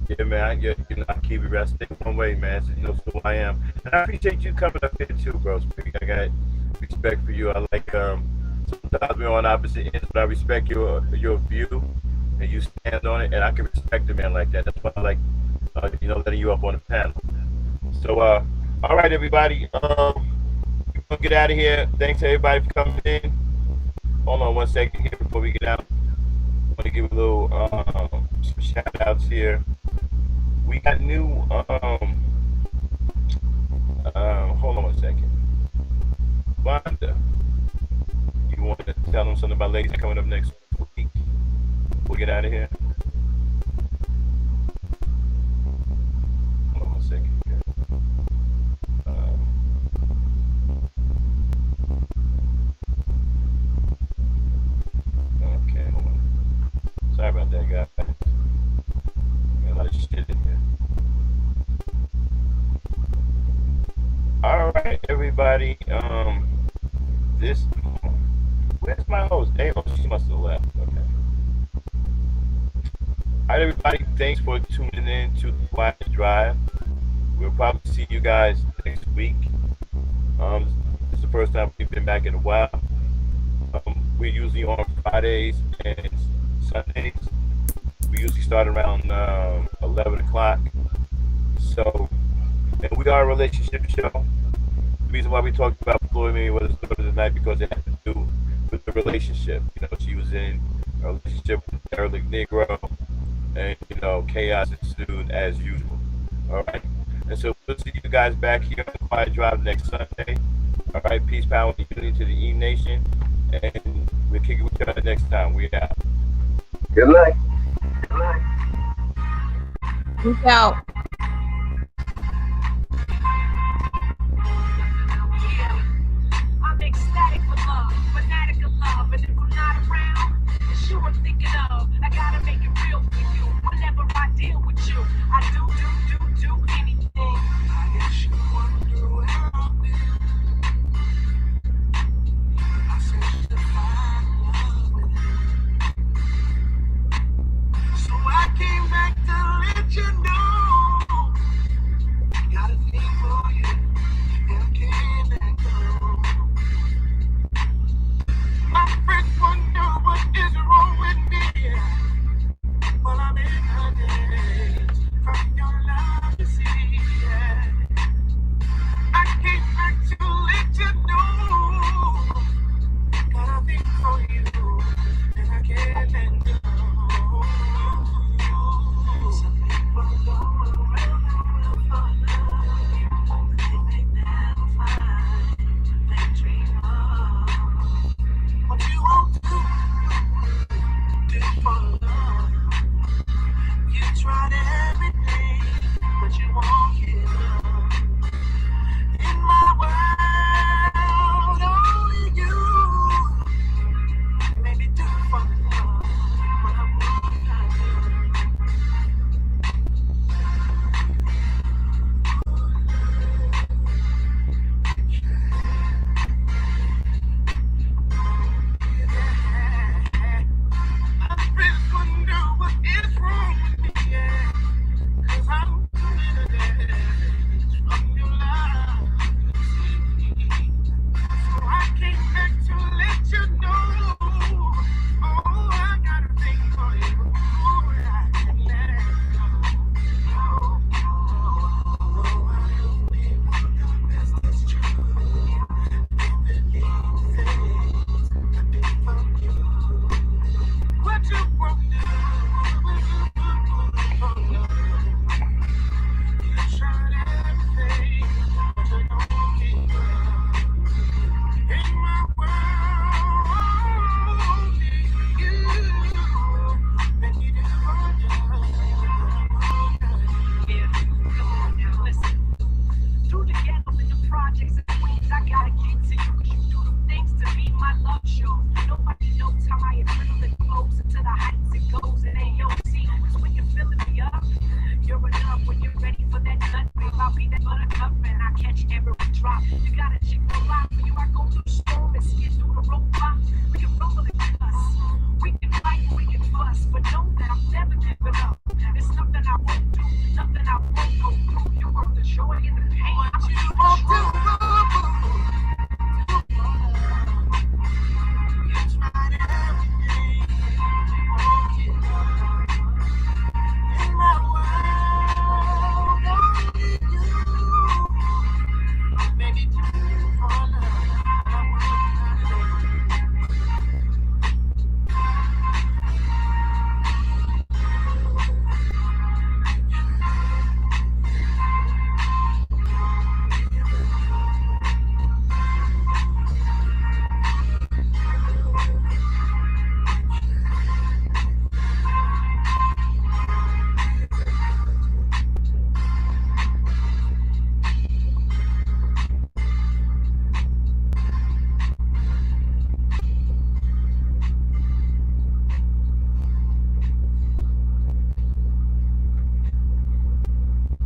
Yeah, man, I keep it real. Stick one way, man. So you know who I am, and I appreciate you coming up here too, bro. I got respect for you. I like sometimes we're on opposite ends, but I respect your view, and you stand on it, and I can respect a man like that. That's why I like letting you up on the panel. So all right, everybody. We're gonna get out of here. Thanks to everybody for coming in. Hold on one second here before we get out. I want to give a little some shout outs here. We got new hold on one second. Wanda, you want to tell them something about ladies coming up next week? We'll get out of here. Hold on one second here. Okay, hold on. Sorry about that, guys. Got a lot of shit in here. All right, everybody. Where's my host? Oh, she must have left. Okay. All right, everybody. Thanks for tuning in to the Quiet Drive. We'll probably see you guys next week. This is the first time we've been back in a while. We're usually on Fridays and Sundays. We usually start around 11 o'clock. So, and we are a relationship show. The reason why we talked about Floyd Mayweather's daughter tonight because it had to do with the relationship. She was in a relationship with a derelict Negro, and chaos ensued as usual. All right, and so we'll see you guys back here on the Quiet Drive next Sunday. All right, peace, power, and unity to the E Nation, and we'll kick it with you next time. We're out. Good night. Peace out.